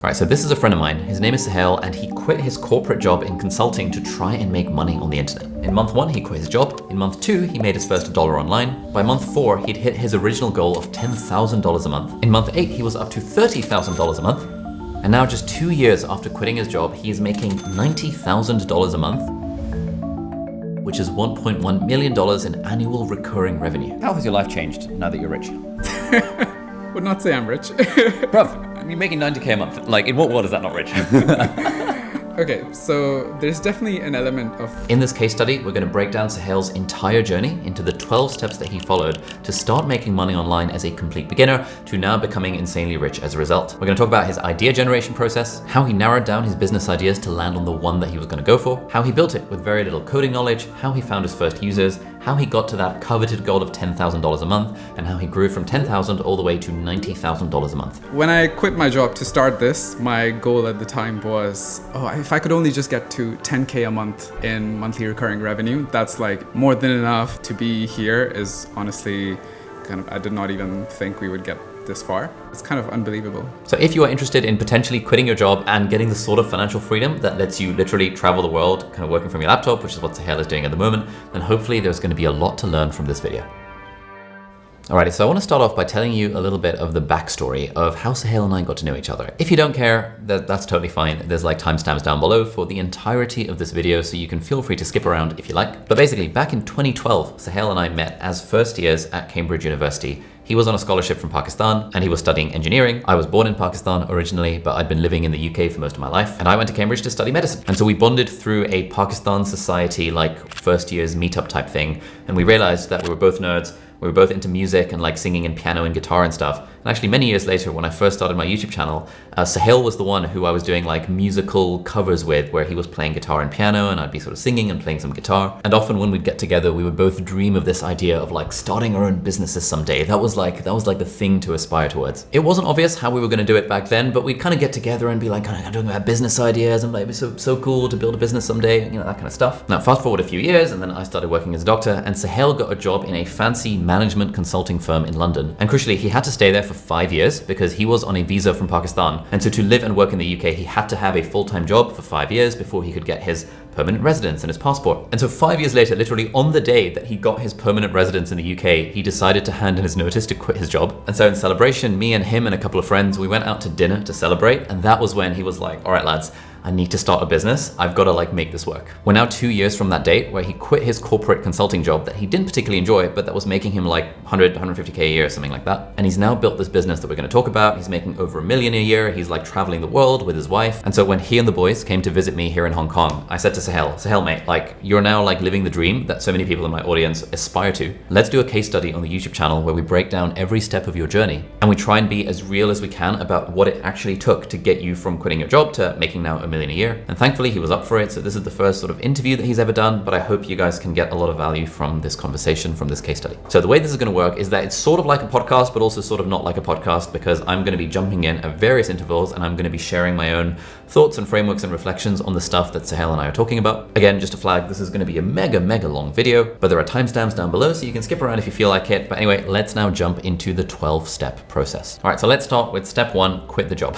Right, so this is a friend of mine. His name is Suhail, and he quit his corporate job in consulting to try and make money on the internet. In month 1, he quit his job. In month 2, he made his first $1 online. By month 4, he'd hit his original goal of $10,000 a month. In month 8, he was up to $30,000 a month. And now just 2 years after quitting his job, he is making $90,000 a month, which is $1.1 million in annual recurring revenue. How has your life changed now that you're rich? Would not say I'm rich. Bruv, you're making 90K a month. Like, in what world is that not rich? Okay, so there's definitely an element of... In this case study, we're going to break down Suhail's entire journey into the 12 steps that he followed to start making money online as a complete beginner to now becoming insanely rich as a result. We're going to talk about his idea generation process, how he narrowed down his business ideas to land on the one that he was going to go for, how he built it with very little coding knowledge, how he found his first users, how he got to that coveted goal of $10,000 a month, and how he grew from $10,000 all the way to $90,000 a month. When I quit my job to start this, my goal at the time was, if I could only just get to 10K a month in monthly recurring revenue, that's like more than enough to be here. Is honestly I did not even think we would get this far. It's kind of unbelievable. So if you are interested in potentially quitting your job and getting the sort of financial freedom that lets you literally travel the world, kind of working from your laptop, which is what Suhail is doing at the moment, then hopefully there's going to be a lot to learn from this video. Alrighty, so I want to start off by telling you a little bit of the backstory of how Suhail and I got to know each other. If you don't care, that's totally fine. There's like timestamps down below for the entirety of this video, so you can feel free to skip around if you like. But basically, back in 2012, Suhail and I met as first years at Cambridge University. He was on a scholarship from Pakistan and he was studying engineering. I was born in Pakistan originally, but I'd been living in the UK for most of my life. And I went to Cambridge to study medicine. And so we bonded through a Pakistan society, like first year's meetup type thing. And we realized that we were both nerds. We were both into music and like singing and piano and guitar and stuff. And actually many years later, when I first started my YouTube channel, Suhail was the one who I was doing like musical covers with, where he was playing guitar and piano and I'd be sort of singing and playing some guitar. And often when we'd get together, we would both dream of this idea of like starting our own businesses someday. That was like the thing to aspire towards. It wasn't obvious how we were gonna do it back then, but we'd kind of get together and be like, kind of talking about business ideas and like, it'd be so cool to build a business someday, you know, that kind of stuff. Now, fast forward a few years and then I started working as a doctor, and Suhail got a job in a fancy management consulting firm in London. And crucially, he had to stay there for 5 years because he was on a visa from Pakistan. And so to live and work in the UK, he had to have a full-time job for 5 years before he could get his permanent residence and his passport. And so 5 years later, literally on the day that he got his permanent residence in the UK, he decided to hand in his notice to quit his job. And so in celebration, me and him and a couple of friends, we went out to dinner to celebrate. And that was when he was like, all right, lads, I need to start a business. I've got to like make this work. We're now 2 years from that date where he quit his corporate consulting job that he didn't particularly enjoy, but that was making him like 100, 150K a year, something like that. And he's now built this business that we're going to talk about. He's making over $1 million a year. He's like traveling the world with his wife. And so when he and the boys came to visit me here in Hong Kong, I said to Suhail, mate, like you're now like living the dream that so many people in my audience aspire to. Let's do a case study on the YouTube channel where we break down every step of your journey and we try and be as real as we can about what it actually took to get you from quitting your job to making now $1 million a year. And thankfully he was up for it. So this is the first sort of interview that he's ever done, but I hope you guys can get a lot of value from this conversation, from this case study. So the way this is going to work is that it's sort of like a podcast, but also sort of not like a podcast, because I'm going to be jumping in at various intervals and I'm going to be sharing my own thoughts and frameworks and reflections on the stuff that Suhail and I are talking about. Again, just a flag, this is going to be a mega long video, but there are timestamps down below so you can skip around if you feel like it. But anyway, let's now jump into the 12-step process. All right, so let's start with step 1, quit the job.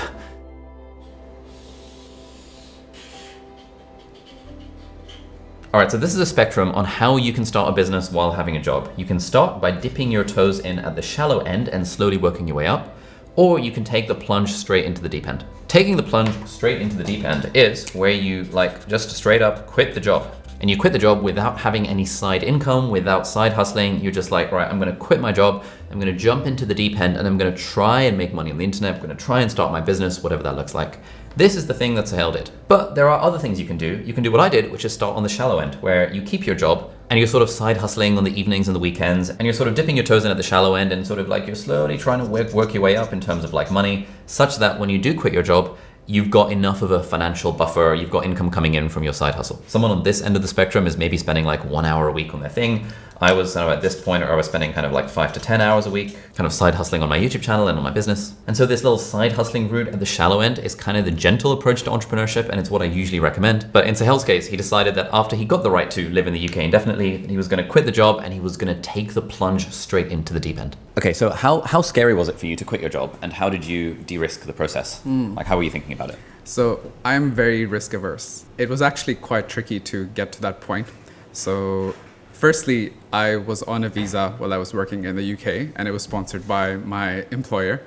All right, so this is a spectrum on how you can start a business while having a job. You can start by dipping your toes in at the shallow end and slowly working your way up, or you can take the plunge straight into the deep end. Taking the plunge straight into the deep end is where you like just straight up quit the job. And you quit the job without having any side income, without side hustling. You're just like, all right, I'm gonna quit my job, I'm gonna jump into the deep end and I'm gonna try and make money on the internet, I'm gonna try and start my business, whatever that looks like. This is the thing that Suhail did. But there are other things you can do. You can do what I did, which is start on the shallow end, where you keep your job and you're sort of side hustling on the evenings and the weekends, and you're sort of dipping your toes in at the shallow end and sort of like you're slowly trying to work your way up in terms of like money, such that when you do quit your job, you've got enough of a financial buffer, you've got income coming in from your side hustle. Someone on this end of the spectrum is maybe spending like 1 hour a week on their thing. I was at this point where I was spending kind of like 5 to 10 hours a week, kind of side hustling on my YouTube channel and on my business. And so this little side hustling route at the shallow end is kind of the gentle approach to entrepreneurship, and it's what I usually recommend. But in Suhail's case, he decided that after he got the right to live in the UK indefinitely, he was going to quit the job and he was going to take the plunge straight into the deep end. Okay, so how scary was it for you to quit your job, and how did you de-risk the process? Like, how were you thinking about it? So I'm very risk averse. It was actually quite tricky to get to that point. So firstly, I was on a visa while I was working in the UK, and it was sponsored by my employer.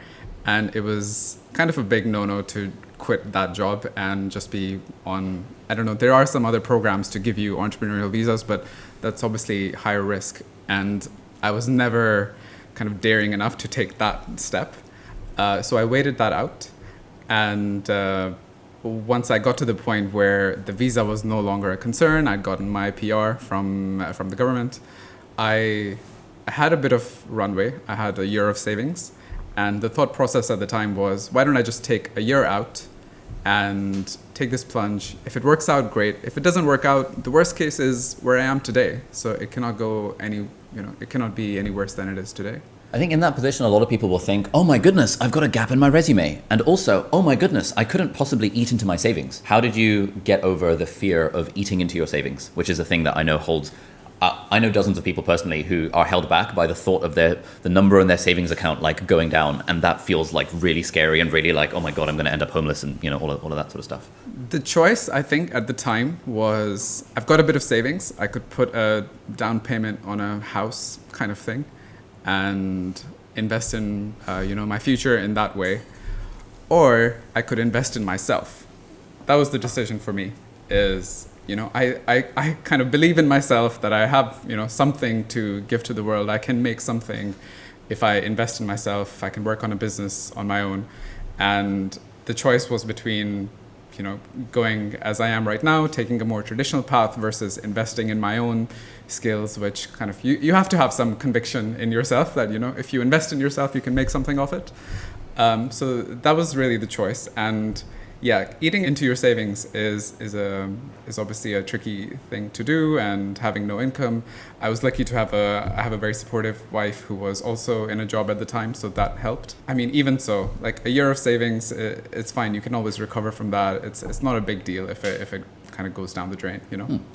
And it was kind of a big no-no to quit that job and just be on, I don't know, there are some other programs to give you entrepreneurial visas, but that's obviously higher risk. And I was never kind of daring enough to take that step. So I waited that out. And once I got to the point where the visa was no longer a concern, I'd gotten my PR from the government, I had a bit of runway. I had a year of savings. And the thought process at the time was, why don't I just take a year out and take this plunge? If it works out, great. If it doesn't work out, the worst case is where I am today. So it cannot go it cannot be any worse than it is today. I think in that position, a lot of people will think, oh my goodness, I've got a gap in my resume. And also, oh my goodness, I couldn't possibly eat into my savings. How did you get over the fear of eating into your savings, which is a thing that I know holds... I know dozens of people personally who are held back by the thought of the number in their savings account like going down, and that feels like really scary and really like, oh my god, I'm going to end up homeless and all of that sort of stuff. The choice, I think, at the time was, I've got a bit of savings. I could put a down payment on a house kind of thing and invest in my future in that way, or I could invest in myself. That was the decision for me. I kind of believe in myself that I have something to give to the world. I can make something if I invest in myself. I can work on a business on my own, and the choice was between going as I am right now, taking a more traditional path, versus investing in my own skills, which kind of you have to have some conviction in yourself that if you invest in yourself, you can make something of it. So that was really the choice. And yeah, eating into your savings is obviously a tricky thing to do, and having no income. I was lucky to have a very supportive wife who was also in a job at the time, so that helped. I mean, even so, like a year of savings, it's fine. You can always recover from that. It's not a big deal if it kind of goes down the drain,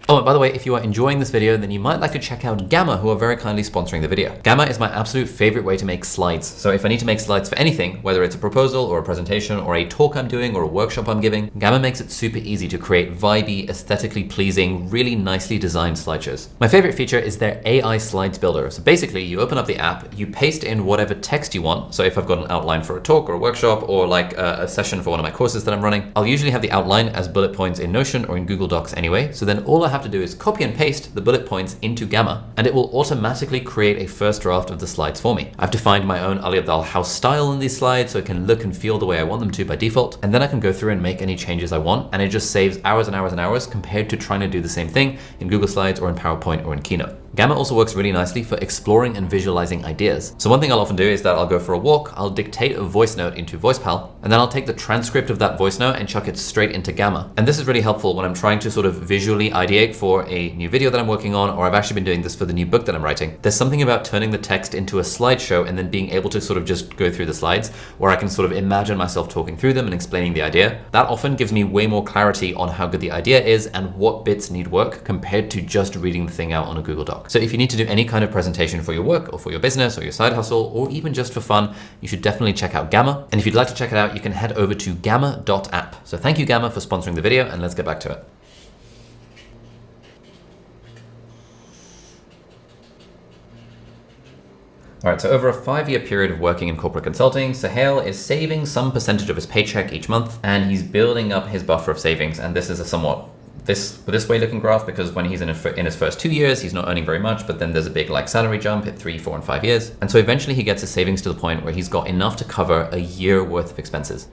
Oh, and by the way, if you are enjoying this video, then you might like to check out Gamma, who are very kindly sponsoring the video. Gamma is my absolute favorite way to make slides. So if I need to make slides for anything, whether it's a proposal or a presentation or a talk I'm doing or a workshop I'm giving, Gamma makes it super easy to create vibey, aesthetically pleasing, really nicely designed slideshows. My favorite feature is their AI slides builder. So basically you open up the app, you paste in whatever text you want. So if I've got an outline for a talk or a workshop or like a session for one of my courses that I'm running, I'll usually have the outline as bullet points in Notion or in Google Docs anyway. So then all I have to do is copy and paste the bullet points into Gamma, and it will automatically create a first draft of the slides for me. I've defined my own Abdaal house style in these slides so it can look and feel the way I want them to by default, and then I can go through and make any changes I want, and it just saves hours and hours and hours compared to trying to do the same thing in Google Slides or in PowerPoint or in Keynote. Gamma also works really nicely for exploring and visualizing ideas. So one thing I'll often do is that I'll go for a walk, I'll dictate a voice note into VoicePal, and then I'll take the transcript of that voice note and chuck it straight into Gamma. And this is really helpful when I'm trying to sort of visually ideate for a new video that I'm working on, or I've actually been doing this for the new book that I'm writing. There's something about turning the text into a slideshow and then being able to sort of just go through the slides where I can sort of imagine myself talking through them and explaining the idea. That often gives me way more clarity on how good the idea is and what bits need work compared to just reading the thing out on a Google Doc. So if you need to do any kind of presentation for your work or for your business or your side hustle or even just for fun, you should definitely check out Gamma. And if you'd like to check it out, you can head over to gamma.app. So thank you, Gamma, for sponsoring the video, and let's get back to it. All right, so over a 5-year period of working in corporate consulting, Suhail is saving some percentage of his paycheck each month, and he's building up his buffer of savings. And this is a somewhat this way looking graph, because when he's in his first 2 years, he's not earning very much, but then there's a big like salary jump at 3, 4, and 5 years. And so eventually he gets his savings to the point where he's got enough to cover a year worth of expenses.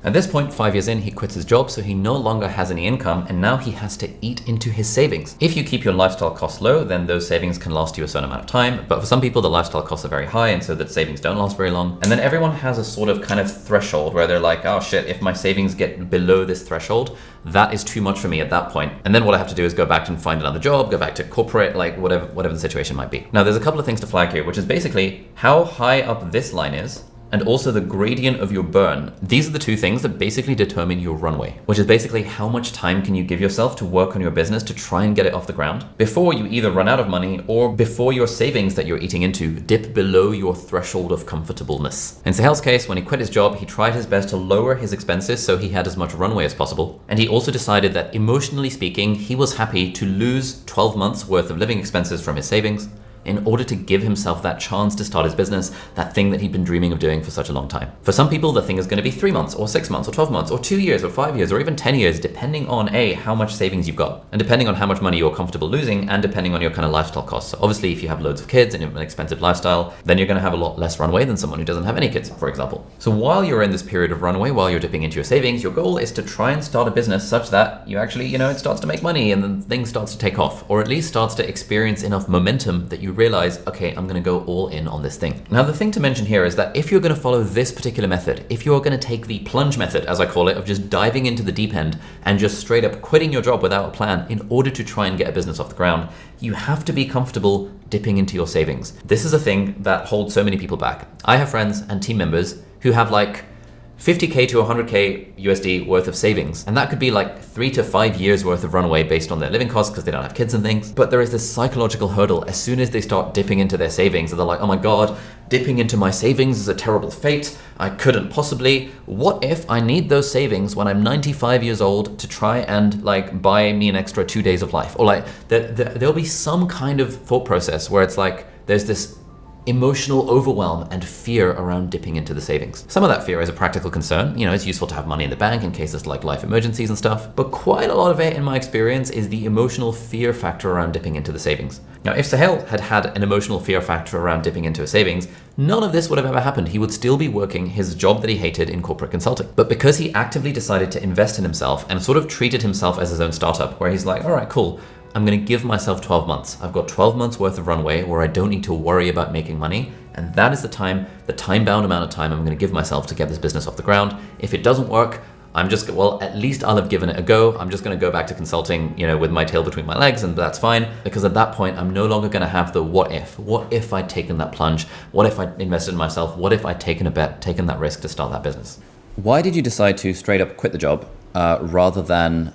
At this point, 5 years in, he quits his job, so he no longer has any income, and now he has to eat into his savings. If you keep your lifestyle costs low, then those savings can last you a certain amount of time, but for some people, the lifestyle costs are very high, and so that savings don't last very long. And then everyone has a sort of kind of threshold where they're like, oh shit, if my savings get below this threshold, that is too much for me at that point. And then what I have to do is go back and find another job, go back to corporate, like whatever the situation might be. Now, there's a couple of things to flag here, which is basically how high up this line is, and also the gradient of your burn. These are the two things that basically determine your runway, which is basically how much time can you give yourself to work on your business to try and get it off the ground before you either run out of money or before your savings that you're eating into dip below your threshold of comfortableness. In Suhail's case, when he quit his job, he tried his best to lower his expenses so he had as much runway as possible. And he also decided that emotionally speaking, he was happy to lose 12 months worth of living expenses from his savings in order to give himself that chance to start his business, that thing that he'd been dreaming of doing for such a long time. For some people, the thing is going to be 3 months or 6 months or 12 months or 2 years or 5 years or even 10 years, depending on how much savings you've got and depending on how much money you're comfortable losing and depending on your kind of lifestyle costs. So obviously, if you have loads of kids and you have an expensive lifestyle, then you're going to have a lot less runway than someone who doesn't have any kids, for example. So while you're in this period of runway, while you're dipping into your savings, your goal is to try and start a business such that you actually, it starts to make money and then things starts to take off, or at least starts to experience enough momentum that you realize, okay, I'm going to go all in on this thing. Now, the thing to mention here is that if you're going to follow this particular method, if you're going to take the plunge method, as I call it, of just diving into the deep end and just straight up quitting your job without a plan in order to try and get a business off the ground, you have to be comfortable dipping into your savings. This is a thing that holds so many people back. I have friends and team members who have like 50K to 100K USD worth of savings. And that could be like 3 to 5 years worth of runway based on their living costs because they don't have kids and things. But there is this psychological hurdle as soon as they start dipping into their savings and they're like, oh my God, dipping into my savings is a terrible fate. I couldn't possibly. What if I need those savings when I'm 95 years old to try and like buy me an extra 2 days of life? Or like there'll be some kind of thought process where it's like, there's this emotional overwhelm and fear around dipping into the savings. Some of that fear is a practical concern. It's useful to have money in the bank in cases like life emergencies and stuff. But quite a lot of it, in my experience, is the emotional fear factor around dipping into the savings. Now, if Suhail had had an emotional fear factor around dipping into a savings, none of this would have ever happened. He would still be working his job that he hated in corporate consulting. But because he actively decided to invest in himself and sort of treated himself as his own startup, where he's like, all right, cool, I'm going to give myself 12 months. I've got 12 months worth of runway where I don't need to worry about making money. And that is the time-bound amount of time I'm going to give myself to get this business off the ground. If it doesn't work, at least I'll have given it a go. I'm just going to go back to consulting, with my tail between my legs, and that's fine. Because at that point, I'm no longer going to have the what if. What if I'd taken that plunge? What if I invested in myself? What if I'd taken a bet, taken that risk to start that business? Why did you decide to straight up quit the job rather than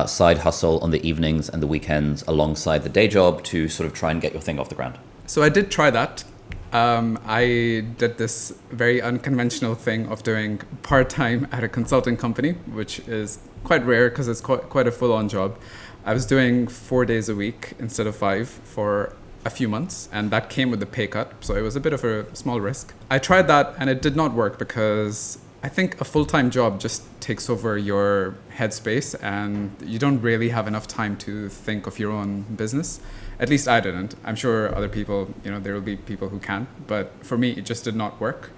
side hustle on the evenings and the weekends alongside the day job to sort of try and get your thing off the ground? So I did try that. I did this very unconventional thing of doing part-time at a consulting company, which is quite rare because it's quite a full-on job. I was doing 4 days a week instead of 5 for a few months, and that came with a pay cut. So it was a bit of a small risk. I tried that and it did not work because I think a full-time job just takes over your headspace and you don't really have enough time to think of your own business. At least I didn't. I'm sure other people, there will be people who can, but for me, it just did not work.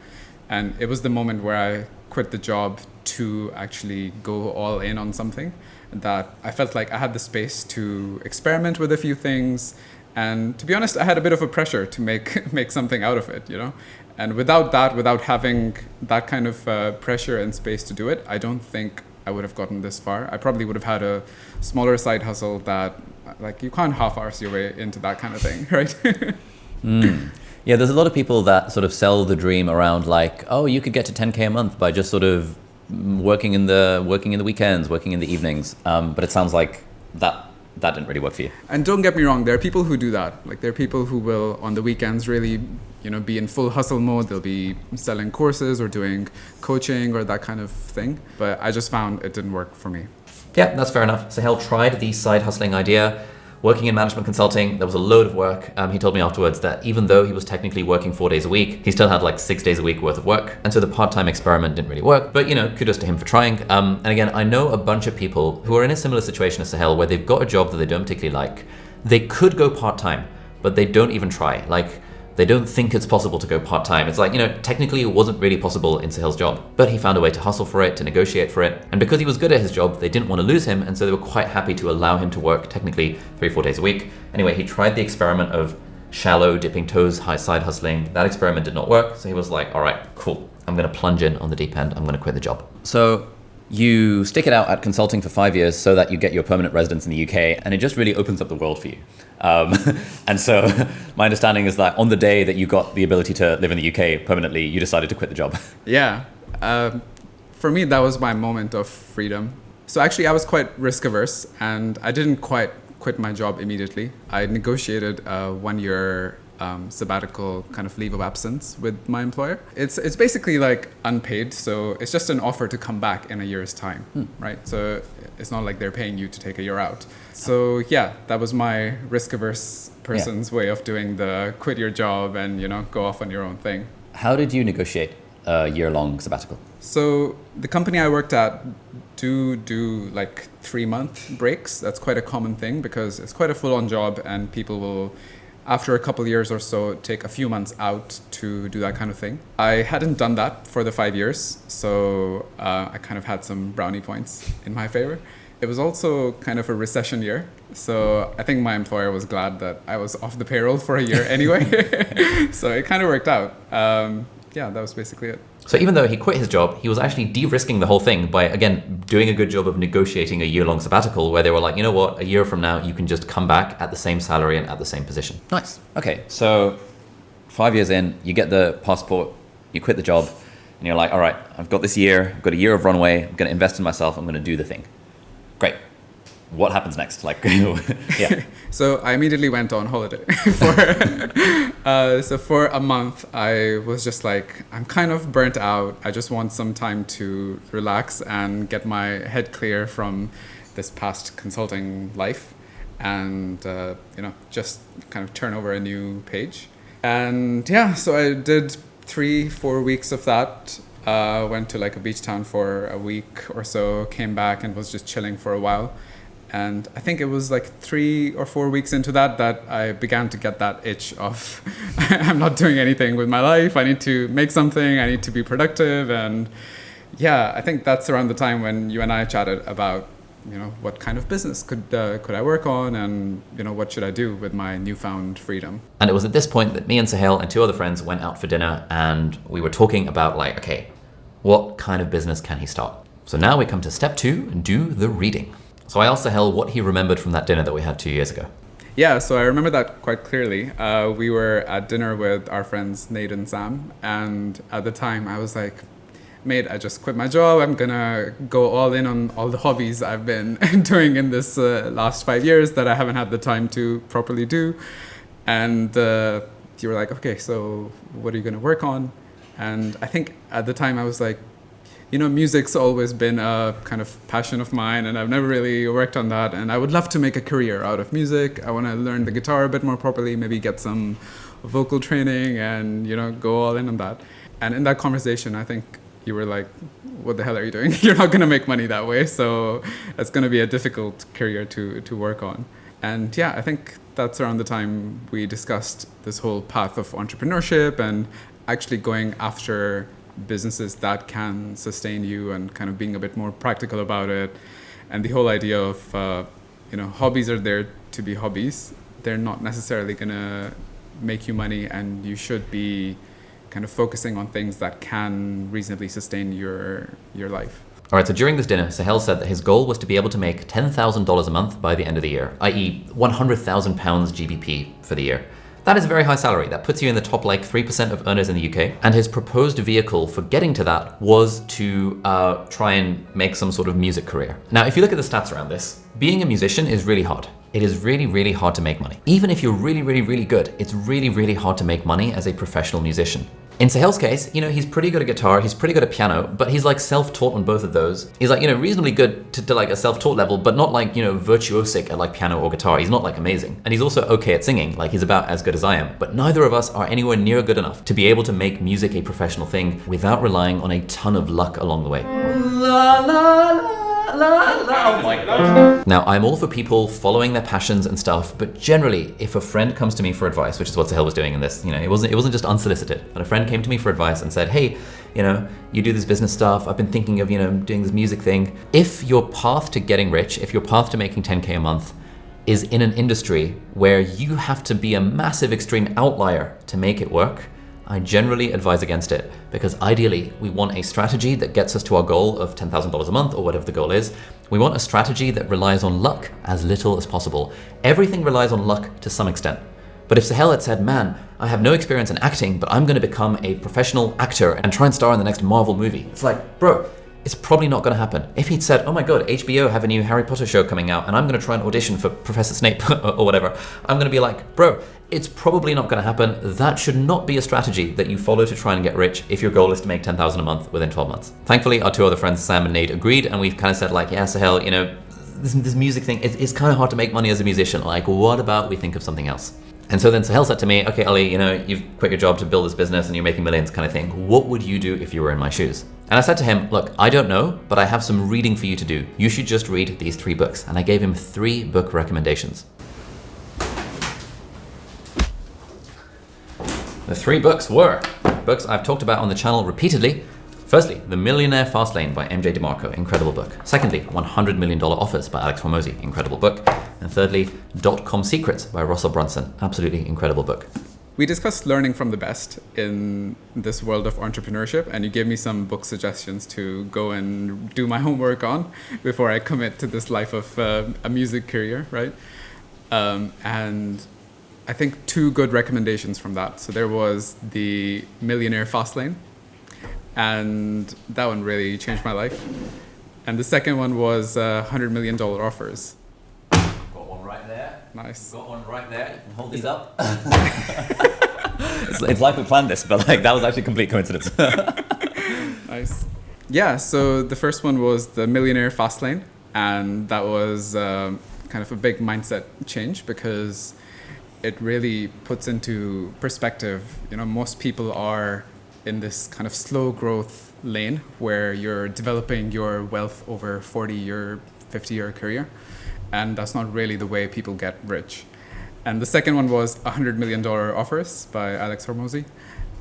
And it was the moment where I quit the job to actually go all in on something that I felt like I had the space to experiment with a few things. And to be honest, I had a bit of a pressure to make something out of it, And without having that kind of pressure and space to do it, I don't think I would have gotten this far. I probably would have had a smaller side hustle that, like, you can't half-arse your way into that kind of thing, right? Yeah, there's a lot of people that sort of sell the dream around like, oh, you could get to 10K a month by just sort of working in the weekends, working in the evenings. But it sounds like that didn't really work for you. And don't get me wrong, there are people who do that. Like, there are people who will, on the weekends, really, be in full hustle mode. They'll be selling courses or doing coaching or that kind of thing. But I just found it didn't work for me. Yeah, that's fair enough. Suhail tried the side hustling idea. Working in management consulting, there was a load of work. He told me afterwards that even though he was technically working 4 days a week, he still had like 6 days a week worth of work. And so the part-time experiment didn't really work, but kudos to him for trying. And again, I know a bunch of people who are in a similar situation as Suhail, where they've got a job that they don't particularly like. They could go part-time, but they don't even try. Like, They don't think it's possible to go part-time. It's like, technically it wasn't really possible in Suhail's job, but he found a way to hustle for it, to negotiate for it. And because he was good at his job, they didn't want to lose him. And so they were quite happy to allow him to work technically 3-4 days a week. Anyway, he tried the experiment of shallow dipping toes, high side hustling. That experiment did not work. So he was like, all right, cool. I'm going to plunge in on the deep end. I'm going to quit the job. So you stick it out at consulting for 5 years so that you get your permanent residence in the UK, and it just really opens up the world for you. And so my understanding is that on the day that you got the ability to live in the UK permanently, you decided to quit the job. Yeah. For me, that was my moment of freedom. So actually, I was quite risk averse, and I didn't quite quit my job immediately. I negotiated a 1-year sabbatical kind of leave of absence with my employer. It's basically like unpaid, so it's just an offer to come back in a year's time, right? So it's not like they're paying you to take a year out. So yeah, that was my risk-averse person's way of doing the quit your job and go off on your own thing. How did you negotiate a year-long sabbatical? So the company I worked at do like 3-month breaks. That's quite a common thing because it's quite a full-on job, and people will, after a couple of years or so, take a few months out to do that kind of thing. I hadn't done that for the 5 years, so I kind of had some brownie points in my favor. It was also kind of a recession year, so I think my employer was glad that I was off the payroll for a year anyway. So it kind of worked out. Yeah, that was basically it. So even though he quit his job, he was actually de-risking the whole thing by, again, doing a good job of negotiating a year-long sabbatical where they were like, you know what, a year from now, you can just come back at the same salary and at the same position. Nice. Okay, so 5 years in, you get the passport, you quit the job, and you're like, all right, I've got this year, I've got a year of runway, I'm going to invest in myself, I'm going to do the thing. Great. What happens next? Yeah. So I immediately went on holiday so for a month, I was just like, I'm kind of burnt out. I just want some time to relax and get my head clear from this past consulting life and, just kind of turn over a new page. And yeah, so I did 3-4 weeks of that. Went to like a beach town for a week or so, came back and was just chilling for a while. And I think it was like 3 or 4 weeks into that I began to get that itch of I'm not doing anything with my life. I need to make something. I need to be productive. And yeah, I think that's around the time when you and I chatted about, what kind of business could I work on, and what should I do with my newfound freedom. And it was at this point that me and Suhail and 2 other friends went out for dinner, and we were talking about like, okay, what kind of business can he start? So now we come to step 2 and do the reading. So I asked Suhail what he remembered from that dinner that we had 2 years ago. Yeah, so I remember that quite clearly. We were at dinner with our friends Nate and Sam, and at the time I was like, mate, I just quit my job. I'm gonna go all in on all the hobbies I've been doing in this last 5 years that I haven't had the time to properly do. And you were like, okay, so what are you gonna work on? And I think at the time I was like, music's always been a kind of passion of mine, and I've never really worked on that. And I would love to make a career out of music. I want to learn the guitar a bit more properly, maybe get some vocal training and, go all in on that. And in that conversation, I think you were like, what the hell are you doing? You're not going to make money that way. So it's going to be a difficult career to work on. And yeah, I think that's around the time we discussed this whole path of entrepreneurship and actually going after businesses that can sustain you and kind of being a bit more practical about it. And the whole idea of, hobbies are there to be hobbies. They're not necessarily going to make you money, and you should be kind of focusing on things that can reasonably sustain your life. All right, so during this dinner, Suhail said that his goal was to be able to make $10,000 a month by the end of the year, i.e. £100,000 GBP for the year. That is a very high salary. That puts you in the top 3% of earners in the UK. And his proposed vehicle for getting to that was to try and make some sort of music career. Now, if you look at the stats around this, being a musician is really hard. It is really, really hard to make money. Even if you're really, really, really good, it's really, really hard to make money as a professional musician. In Suhail's case, he's pretty good at guitar, he's pretty good at piano, but he's self-taught on both of those. He's reasonably good to a self-taught level, but not virtuosic at piano or guitar. He's not amazing. And he's also okay at singing, he's about as good as I am. But neither of us are anywhere near good enough to be able to make music a professional thing without relying on a ton of luck along the way. La, la, la, Oh my god. Now, I'm all for people following their passions and stuff, but generally, if a friend comes to me for advice, which is what Suhail was doing in this, it wasn't just unsolicited, but a friend came to me for advice and said, hey, you do this business stuff, I've been thinking of, doing this music thing. If your path to getting rich, if your path to making 10K a month is in an industry where you have to be a massive extreme outlier to make it work, I generally advise against it, because ideally we want a strategy that gets us to our goal of $10,000 a month or whatever the goal is. We want a strategy that relies on luck as little as possible. Everything relies on luck to some extent. But if Suhail had said, man, I have no experience in acting, but I'm gonna become a professional actor and try and star in the next Marvel movie, it's like, bro, it's probably not gonna happen. If he'd said, oh my god, HBO have a new Harry Potter show coming out and I'm gonna try and audition for Professor Snape or whatever, I'm gonna be like, bro, it's probably not gonna happen. That should not be a strategy that you follow to try and get rich if your goal is to make 10,000 a month within 12 months. Thankfully, our two other friends, Sam and Nate, agreed, and we've kind of said like, yeah, Suhail, this music thing, it's kind of hard to make money as a musician. Like, what about we think of something else? And so then Suhail said to me, okay, Ali, you've quit your job to build this business and you're making millions kind of thing. What would you do if you were in my shoes? And I said to him, look, I don't know, but I have some reading for you to do. You should just read these 3 books. And I gave him 3 book recommendations. The 3 books were books I've talked about on the channel repeatedly. Firstly, The Millionaire Fastlane by MJ DeMarco, incredible book. Secondly, $100 Million Offers by Alex Hormozi, incredible book. And thirdly, .com Secrets by Russell Brunson, absolutely incredible book. We discussed learning from the best in this world of entrepreneurship, and you gave me some book suggestions to go and do my homework on before I commit to this life of a music career, right? And I think 2 good recommendations from that. So there was The Millionaire Fastlane, and that one really changed my life. And the second one was $100 Million Offers. Got one right there. Nice. Got one right there. You can hold these up. It's like we planned this, but like that was actually complete coincidence. Nice. Yeah, so the first one was The Millionaire Fastlane, and that was kind of a big mindset change because it really puts into perspective, most people are in this kind of slow growth lane where you're developing your wealth over 40-year, 50-year career. And that's not really the way people get rich. And the second one was $100 Million Offers by Alex Hormozi.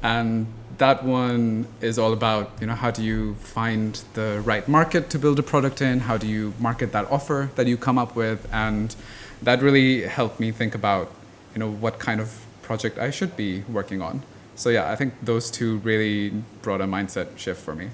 And that one is all about, how do you find the right market to build a product in? How do you market that offer that you come up with? And that really helped me think about, what kind of project I should be working on. So yeah, I think those 2 really brought a mindset shift for me.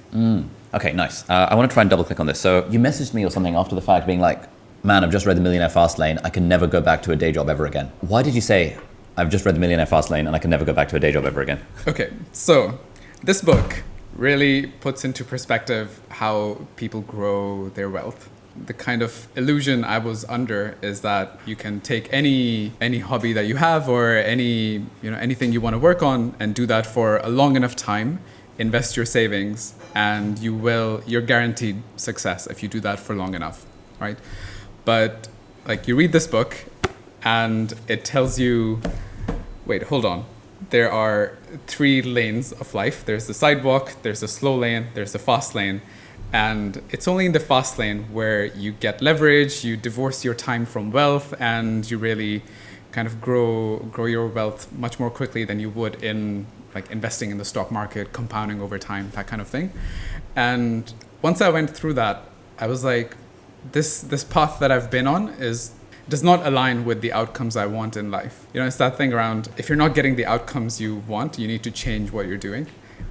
Okay, nice. I want to try and double click on this. So you messaged me or something after the fact being like, man, I've just read The Millionaire Fastlane. I can never go back to a day job ever again. Why did you say, I've just read The Millionaire Fastlane and I can never go back to a day job ever again? Okay, so this book really puts into perspective how people grow their wealth. The kind of illusion I was under is that you can take any hobby that you have or anything you want to work on and do that for a long enough time, invest your savings, and you're guaranteed success if you do that for long enough, right? But like you read this book and it tells you, wait, hold on. There are 3 lanes of life. There's the sidewalk, there's the slow lane, there's the fast lane. And it's only in the fast lane where you get leverage, you divorce your time from wealth, and you really kind of grow your wealth much more quickly than you would in like investing in the stock market, compounding over time, that kind of thing. And once I went through that, I was like, this path that I've been on does not align with the outcomes I want in life. It's that thing around, if you're not getting the outcomes you want, you need to change what you're doing.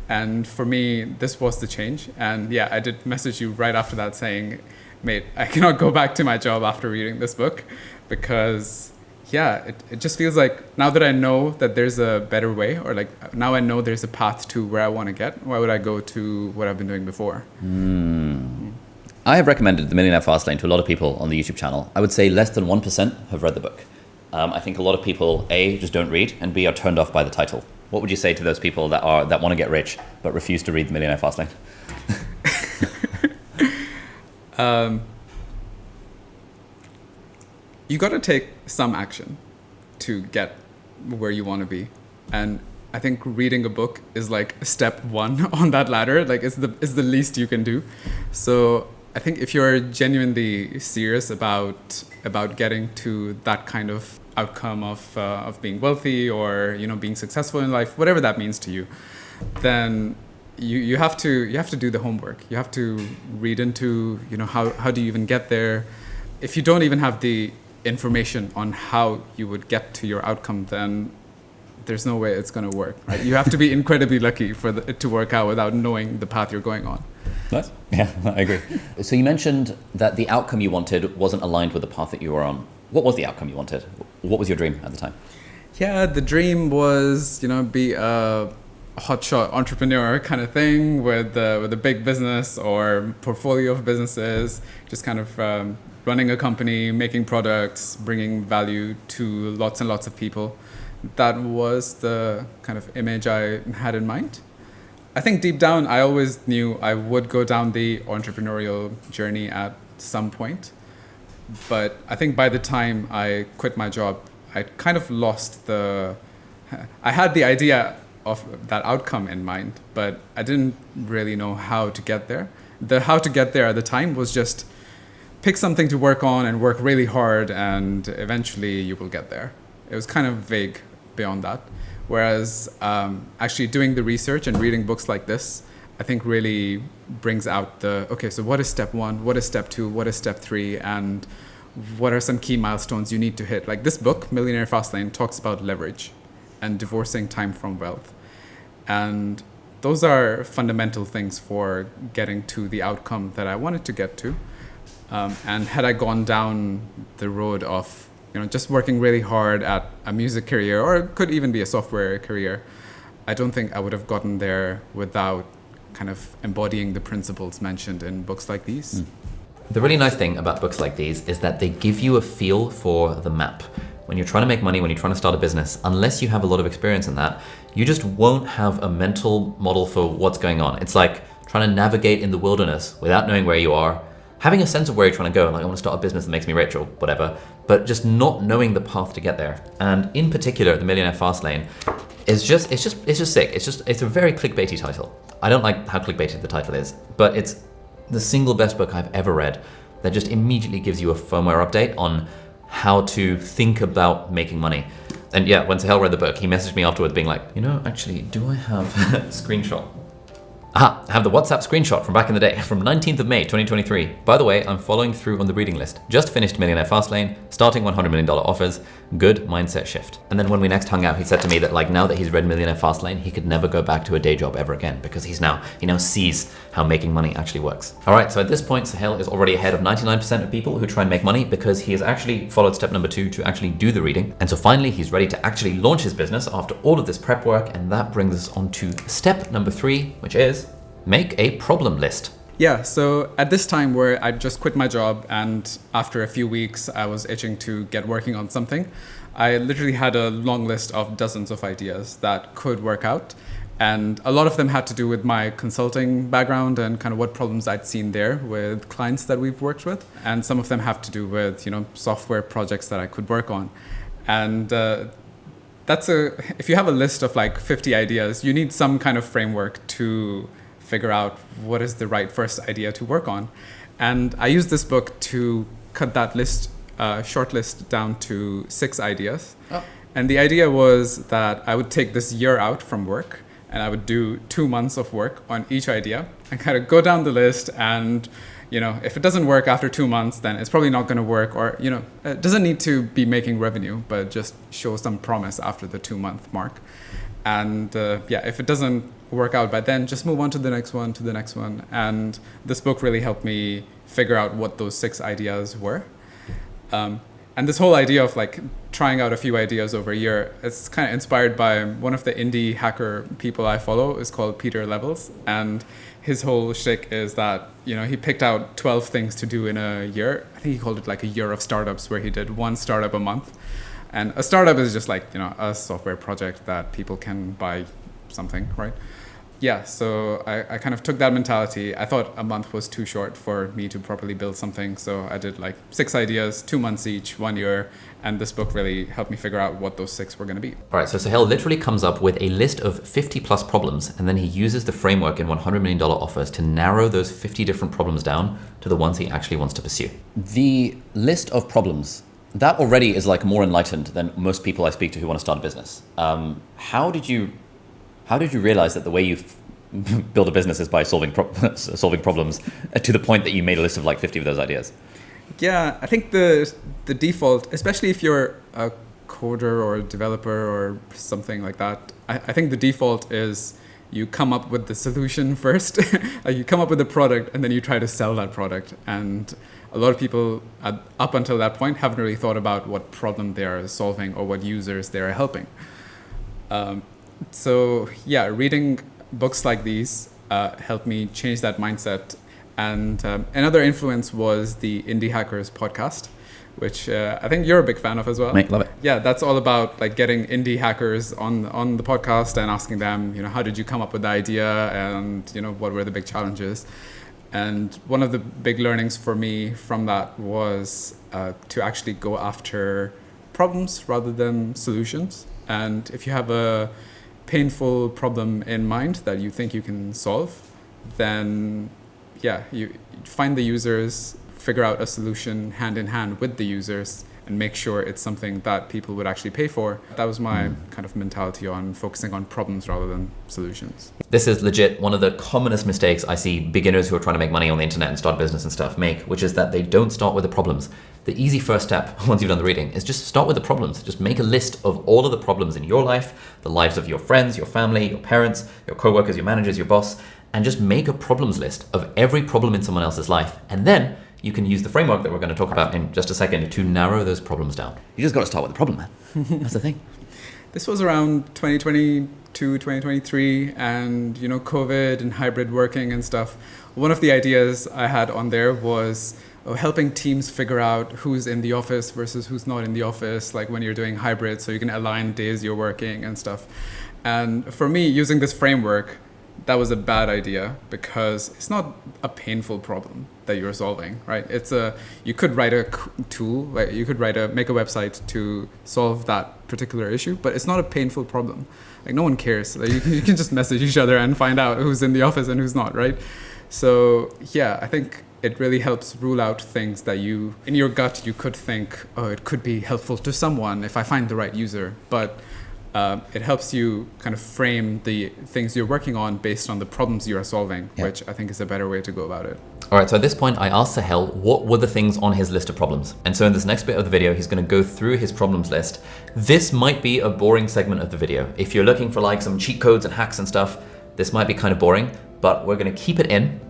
And for me, this was the change. And yeah, I did message you right after that saying, mate, I cannot go back to my job after reading this book because yeah, it just feels like now that I know that there's a better way, or like now I know there's a path to where I want to get, why would I go to what I've been doing before? I have recommended The Millionaire Fastlane to a lot of people on the YouTube channel. I would say less than 1% have read the book. I think a lot of people, A, just don't read, and B, are turned off by the title. What would you say to those people that want to get rich but refuse to read The Millionaire Fastlane? You got to take some action to get where you want to be, and I think reading a book is like step 1 on that ladder. Like it's the least you can do. So I think if you're genuinely serious about getting to that kind of outcome of being wealthy or being successful in life, whatever that means to you, then you have to do the homework. You have to read into how do you even get there. If you don't even have the information on how you would get to your outcome, then there's no way it's going to work. Right? You have to be incredibly lucky for it to work out without knowing the path you're going on. Nice. Yeah, I agree. So you mentioned that the outcome you wanted wasn't aligned with the path that you were on. What was the outcome you wanted? What was your dream at the time? Yeah, the dream was, be a hotshot entrepreneur kind of thing with a big business or portfolio of businesses, just kind of running a company, making products, bringing value to lots and lots of people. That was the kind of image I had in mind. I think deep down, I always knew I would go down the entrepreneurial journey at some point. But I think by the time I quit my job, I kind of lost I had the idea of that outcome in mind, but I didn't really know how to get there. The how to get there at the time was just pick something to work on and work really hard, and eventually you will get there. It was kind of vague beyond that. Whereas actually doing the research and reading books like this, I think really brings out so what is step 1, what is step 2, what is step 3, and what are some key milestones you need to hit. Like this book, Millionaire Fastlane, talks about leverage and divorcing time from wealth. And those are fundamental things for getting to the outcome that I wanted to get to. And had I gone down the road of just working really hard at a music career, or it could even be a software career, I don't think I would have gotten there without kind of embodying the principles mentioned in books like these. The really nice thing about books like these is that they give you a feel for the map. When you're trying to make money, when you're trying to start a business, unless you have a lot of experience in that, you just won't have a mental model for what's going on. It's like trying to navigate in the wilderness without knowing where you are, having a sense of where you're trying to go, like I want to start a business that makes me rich or whatever, but just not knowing the path to get there. And in particular, the Millionaire Fastlane is just sick. It's a very clickbaity title. I don't like how clickbaited the title is, but it's the single best book I've ever read that just immediately gives you a firmware update on how to think about making money. And yeah, when Suhail read the book, he messaged me afterwards being like, actually, do I have a screenshot? I have the WhatsApp screenshot from back in the day, from 19th of May, 2023. By the way, I'm following through on the reading list. Just finished Millionaire Fastlane, starting $100 million offers, good mindset shift. And then when we next hung out, he said to me that now that he's read Millionaire Fastlane, he could never go back to a day job ever again because he now sees how making money actually works. All right, so at this point, Suhail is already ahead of 99% of people who try and make money because he has actually followed step number 2 to actually do the reading. And so finally, he's ready to actually launch his business after all of this prep work. And that brings us on to step number 3, which is make a problem list. Yeah, so at this time where I just quit my job and after a few weeks I was itching to get working on something, I literally had a long list of dozens of ideas that could work out. And a lot of them had to do with my consulting background and kind of what problems I'd seen there with clients that we've worked with. And some of them have to do with, software projects that I could work on. And if you have a list of 50 ideas, you need some kind of framework to figure out what is the right first idea to work on. And I used this book to cut that short list down to 6 ideas. Oh. And the idea was that I would take this year out from work and I would do 2 months of work on each idea and kind of go down the list. And, if it doesn't work after 2 months, then it's probably not going to work, or, it doesn't need to be making revenue, but just show some promise after the 2-month mark. And if it doesn't work out by then, just move on to the next one. And this book really helped me figure out what those 6 ideas were. And this whole idea of trying out a few ideas over a year, it's kind of inspired by one of the indie hacker people I follow. Is called Peter Levels. And his whole shtick is that, he picked out 12 things to do in a year. I think he called it a year of startups, where he did 1 startup a month. And a startup is just a software project that people can buy something, right? yeah, so I kind of took that mentality. I thought a month was too short for me to properly build something. So I did like 6 ideas, 2 months each, 1 year. And this book really helped me figure out what those 6 were going to be. All right, so Suhail literally comes up with a list of 50 plus problems, and then he uses the framework in $100 million offers to narrow those 50 different problems down to the ones he actually wants to pursue. The list of problems, that already is like more enlightened than most people I speak to who want to start a business. How did you realize that the way you build a business is by solving problems to the point that you made a list of like 50 of those ideas? Yeah, I think the default, especially if you're a coder or a developer or something like that, I think the default is you come up with the solution first. Like you come up with a product and then you try to sell that product. And a lot of people up until that point haven't really thought about what problem they are solving or what users they are helping. So yeah, reading books like these helped me change that mindset. And another influence was the Indie Hackers podcast, which I think you're a big fan of as well. Mate, love it. Yeah, that's all about like getting indie hackers on the podcast and asking them, how did you come up with the idea, and what were the big challenges. And one of the big learnings for me from that was to actually go after problems rather than solutions. And if you have a painful problem in mind that you think you can solve, then you find the users, figure out a solution hand in hand with the users, and make sure it's something that people would actually pay for. That was my kind of mentality on focusing on problems rather than solutions. This is legit one of the commonest mistakes I see beginners who are trying to make money on the internet and start business and stuff make, which is that they don't start with the problems. The easy first step, once you've done the reading, is just start with the problems. Just make a list of all of the problems in your life, the lives of your friends, your family, your parents, your coworkers, your managers, your boss, and just make a problems list of every problem in someone else's life. And then you can use the framework that we're going to talk about in just a second to narrow those problems down. You just got to start with the problem, man. That's the thing. This was around 2022, 2023, and COVID and hybrid working and stuff. One of the ideas I had on there was helping teams figure out who's in the office versus who's not in the office, like when you're doing hybrid, so you can align days you're working and stuff. And for me, using this framework, that was a bad idea because it's not a painful problem that you're solving, right? You could write a tool, like you could make a website to solve that particular issue, but it's not a painful problem. Like no one cares. Like you can just message each other and find out who's in the office and who's not, right? So yeah, I think it really helps rule out things that in your gut, you could think, it could be helpful to someone if I find the right user, but it helps you kind of frame the things you're working on based on the problems you are solving, which I think is a better way to go about it. All right, so at this point, I asked Suhail what were the things on his list of problems. And so in this next bit of the video, he's going to go through his problems list. This might be a boring segment of the video. If you're looking for like some cheat codes and hacks and stuff, this might be kind of boring, but we're going to keep it in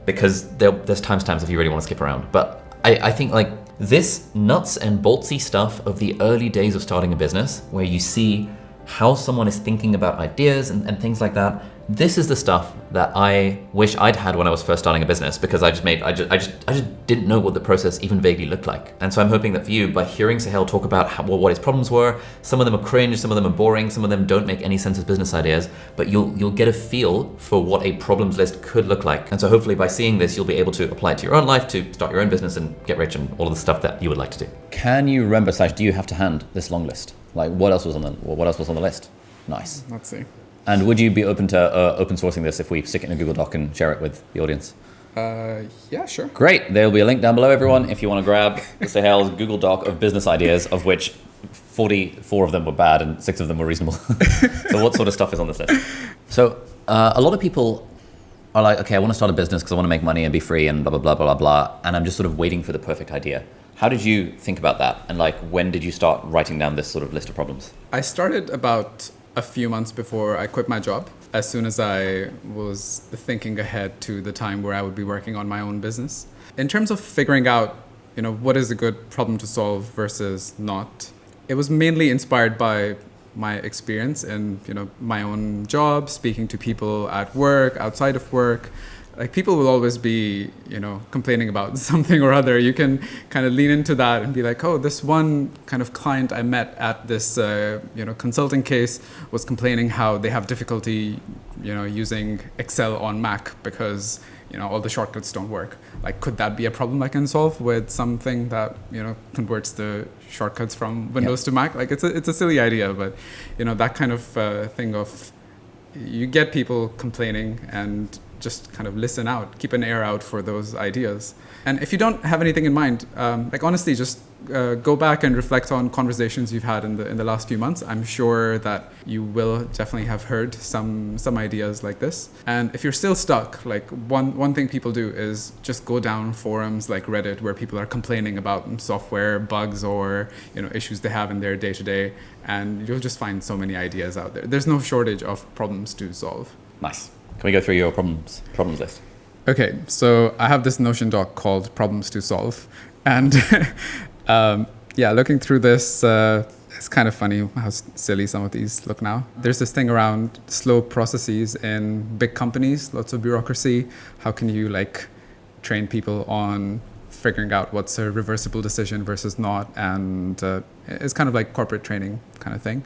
because there's timestamps if you really want to skip around. But I think like this nuts and boltsy stuff of the early days of starting a business, where you see how someone is thinking about ideas and things like that. This is the stuff that I wish I'd had when I was first starting a business, because I just didn't know what the process even vaguely looked like. And so I'm hoping that for you, by hearing Suhail talk about what his problems were, some of them are cringe, some of them are boring, some of them don't make any sense as business ideas, but you'll get a feel for what a problems list could look like. And so hopefully by seeing this, you'll be able to apply it to your own life, to start your own business and get rich and all of the stuff that you would like to do. Can you remember, do you have to hand this long list? Like what else was on the list? Nice. Let's see. And would you be open to open sourcing this if we stick it in a Google Doc and share it with the audience? Yeah, sure. Great. There'll be a link down below, everyone, if you want to grab Suhail's Google Doc of business ideas, of which 44 of them were bad and 6 of them were reasonable. So what sort of stuff is on this list? So a lot of people are like, okay, I want to start a business because I want to make money and be free and blah, blah, blah, blah, blah, blah. And I'm just sort of waiting for the perfect idea. How did you think about that? And like, when did you start writing down this sort of list of problems? I started about a few months before I quit my job, as soon as I was thinking ahead to the time where I would be working on my own business. In terms of figuring out, what is a good problem to solve versus not, it was mainly inspired by my experience in, my own job, speaking to people at work, outside of work, like people will always be, complaining about something or other. You can kind of lean into that and be like, oh, this one kind of client I met at this, consulting case was complaining how they have difficulty, using Excel on Mac because, all the shortcuts don't work. Like, could that be a problem I can solve with something that, converts the shortcuts from Windows to Mac? Like, it's a silly idea, but, that kind of thing of you get people complaining and just kind of listen out, keep an ear out for those ideas. And if you don't have anything in mind, honestly, just go back and reflect on conversations you've had in the last few months. I'm sure that you will definitely have heard some ideas like this. And if you're still stuck, like one thing people do is just go down forums like Reddit where people are complaining about software bugs or issues they have in their day-to-day, and you'll just find so many ideas out there. There's no shortage of problems to solve. Nice. Can we go through your problems list? Okay, so I have this Notion doc called Problems to Solve. And looking through this, it's kind of funny how silly some of these look now. There's this thing around slow processes in big companies, lots of bureaucracy. How can you train people on figuring out what's a reversible decision versus not? And it's kind of like corporate training kind of thing.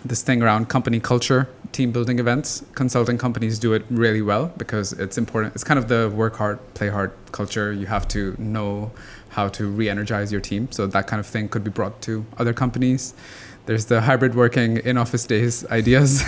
This thing around company culture, team building events. Consulting companies do it really well because it's important. It's kind of the work hard, play hard culture. You have to know how to re-energize your team. So that kind of thing could be brought to other companies. There's the hybrid working in office days ideas.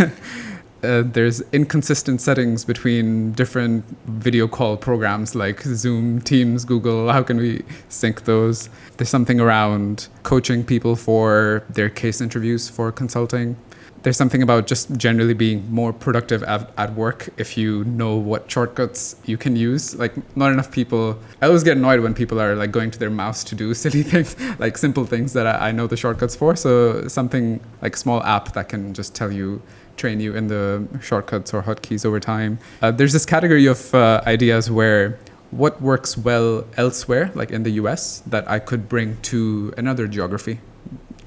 There's inconsistent settings between different video call programs like Zoom, Teams, Google. How can we sync those? There's something around coaching people for their case interviews for consulting. There's something about just generally being more productive at work if you know what shortcuts you can use. Like, not enough people, I always get annoyed when people are going to their mouse to do silly things, like simple things that I know the shortcuts for. So something like small app that can just train you in the shortcuts or hotkeys over time. There's this category of ideas where what works well elsewhere, like in the US, that I could bring to another geography.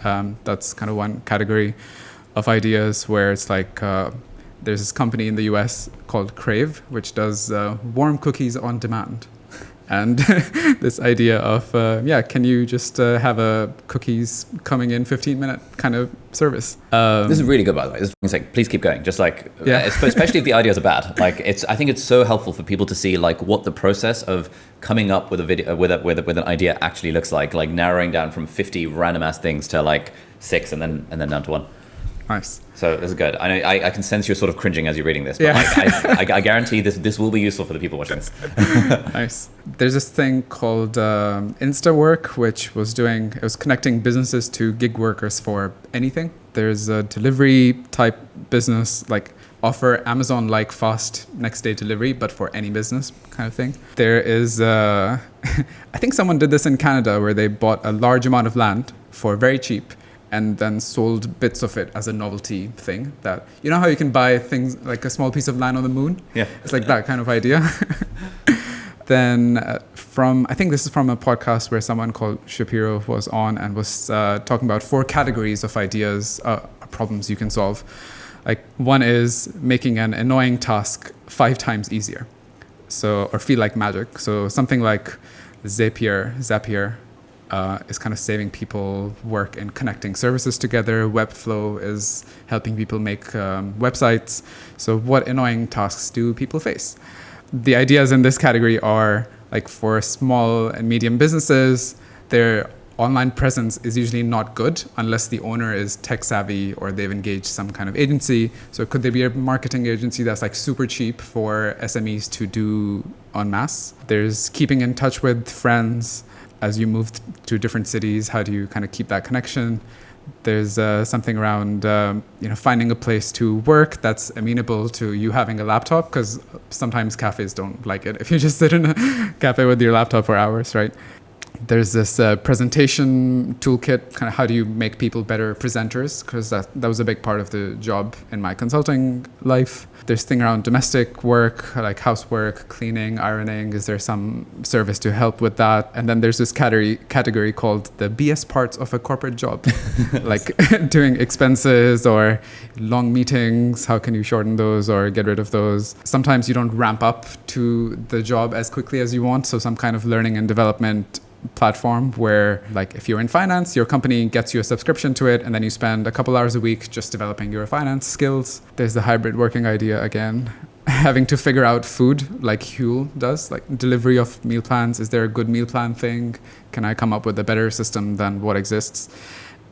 That's kind of one category of ideas where it's there's this company in the US called Crave, which does warm cookies on demand. And this idea of, can you just have a cookies coming in 15-minute kind of service? This is really good, by the way. This is please keep going. Just especially if the ideas are bad. I think it's so helpful for people to see what the process of coming up with a video with an idea actually looks like narrowing down from 50 random ass things to 6 and then down to 1. Nice. So this is good. I know I can sense you're sort of cringing as you're reading this, but I guarantee this will be useful for the people watching this. Nice. There's this thing called InstaWork, which was connecting businesses to gig workers for anything. There's a delivery type business, offer Amazon-like fast next day delivery, but for any business kind of thing. There is, I think someone did this in Canada where they bought a large amount of land for very cheap and then sold bits of it as a novelty thing. That, you know how you can buy things like a small piece of land on the moon? Yeah. It's like that kind of idea. Then I think this is from a podcast where someone called Shapiro was on and was talking about 4 categories of ideas, problems you can solve. One is making an annoying task 5 times easier. Or feel like magic. So something like Zapier, is kind of saving people work and connecting services together. Webflow is helping people make websites. So what annoying tasks do people face? The ideas in this category are for small and medium businesses, their online presence is usually not good unless the owner is tech savvy or they've engaged some kind of agency. So could there be a marketing agency that's super cheap for SMEs to do en masse? There's keeping in touch with friends. As you move to different cities, how do you kind of keep that connection? There's something around finding a place to work that's amenable to you having a laptop, because sometimes cafes don't like it if you just sit in a cafe with your laptop for hours, right? There's this presentation toolkit, kind of how do you make people better presenters, because that was a big part of the job in my consulting life. There's thing around domestic work, like housework, cleaning, ironing. Is there some service to help with that? And then there's this category called the BS parts of a corporate job, like doing expenses or long meetings. How can you shorten those or get rid of those? Sometimes you don't ramp up to the job as quickly as you want. So some kind of learning and development platform where, like, if you're in finance, your company gets you a subscription to it, and then you spend a couple hours a week just developing your finance skills. There's the hybrid working idea again. Having to figure out food, like Huel does, like delivery of meal plans. Is there a good meal plan thing? Can I come up with a better system than what exists?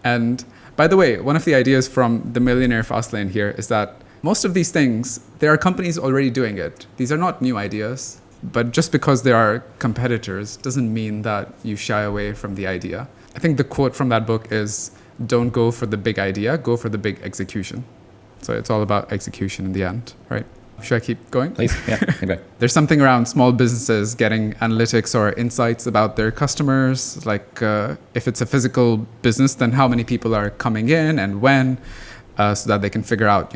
And by the way, one of the ideas from the Millionaire Fastlane here is that most of these things, there are companies already doing it. These are not new ideas. But just because there are competitors doesn't mean that you shy away from the idea. I think the quote from that book is, don't go for the big idea, go for the big execution. So it's all about execution in the end, right? Should I keep going? Please, yeah. Okay. There's something around small businesses getting analytics or insights about their customers. Like if it's a physical business, then how many people are coming in and when? So that they can figure out,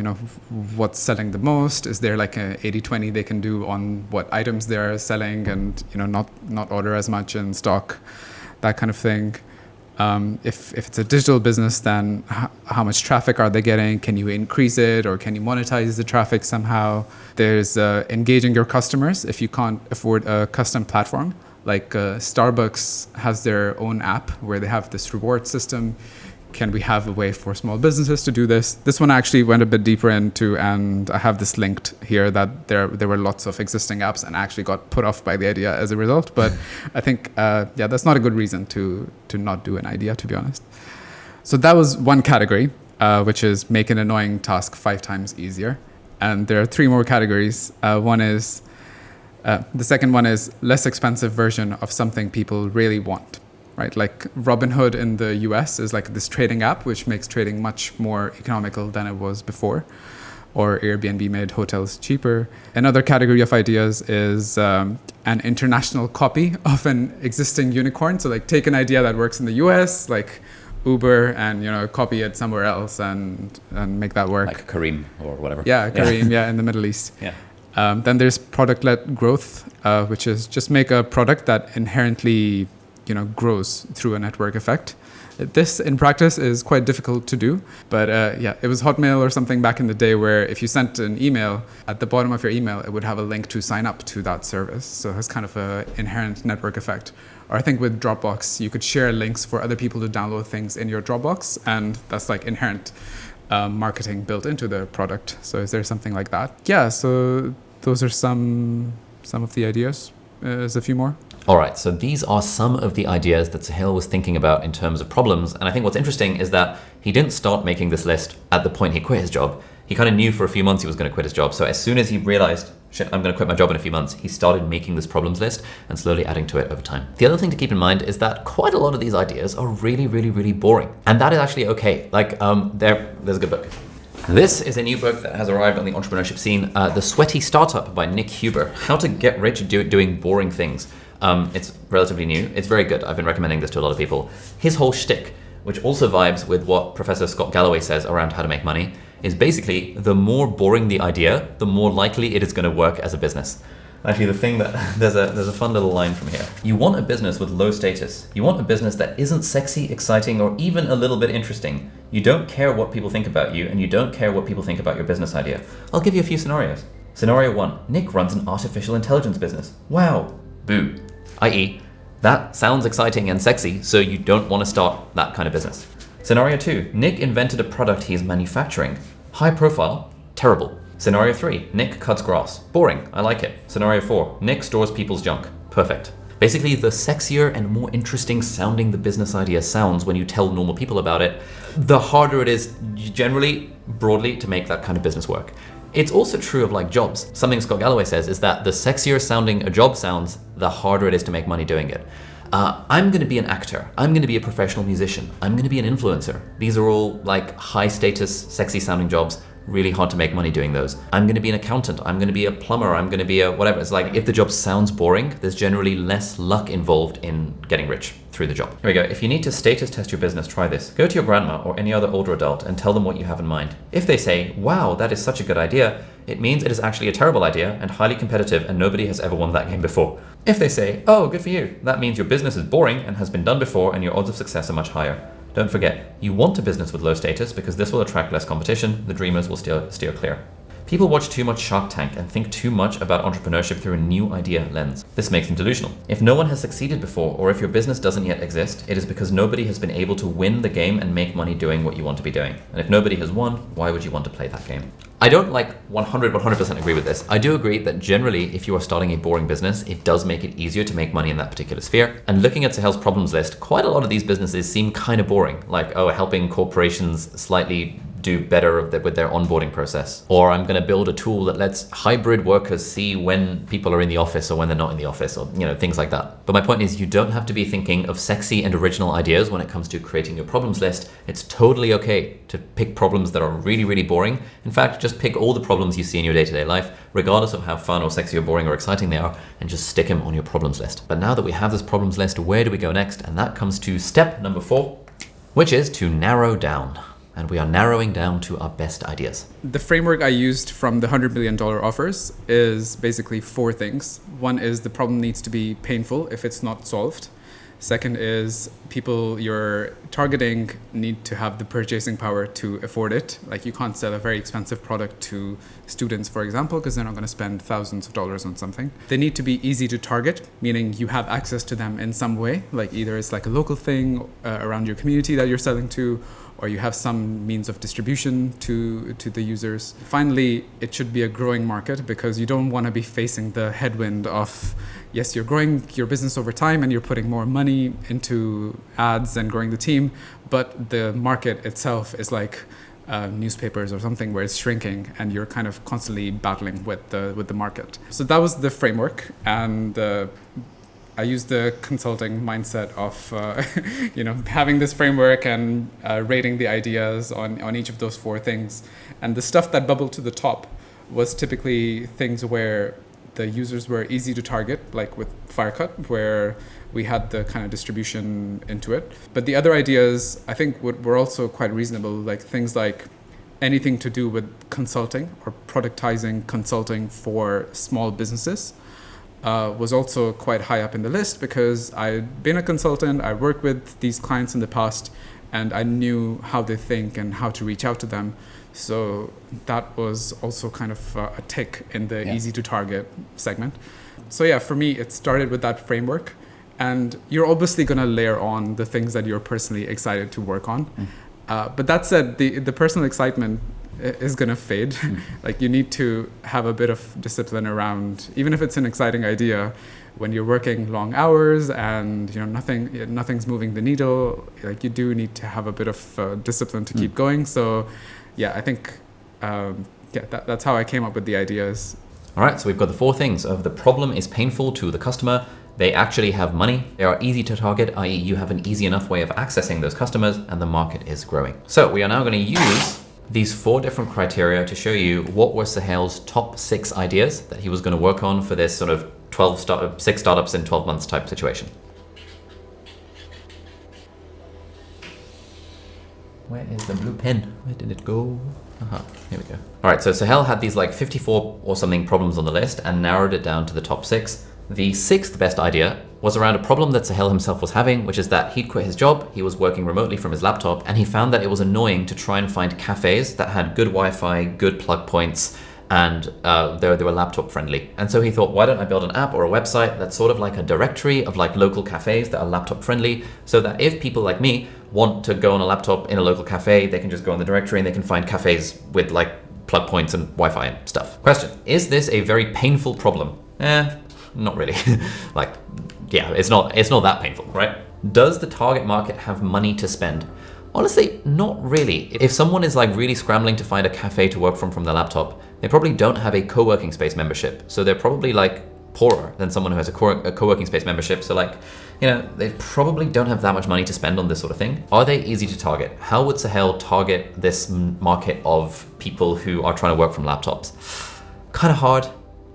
what's selling the most. Is there like a 80-20 they can do on what items they're selling and, not order as much in stock, that kind of thing. If it's a digital business, then how much traffic are they getting? Can you increase it or can you monetize the traffic somehow? There's engaging your customers if you can't afford a custom platform. Like Starbucks has their own app where they have this reward system. Can we have a way for small businesses to do this? This one I actually went a bit deeper into, and I have this linked here that there were lots of existing apps and I actually got put off by the idea as a result. But I think, that's not a good reason to not do an idea, to be honest. So that was one category, which is make an annoying task 5 times easier. And there are 3 more categories. The second one is less expensive version of something people really want. Right, like Robinhood in the US is like this trading app which makes trading much more economical than it was before, or Airbnb made hotels cheaper. Another category of ideas is an international copy of an existing unicorn. So like take an idea that works in the US, like Uber, and copy it somewhere else and make that work. Like Kareem or whatever. Yeah, Kareem, yeah, in the Middle East. Yeah. Then there's product-led growth, which is just make a product that inherently grows through a network effect. This in practice is quite difficult to do, but it was Hotmail or something back in the day where if you sent an email, at the bottom of your email, it would have a link to sign up to that service. So it has kind of an inherent network effect. Or I think with Dropbox, you could share links for other people to download things in your Dropbox, and that's like inherent marketing built into the product. So is there something like that? Yeah, so those are some of the ideas. There's a few more. All right, so these are some of the ideas that Suhail was thinking about in terms of problems. And I think what's interesting is that he didn't start making this list at the point he quit his job. He kind of knew for a few months he was going to quit his job. So as soon as he realized, shit, I'm going to quit my job in a few months, he started making this problems list and slowly adding to it over time. The other thing to keep in mind is that quite a lot of these ideas are really, really, really boring. And that is actually okay. Like, there's a good book. This is a new book that has arrived on the entrepreneurship scene, The Sweaty Startup by Nick Huber. How to get rich doing boring things. It's relatively new. It's very good. I've been recommending this to a lot of people. His whole shtick, which also vibes with what Professor Scott Galloway says around how to make money, is basically the more boring the idea, the more likely it is going to work as a business. Actually, the thing that there's a fun little line from here. You want a business with low status. You want a business that isn't sexy, exciting, or even a little bit interesting. You don't care what people think about you, and you don't care what people think about your business idea. I'll give you a few scenarios. Scenario 1, Nick runs an artificial intelligence business. Wow. Boo. I.e., that sounds exciting and sexy, so you don't want to start that kind of business. Scenario 2, Nick invented a product he is manufacturing. High profile, terrible. Scenario 3, Nick cuts grass. Boring, I like it. Scenario 4, Nick stores people's junk. Perfect. Basically, the sexier and more interesting sounding the business idea sounds when you tell normal people about it, the harder it is generally, broadly, to make that kind of business work. It's also true of like jobs. Something Scott Galloway says is that the sexier sounding a job sounds, the harder it is to make money doing it. I'm going to be an actor. I'm going to be a professional musician. I'm going to be an influencer. These are all like high status, sexy sounding jobs. Really hard to make money doing those. I'm going to be an accountant. I'm going to be a plumber. I'm going to be a whatever. It's like if the job sounds boring, there's generally less luck involved in getting rich. through the job. Here we go. If you need to status test your business, try this. Go to your grandma or any other older adult and tell them what you have in mind. If they say, wow, that is such a good idea, it means it is actually a terrible idea and highly competitive and nobody has ever won that game before. If they say, oh, good for you, that means your business is boring and has been done before and your odds of success are much higher. Don't forget, you want a business with low status because this will attract less competition. The dreamers will steer clear. People watch too much Shark Tank and think too much about entrepreneurship through a new idea lens. This makes them delusional. If no one has succeeded before, or if your business doesn't yet exist, it is because nobody has been able to win the game and make money doing what you want to be doing. And if nobody has won, why would you want to play that game? I don't 100% agree with this. I do agree that generally, if you are starting a boring business, it does make it easier to make money in that particular sphere. And looking at Suhail's problems list, quite a lot of these businesses seem kind of boring. Like, oh, helping corporations slightly do better with their onboarding process. Or I'm going to build a tool that lets hybrid workers see when people are in the office or when they're not in the office, or things like that. But my point is, you don't have to be thinking of sexy and original ideas when it comes to creating your problems list. It's totally okay to pick problems that are really, really boring. In fact, just pick all the problems you see in your day-to-day life, regardless of how fun or sexy or boring or exciting they are, and just stick them on your problems list. But now that we have this problems list, where do we go next? And that comes to step number 4, which is to narrow down. And we are narrowing down to our best ideas. The framework I used from the $100 million offers is basically 4 things. One is the problem needs to be painful if it's not solved. Second is people you're targeting need to have the purchasing power to afford it. Like, you can't sell a very expensive product to students, for example, because they're not going to spend thousands of dollars on something. They need to be easy to target, meaning you have access to them in some way. Like, either it's like a local thing around your community that you're selling to, or you have some means of distribution to the users. Finally, it should be a growing market, because you don't want to be facing the headwind of, yes, you're growing your business over time and you're putting more money into ads and growing the team, but the market itself is like newspapers or something where it's shrinking and you're kind of constantly battling with the market. So that was the framework, and I used the consulting mindset of having this framework and rating the ideas on each of those 4 things. And the stuff that bubbled to the top was typically things where the users were easy to target, like with Firecut, where we had the kind of distribution into it. But the other ideas, I think, were also quite reasonable, like things like anything to do with consulting or productizing consulting for small businesses. Was also quite high up in the list, because I'd been a consultant, I worked with these clients in the past, and I knew how they think and how to reach out to them. So that was also kind of a tick in the easy to target segment. So yeah, for me, it started with that framework, and you're obviously going to layer on the things that you're personally excited to work on. But that said, the personal excitement is going to fade. Like, you need to have a bit of discipline around, even if it's an exciting idea, when you're working long hours and nothing's moving the needle, like, you do need to have a bit of discipline to keep going. So yeah, I think that's how I came up with the ideas. All right, so we've got the 4 things of the problem is painful to the customer, they actually have money, they are easy to target, i.e. you have an easy enough way of accessing those customers, and the market is growing. So we are now going to use these 4 different criteria to show you what were Suhail's top 6 ideas that he was going to work on for this sort of 6 startups in 12 months type situation. Where is the blue pen? Where did it go? Here we go. All right, so Suhail had these like 54 or something problems on the list and narrowed it down to the top 6. The 6th best idea was around a problem that Suhail himself was having, which is that he'd quit his job, he was working remotely from his laptop, and he found that it was annoying to try and find cafes that had good Wi-Fi, good plug points, and they were laptop friendly. And so he thought, why don't I build an app or a website that's sort of like a directory of like local cafes that are laptop friendly, so that if people like me want to go on a laptop in a local cafe, they can just go on the directory and they can find cafes with like plug points and Wi-Fi and stuff. Question, is this a very painful problem? Not really. It's not that painful, right? Does the target market have money to spend? Honestly, not really. If someone is like really scrambling to find a cafe to work from their laptop, they probably don't have a co-working space membership. So they're probably like poorer than someone who has a co-working space membership. So they probably don't have that much money to spend on this sort of thing. Are they easy to target? How would Suhail target this market of people who are trying to work from laptops? Kind of hard.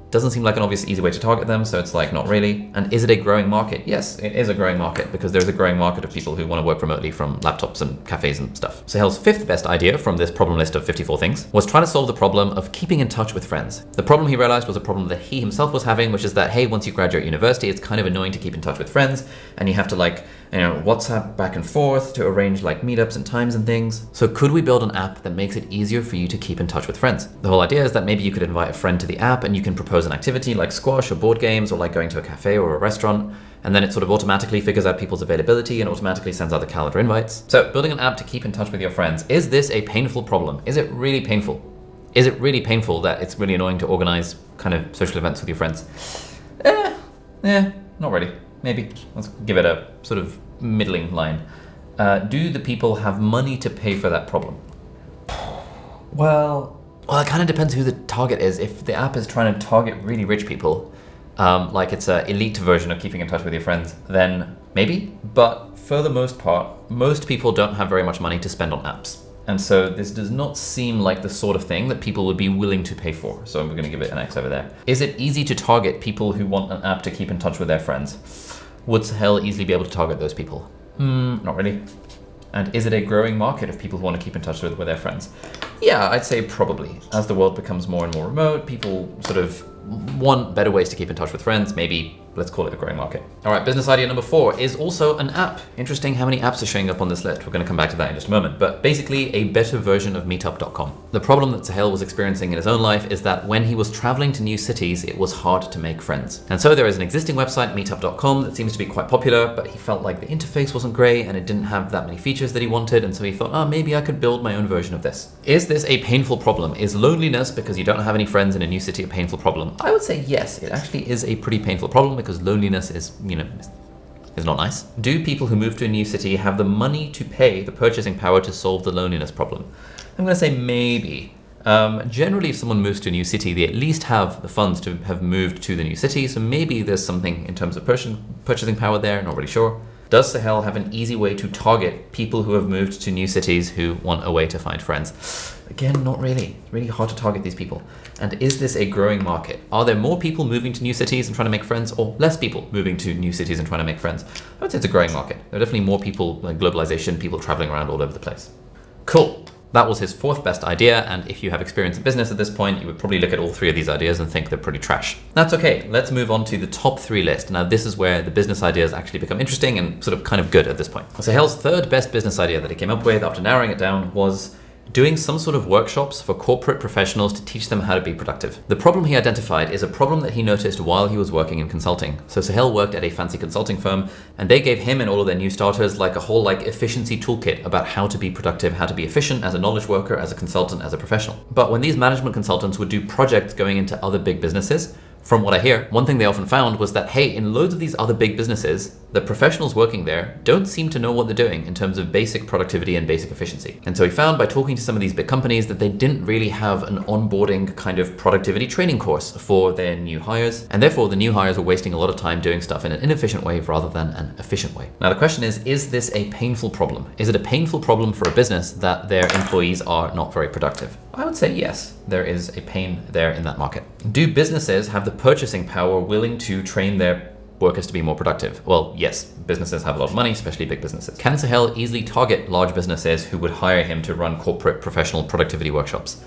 Doesn't seem like an obvious easy way to target them, so it's like not really. And is it a growing market? Yes, it is a growing market because there's a growing market of people who want to work remotely from laptops and cafes and stuff. Suhail's fifth best idea from this problem list of 54 things was trying to solve the problem of keeping in touch with friends. The problem he realized was a problem that he himself was having, which is that, hey, once you graduate university, it's kind of annoying to keep in touch with friends and you have to like, WhatsApp back and forth to arrange like meetups and times and things. So could we build an app that makes it easier for you to keep in touch with friends? The whole idea is that maybe you could invite a friend to the app and you can propose an activity like squash or board games or like going to a cafe or a restaurant. And then it sort of automatically figures out people's availability and automatically sends out the calendar invites. So building an app to keep in touch with your friends, is this a painful problem? Is it really painful? Is it really painful that it's really annoying to organize kind of social events with your friends? Not really. Maybe. Let's give it a sort of middling line. Do the people have money to pay for that problem? Well, it kind of depends who the target is. If the app is trying to target really rich people, like it's an elite version of keeping in touch with your friends, then maybe. But for the most part, most people don't have very much money to spend on apps. And so this does not seem like the sort of thing that people would be willing to pay for. So we're going to give it an X over there. Is it easy to target people who want an app to keep in touch with their friends? Would Suhail easily be able to target those people? Not really. And is it a growing market of people who want to keep in touch with their friends? Yeah, I'd say probably. As the world becomes more and more remote, people sort of want better ways to keep in touch with friends. Maybe let's call it a growing market. All right, business idea number 4 is also an app. Interesting how many apps are showing up on this list. We're going to come back to that in just a moment. But basically a better version of meetup.com. The problem that Suhail was experiencing in his own life is that when he was traveling to new cities, it was hard to make friends. And so there is an existing website, meetup.com, that seems to be quite popular, but he felt like the interface wasn't great and it didn't have that many features that he wanted. And so he thought, maybe I could build my own version of this. Is this a painful problem? Is loneliness because you don't have any friends in a new city a painful problem? I would say yes, it actually is a pretty painful problem because loneliness is not nice. Do people who move to a new city have the money to pay the purchasing power to solve the loneliness problem? I'm going to say maybe. Generally, if someone moves to a new city, they at least have the funds to have moved to the new city. So maybe there's something in terms of purchasing power there, not really sure. Does Suhail have an easy way to target people who have moved to new cities who want a way to find friends? Again, not really. It's really hard to target these people. And is this a growing market? Are there more people moving to new cities and trying to make friends, or less people moving to new cities and trying to make friends? I would say it's a growing market. There are definitely more people, like globalization, people traveling around all over the place. Cool. That was his 4th best idea, and if you have experience in business at this point, you would probably look at all 3 of these ideas and think they're pretty trash. That's okay, let's move on to the top 3 list. Now this is where the business ideas actually become interesting and sort of kind of good at this point. Suhail's 3rd best business idea that he came up with after narrowing it down was doing some sort of workshops for corporate professionals to teach them how to be productive. The problem he identified is a problem that he noticed while he was working in consulting. So Suhail worked at a fancy consulting firm, and they gave him and all of their new starters like a whole efficiency toolkit about how to be productive, how to be efficient as a knowledge worker, as a consultant, as a professional. But when these management consultants would do projects going into other big businesses, from what I hear, one thing they often found was that, hey, in loads of these other big businesses, the professionals working there don't seem to know what they're doing in terms of basic productivity and basic efficiency. And so he found by talking to some of these big companies that they didn't really have an onboarding kind of productivity training course for their new hires. And therefore the new hires were wasting a lot of time doing stuff in an inefficient way rather than an efficient way. Now the question is this a painful problem? Is it a painful problem for a business that their employees are not very productive? I would say yes, there is a pain there in that market. Do businesses have the purchasing power willing to train their workers to be more productive? Well, yes, businesses have a lot of money, especially big businesses. Can Suhail easily target large businesses who would hire him to run corporate professional productivity workshops?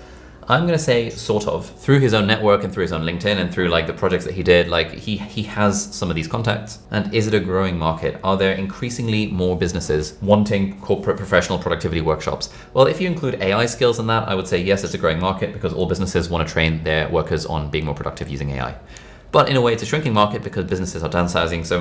I'm going to say sort of. Through his own network and through his own LinkedIn and through the projects that he did, he has some of these contacts. And is it a growing market? Are there increasingly more businesses wanting corporate professional productivity workshops? Well, if you include AI skills in that, I would say yes, it's a growing market because all businesses want to train their workers on being more productive using AI. But in a way, it's a shrinking market because businesses are downsizing. So,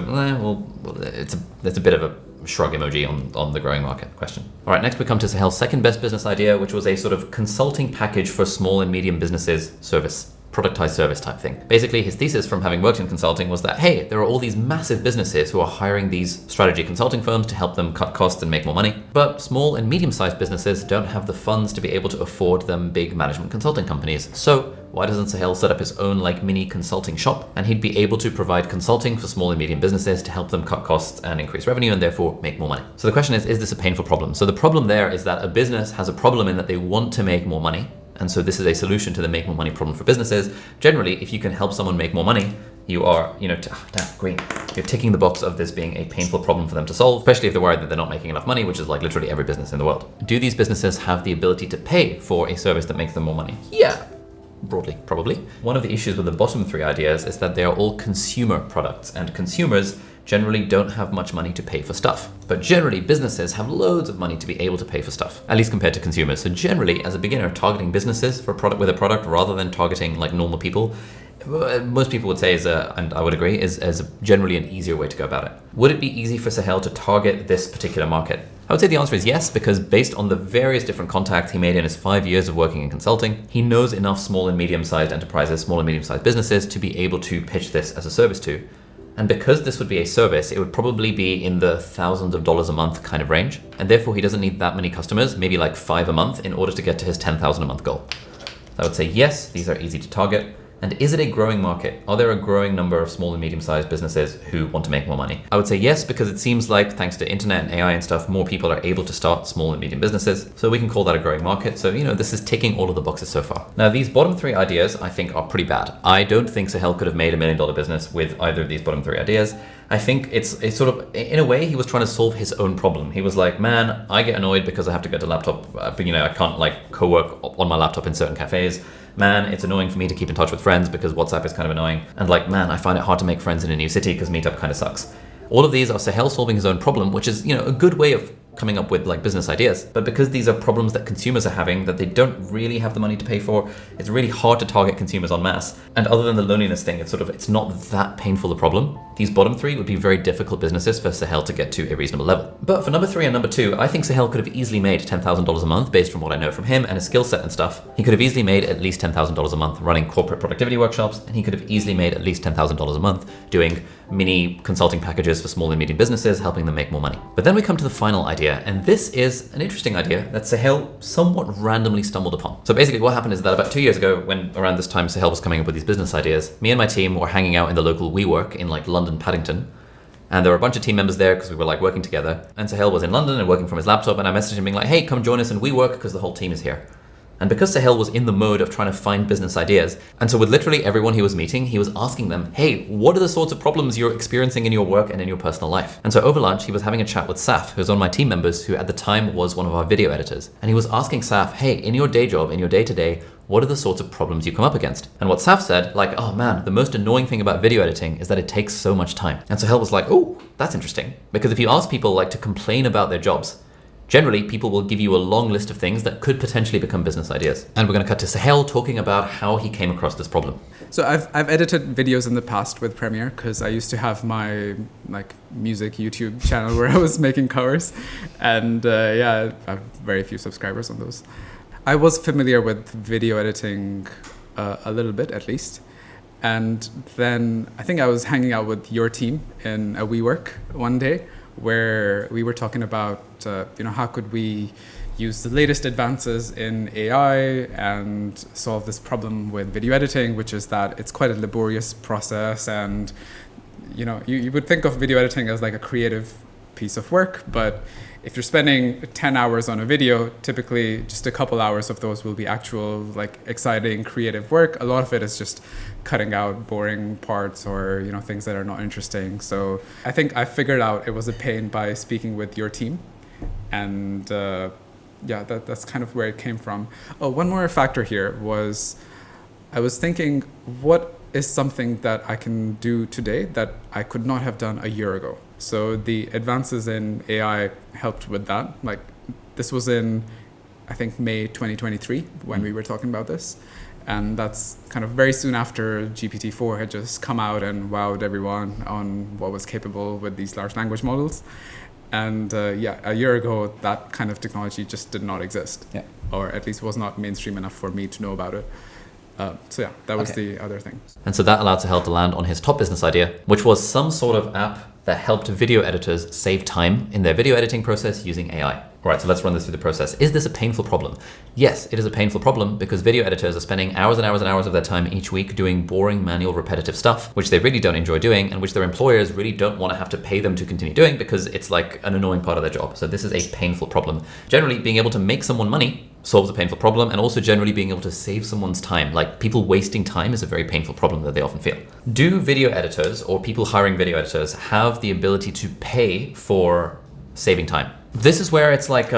it's a bit of a shrug emoji on the growing market question. All right, next we come to Suhail's 2nd best business idea, which was a sort of consulting package for small and medium businesses service. Productized service type thing. Basically, his thesis from having worked in consulting was that, hey, there are all these massive businesses who are hiring these strategy consulting firms to help them cut costs and make more money. But small and medium-sized businesses don't have the funds to be able to afford them big management consulting companies. So why doesn't Suhail set up his own mini consulting shop, and he'd be able to provide consulting for small and medium businesses to help them cut costs and increase revenue and therefore make more money? So the question is this a painful problem? So the problem there is that a business has a problem in that they want to make more money, And so this is a solution to the make more money problem for businesses. Generally, if you can help someone make more money, you are, green. You're ticking the box of this being a painful problem for them to solve, especially if they're worried that they're not making enough money, which is like literally every business in the world. Do these businesses have the ability to pay for a service that makes them more money? Yeah. Broadly, probably. One of the issues with the bottom 3 ideas is that they are all consumer products, and consumers generally don't have much money to pay for stuff. But generally, businesses have loads of money to be able to pay for stuff, at least compared to consumers. So generally, as a beginner, targeting businesses for a product with a product rather than targeting like normal people, most people would say and I would agree, is generally an easier way to go about it. Would it be easy for Suhail to target this particular market? I would say the answer is yes, because based on the various different contacts he made in his 5 years of working in consulting, he knows enough small and medium-sized enterprises, small and medium-sized businesses to be able to pitch this as a service to. And because this would be a service, it would probably be in the thousands of dollars a month kind of range. And therefore he doesn't need that many customers, maybe like 5 a month, in order to get to his 10,000 a month goal. So I would say yes, these are easy to target. And is it a growing market? Are there a growing number of small and medium-sized businesses who want to make more money? I would say yes, because it seems like thanks to internet and AI and stuff, more people are able to start small and medium businesses. So we can call that a growing market. So, this is ticking all of the boxes so far. Now, these bottom 3 ideas I think are pretty bad. I don't think Suhail could have made $1 million business with either of these bottom 3 ideas. I think it's sort of, in a way, he was trying to solve his own problem. He was like, man, I get annoyed because I have to get a laptop, but I can't like co-work on my laptop in certain cafes. Man, it's annoying for me to keep in touch with friends because WhatsApp is kind of annoying. And like, man, I find it hard to make friends in a new city because Meetup kind of sucks. All of these are Suhail solving his own problem, which is, a good way of coming up with like business ideas. But because these are problems that consumers are having that they don't really have the money to pay for, it's really hard to target consumers en masse. And other than the loneliness thing, it's not that painful a problem. These bottom 3 would be very difficult businesses for Suhail to get to a reasonable level. But for number 3 and number 2, I think Suhail could have easily made $10,000 a month based from what I know from him and his skill set and stuff. He could have easily made at least $10,000 a month running corporate productivity workshops, and he could have easily made at least $10,000 a month doing mini consulting packages for small and medium businesses, helping them make more money. But then we come to the final idea, and this is an interesting idea that Suhail somewhat randomly stumbled upon. So basically what happened is that about 2 years ago, when around this time Suhail was coming up with these business ideas, me and my team were hanging out in the local WeWork in like London, Paddington. And there were a bunch of team members there because we were like working together. And Suhail was in London and working from his laptop, and I messaged him being like, hey, come join us in WeWork because the whole team is here. And because Suhail was in the mode of trying to find business ideas, and so with literally everyone he was meeting, he was asking them, hey, what are the sorts of problems you're experiencing in your work and in your personal life? And so over lunch, he was having a chat with Saf, who's one of my team members, who at the time was one of our video editors. And he was asking Saf, hey, in your day job, in your day-to-day, what are the sorts of problems you come up against? And what Saf said, like, oh man, the most annoying thing about video editing is that it takes so much time. And Suhail was like, oh, that's interesting. Because if you ask people like to complain about their jobs, generally, people will give you a long list of things that could potentially become business ideas. And we're going to cut to Suhail talking about how he came across this problem. So I've edited videos in the past with Premiere because I used to have my like music YouTube channel where I was making covers, and I have very few subscribers on those. I was familiar with video editing a little bit at least. And then I think I was hanging out with your team in a WeWork one day where we were talking about, how could we use the latest advances in AI and solve this problem with video editing, which is that it's quite a laborious process. And, you would think of video editing as like a creative piece of work, but if you're spending 10 hours on a video, typically just a couple hours of those will be actual, like, exciting, creative work. A lot of it is just cutting out boring parts or, things that are not interesting. So I think I figured out it was a pain by speaking with your team. And that's kind of where it came from. Oh, one more factor here was I was thinking, what is something that I can do today that I could not have done a year ago? So the advances in AI helped with that. Like, this was in, I think, May 2023 when we were talking about this. And that's kind of very soon after GPT-4 had just come out and wowed everyone on what was capable with these large language models. And a year ago, that kind of technology just did not exist. Yeah. Or at least was not mainstream enough for me to know about it. That was the other thing. And so that allowed Suhail to land on his top business idea, which was some sort of app that helped video editors save time in their video editing process using AI. All right, so let's run this through the process. Is this a painful problem? Yes, it is a painful problem because video editors are spending hours and hours and hours of their time each week doing boring, manual, repetitive stuff, which they really don't enjoy doing and which their employers really don't want to have to pay them to continue doing because it's like an annoying part of their job. So this is a painful problem. Generally, being able to make someone money, solves a painful problem, and also generally being able to save someone's time. Like, people wasting time is a very painful problem that they often feel. Do video editors or people hiring video editors have the ability to pay for saving time? This is where it's like,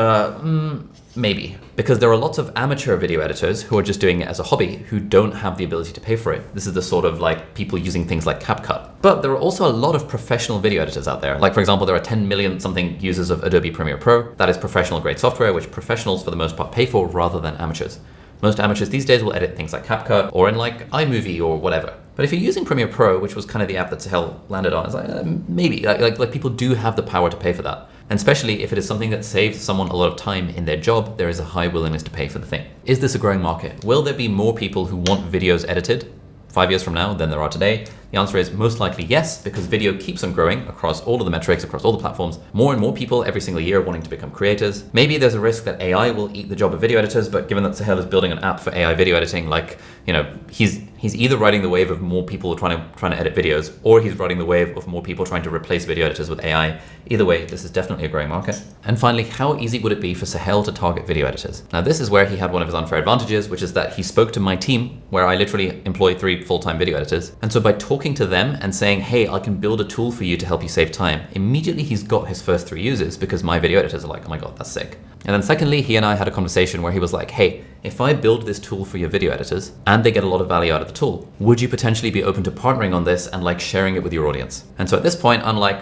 maybe, because there are lots of amateur video editors who are just doing it as a hobby who don't have the ability to pay for it. This is the sort of like people using things like CapCut. But there are also a lot of professional video editors out there. Like, for example, there are 10 million something users of Adobe Premiere Pro. That is professional grade software, which professionals for the most part pay for rather than amateurs. Most amateurs these days will edit things like CapCut or in like iMovie or whatever. But if you're using Premiere Pro, which was kind of the app that Suhail landed on, it's like, maybe, like people do have the power to pay for that. And especially if it is something that saves someone a lot of time in their job, there is a high willingness to pay for the thing. Is this a growing market? Will there be more people who want videos edited 5 years from now than there are today? The answer is most likely yes, because video keeps on growing across all of the metrics, across all the platforms. More and more people every single year wanting to become creators. Maybe there's a risk that AI will eat the job of video editors, but given that Suhail is building an app for AI video editing, like, you know, he's either riding the wave of more people trying to edit videos, or he's riding the wave of more people trying to replace video editors with AI. Either way, this is definitely a growing market. And finally, how easy would it be for Suhail to target video editors? Now, this is where he had one of his unfair advantages, which is that he spoke to my team, where I literally employ 3 full-time video editors. And so by talking to them and saying, hey, I can build a tool for you to help you save time, immediately he's got his first 3 users, because my video editors are like, oh my God, that's sick. And then secondly, he and I had a conversation where he was like, hey, if I build this tool for your video editors and they get a lot of value out of the tool, would you potentially be open to partnering on this and like sharing it with your audience? And so at this point, I'm like,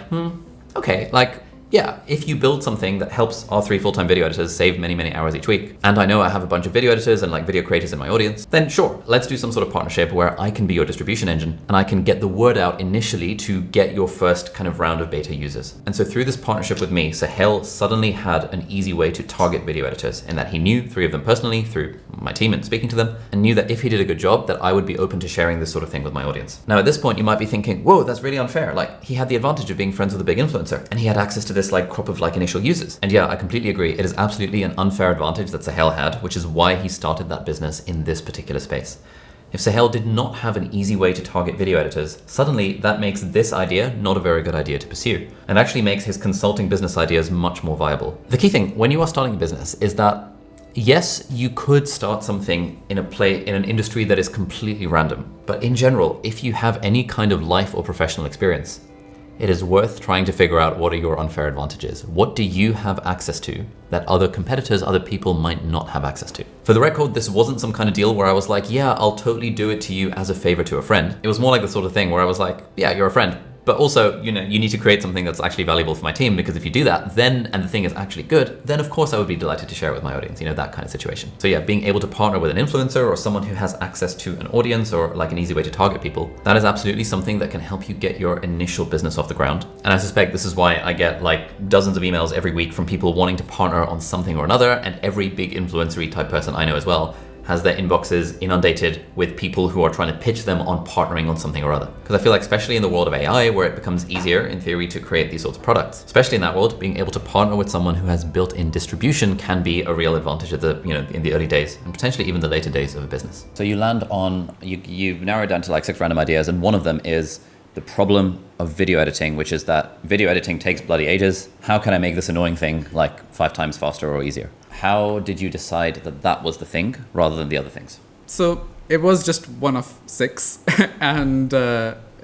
okay, like, yeah, if you build something that helps our 3 full-time video editors save many, many hours each week, and I know I have a bunch of video editors and like video creators in my audience, then sure, let's do some sort of partnership where I can be your distribution engine and I can get the word out initially to get your first kind of round of beta users. And so through this partnership with me, Suhail suddenly had an easy way to target video editors, in that he knew 3 of them personally through my team and speaking to them, and knew that if he did a good job, that I would be open to sharing this sort of thing with my audience. Now at this point, you might be thinking, whoa, that's really unfair. Like, he had the advantage of being friends with a big influencer, and he had access to this like crop of like initial users. And yeah, I completely agree. It is absolutely an unfair advantage that Suhail had, which is why he started that business in this particular space. If Suhail did not have an easy way to target video editors, suddenly that makes this idea not a very good idea to pursue, and actually makes his consulting business ideas much more viable. The key thing when you are starting a business is that yes, you could start something in an industry that is completely random, but in general, if you have any kind of life or professional experience, it is worth trying to figure out what are your unfair advantages. What do you have access to that other competitors, other people might not have access to? For the record, this wasn't some kind of deal where I was like, yeah, I'll totally do it to you as a favor to a friend. It was more like the sort of thing where I was like, yeah, you're a friend, but also, you know, you need to create something that's actually valuable for my team, because if you do that, then, and the thing is actually good, then of course I would be delighted to share it with my audience, you know, that kind of situation. So yeah, being able to partner with an influencer or someone who has access to an audience or like an easy way to target people, that is absolutely something that can help you get your initial business off the ground. And I suspect this is why I get like dozens of emails every week from people wanting to partner on something or another, and every big influencer-y type person I know as well has their inboxes inundated with people who are trying to pitch them on partnering on something or other. Because I feel like, especially in the world of AI, where it becomes easier in theory to create these sorts of products, especially in that world, being able to partner with someone who has built-in distribution can be a real advantage at the, you know, in the early days and potentially even the later days of a business. So you land on, you narrow it down to like 6 random ideas, and one of them is the problem of video editing, which is that video editing takes bloody ages. How can I make this annoying thing like 5 times faster or easier? How did you decide that that was the thing rather than the other things? So it was just one of 6, and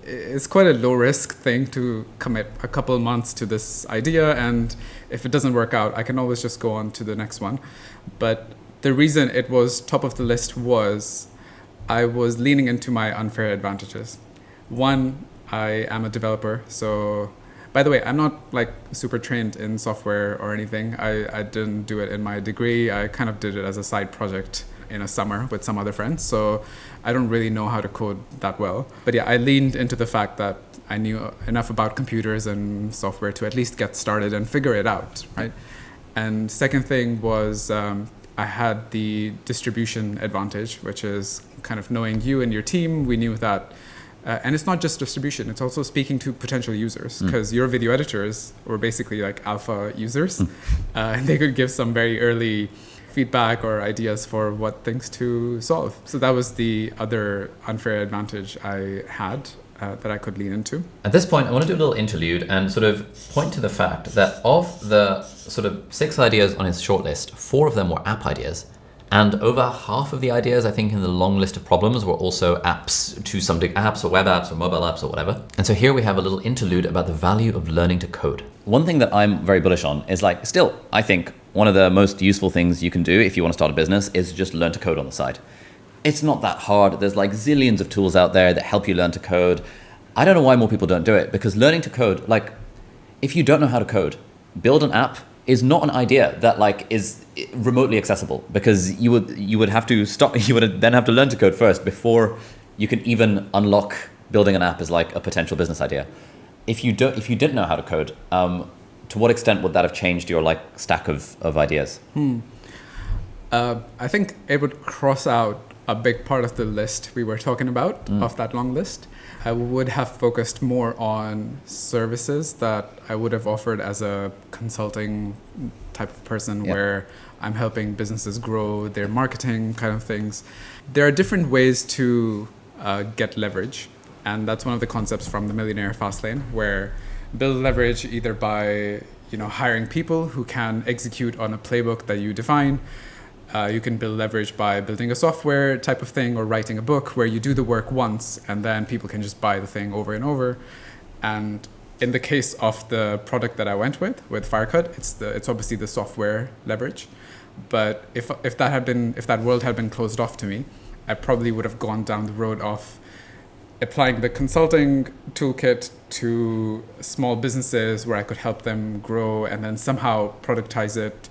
it's quite a low risk thing to commit a couple months to this idea, and if it doesn't work out, I can always just go on to the next one. But the reason it was top of the list was I was leaning into my unfair advantages. One, I am a developer, so by the way, I'm not like super trained in software or anything. I didn't do it in my degree. I kind of did it as a side project in a summer with some other friends. So I don't really know how to code that well. But yeah, I leaned into the fact that I knew enough about computers and software to at least get started and figure it out, right? And second thing was I had the distribution advantage, which is kind of knowing you and your team. We knew that. And it's not just distribution, it's also speaking to potential users, because your video editors were basically like alpha users, and they could give some very early feedback or ideas for what things to solve. So that was the other unfair advantage I had that I could lean into. At this point, I want to do a little interlude and sort of point to the fact that of the sort of 6 ideas on his shortlist, 4 of them were app ideas, And over half of the ideas, I think, in the long list of problems were also apps to some degree, apps or web apps or mobile apps or whatever. And so here we have a little interlude about the value of learning to code. One thing that I'm very bullish on is like, still, I think one of the most useful things you can do if you want to start a business is just learn to code on the side. It's not that hard. There's like zillions of tools out there that help you learn to code. I don't know why more people don't do it, because learning to code, like if you don't know how to code, build an app is not an idea that like is remotely accessible, because you would have to stop, you would then have to learn to code first before you can even unlock building an app as like a potential business idea. If you didn't know how to code, to what extent would that have changed your like stack of ideas? I think it would cross out a big part of the list we were talking about, of that long list. I would have focused more on services that I would have offered as a consulting type of person, where I'm helping businesses grow their marketing kind of things. There are different ways to get leverage. And that's one of the concepts from the Millionaire Fastlane, where build leverage either by hiring people who can execute on a playbook that you define. You can build leverage by building a software type of thing, or writing a book where you do the work once and then people can just buy the thing over and over. And in the case of the product that I went with Firecut, it's obviously the software leverage. But if that world had been closed off to me, I probably would have gone down the road of applying the consulting toolkit to small businesses where I could help them grow, and then somehow productize it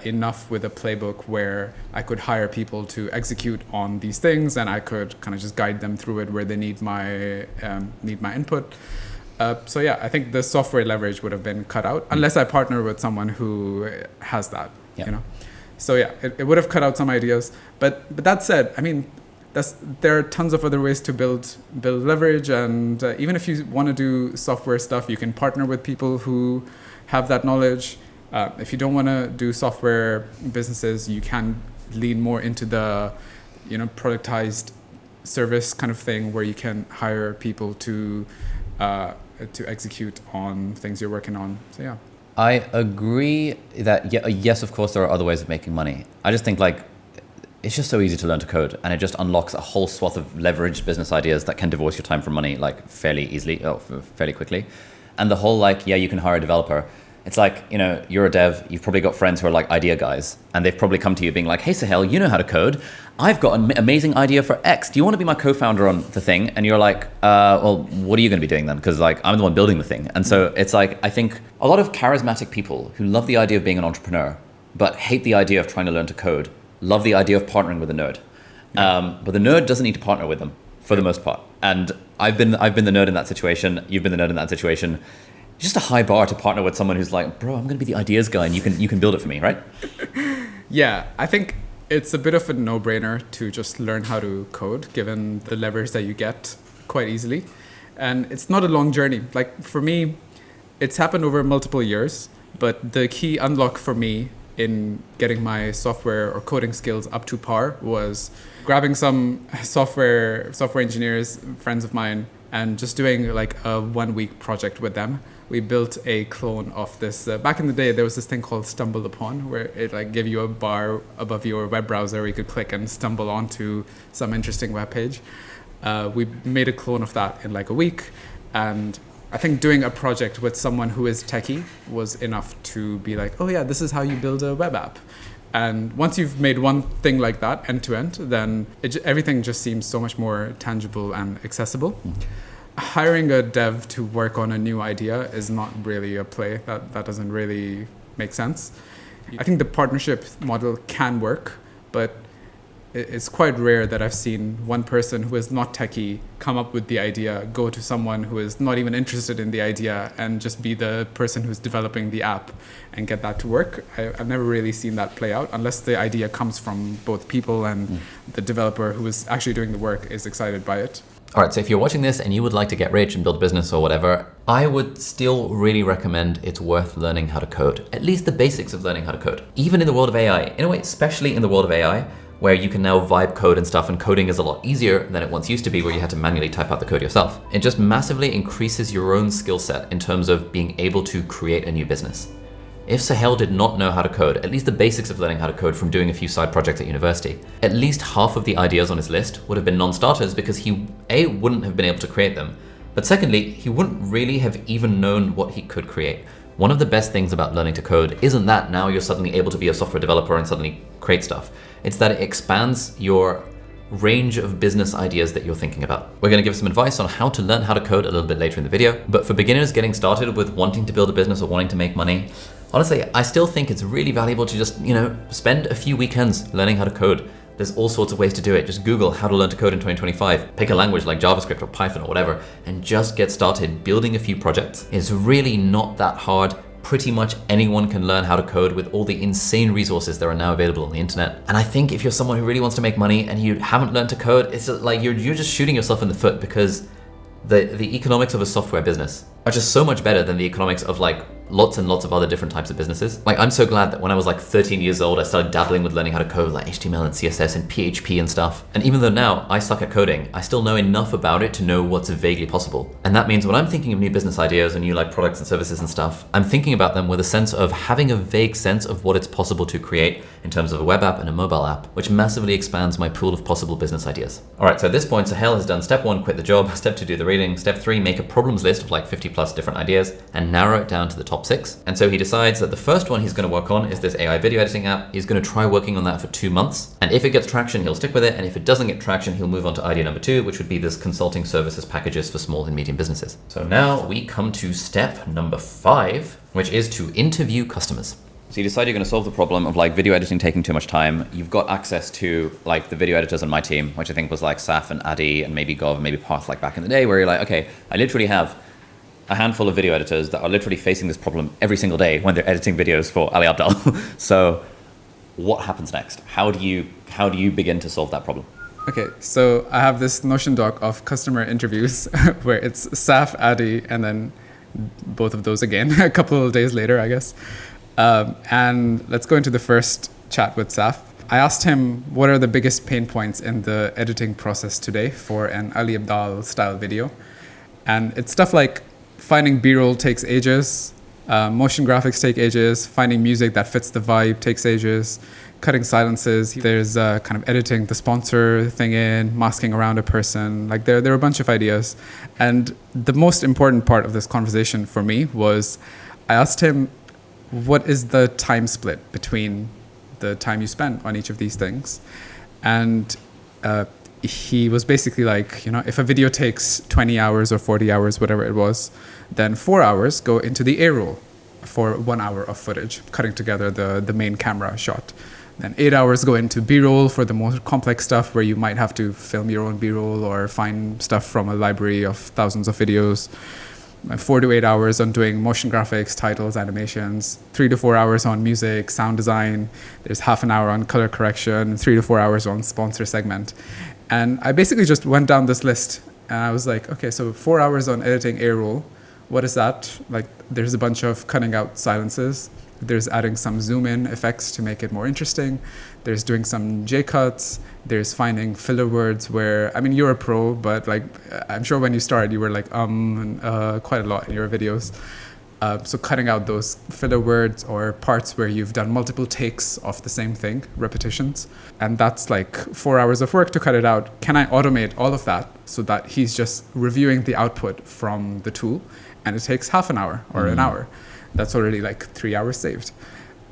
enough with a playbook where I could hire people to execute on these things, and I could kind of just guide them through it where they need my input. So yeah, I think the software leverage would have been cut out unless I partner with someone who has that. So yeah, it would have cut out some ideas. But that said, I mean, there are tons of other ways to build leverage, and even if you want to do software stuff, you can partner with people who have that knowledge. If you don't want to do software businesses, you can lean more into the productized service kind of thing, where you can hire people to execute on things you're working on. So yeah, I agree that yes, of course there are other ways of making money. I just think like it's just so easy to learn to code, and it just unlocks a whole swath of leveraged business ideas that can divorce your time from money like fairly quickly. And the whole like, you can hire a developer. It's like, you're a dev, you've probably got friends who are like idea guys, and they've probably come to you being like, hey Suhail, you know how to code. I've got an amazing idea for X. Do you want to be my co-founder on the thing? And you're like, well, what are you going to be doing then? Because like, I'm the one building the thing. And so it's like, I think a lot of charismatic people who love the idea of being an entrepreneur, but hate the idea of trying to learn to code, love the idea of partnering with a nerd. But the nerd doesn't need to partner with them for the most part. And I've been the nerd in that situation. You've been the nerd in that situation. Just a high bar to partner with someone who's like, bro, I'm going to be the ideas guy and you can build it for me, right? Yeah, I think it's a bit of a no-brainer to just learn how to code, given the leverage that you get quite easily. And it's not a long journey. Like for me, it's happened over multiple years, but the key unlock for me in getting my software or coding skills up to par was grabbing some software engineers, friends of mine, and just doing like a 1 week project with them. We built a clone of this. Back in the day, there was this thing called Stumble Upon, where it like gave you a bar above your web browser where you could click and stumble onto some interesting web page. We made a clone of that in like a week. And I think doing a project with someone who is techie was enough to be like, oh yeah, this is how you build a web app. And once you've made one thing like that end to end, then everything just seems so much more tangible and accessible. Hiring a dev to work on a new idea is not really a play. That doesn't really make sense. I think the partnership model can work, but it's quite rare that I've seen one person who is not techie come up with the idea, go to someone who is not even interested in the idea, and just be the person who's developing the app and get that to work. I've never really seen that play out unless the idea comes from both people and the developer who is actually doing the work is excited by it. All right, so if you're watching this and you would like to get rich and build a business or whatever, I would still really recommend it's worth learning how to code, at least the basics of learning how to code. Even in the world of AI, in a way, especially in the world of AI, where you can now vibe code and stuff, and coding is a lot easier than it once used to be, where you had to manually type out the code yourself. It just massively increases your own skill set in terms of being able to create a new business. If Suhail did not know how to code, at least the basics of learning how to code from doing a few side projects at university, at least half of the ideas on his list would have been non-starters because he A, wouldn't have been able to create them, but secondly, he wouldn't really have even known what he could create. One of the best things about learning to code isn't that now you're suddenly able to be a software developer and suddenly create stuff. It's that it expands your range of business ideas that you're thinking about. We're going to give some advice on how to learn how to code a little bit later in the video, but for beginners getting started with wanting to build a business or wanting to make money, honestly, I still think it's really valuable to just, spend a few weekends learning how to code. There's all sorts of ways to do it. Just Google how to learn to code in 2025. Pick a language like JavaScript or Python or whatever, and just get started building a few projects. It's really not that hard. Pretty much anyone can learn how to code with all the insane resources that are now available on the internet. And I think if you're someone who really wants to make money and you haven't learned to code, it's like you're just shooting yourself in the foot, because the economics of a software business are just so much better than the economics of like lots and lots of other different types of businesses. Like, I'm so glad that when I was like 13 years old, I started dabbling with learning how to code like HTML and CSS and PHP and stuff. And even though now I suck at coding, I still know enough about it to know what's vaguely possible. And that means when I'm thinking of new business ideas and new like products and services and stuff, I'm thinking about them with a sense of having a vague sense of what it's possible to create in terms of a web app and a mobile app, which massively expands my pool of possible business ideas. All right, so at this point, Suhail has done step 1, quit the job, step 2, do the reading, step 3, make a problems list of like 50 plus different ideas and narrow it down to the top 6. And so he decides that the first one he's going to work on is this AI video editing app. He's going to try working on that for 2 months. And if it gets traction, he'll stick with it. And if it doesn't get traction, he'll move on to idea number 2, which would be this consulting services packages for small and medium businesses. So now we come to step number 5, which is to interview customers. So you decide you're going to solve the problem of like video editing taking too much time. You've got access to like the video editors on my team, which I think was like Saf and Adi and maybe Gov and maybe Path like back in the day, where you're like, okay, I literally have a handful of video editors that are literally facing this problem every single day when they're editing videos for Ali Abdaal. So what happens next? How do you begin to solve that problem? Okay, so I have this Notion doc of customer interviews where it's Saf, Adi, and then both of those again a couple of days later, I guess. And let's go into the first chat with Saf. I asked him what are the biggest pain points in the editing process today for an Ali Abdaal style video. And it's stuff like finding B-roll takes ages, motion graphics take ages, finding music that fits the vibe takes ages, cutting silences, there's kind of editing the sponsor thing in, masking around a person, like there are a bunch of ideas. And the most important part of this conversation for me was I asked him, what is the time split between the time you spend on each of these things? And he was basically like, if a video takes 20 hours or 40 hours, whatever it was, then 4 hours go into the A-roll for 1 hour of footage, cutting together the main camera shot. Then 8 hours go into B-roll for the more complex stuff where you might have to film your own B-roll or find stuff from a library of thousands of videos. 4 to 8 hours on doing motion graphics, titles, animations, 3 to 4 hours on music, sound design. There's half an hour on color correction, 3 to 4 hours on sponsor segment. And I basically just went down this list and I was like, okay, so 4 hours on editing A-roll. What is that? Like, there's a bunch of cutting out silences. There's adding some zoom in effects to make it more interesting. There's doing some J-cuts. There's finding filler words where, I mean, you're a pro, but like, I'm sure when you started, you were like, quite a lot in your videos. So cutting out those filler words or parts where you've done multiple takes of the same thing, repetitions. And that's like 4 hours of work to cut it out. Can I automate all of that so that he's just reviewing the output from the tool and it takes half an hour or an hour? That's already like 3 hours saved.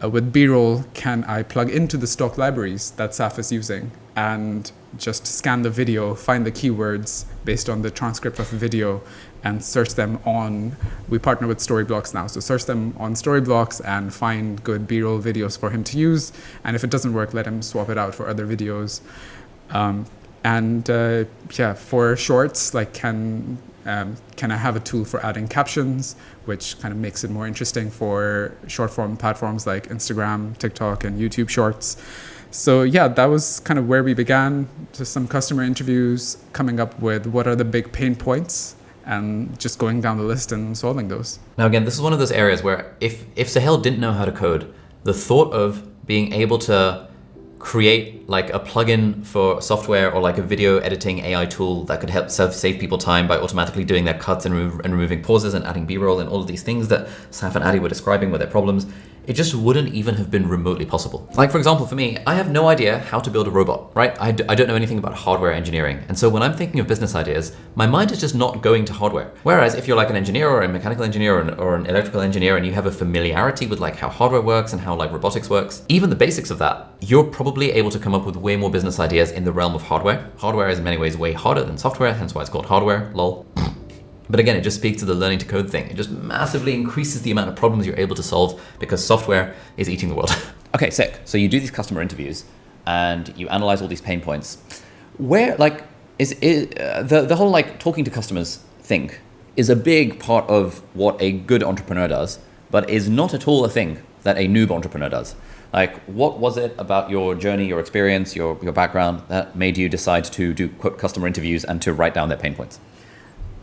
With B-roll, can I plug into the stock libraries that Saf is using and just scan the video, find the keywords based on the transcript of the video and search them on, we partner with Storyblocks now, so search them on Storyblocks and find good B-roll videos for him to use. And if it doesn't work, let him swap it out for other videos. For shorts, like can I have a tool for adding captions, which kind of makes it more interesting for short form platforms like Instagram, TikTok, and YouTube Shorts. So yeah, that was kind of where we began, just some customer interviews, coming up with what are the big pain points, and just going down the list and solving those. Now again, this is one of those areas where if Suhail didn't know how to code, the thought of being able to create like a plugin for software or like a video editing AI tool that could help save people time by automatically doing their cuts and removing pauses and adding B-roll and all of these things that Saf and Adi were describing with their problems it just wouldn't even have been remotely possible. Like, for example, for me, I have no idea how to build a robot, right? I don't know anything about hardware engineering. And so when I'm thinking of business ideas, my mind is just not going to hardware. Whereas if you're like an engineer or a mechanical engineer or an electrical engineer and you have a familiarity with like how hardware works and how like robotics works, even the basics of that, you're probably able to come up with way more business ideas in the realm of hardware. Hardware is in many ways way harder than software, hence why it's called hardware, lol. But again, it just speaks to the learning to code thing. It just massively increases the amount of problems you're able to solve because software is eating the world. Okay, sick. So you do these customer interviews and you analyze all these pain points. Where, like, is the whole like talking to customers thing is a big part of what a good entrepreneur does, but is not at all a thing that a noob entrepreneur does. Like, what was it about your journey, your experience, your background that made you decide to do quote customer interviews and to write down their pain points?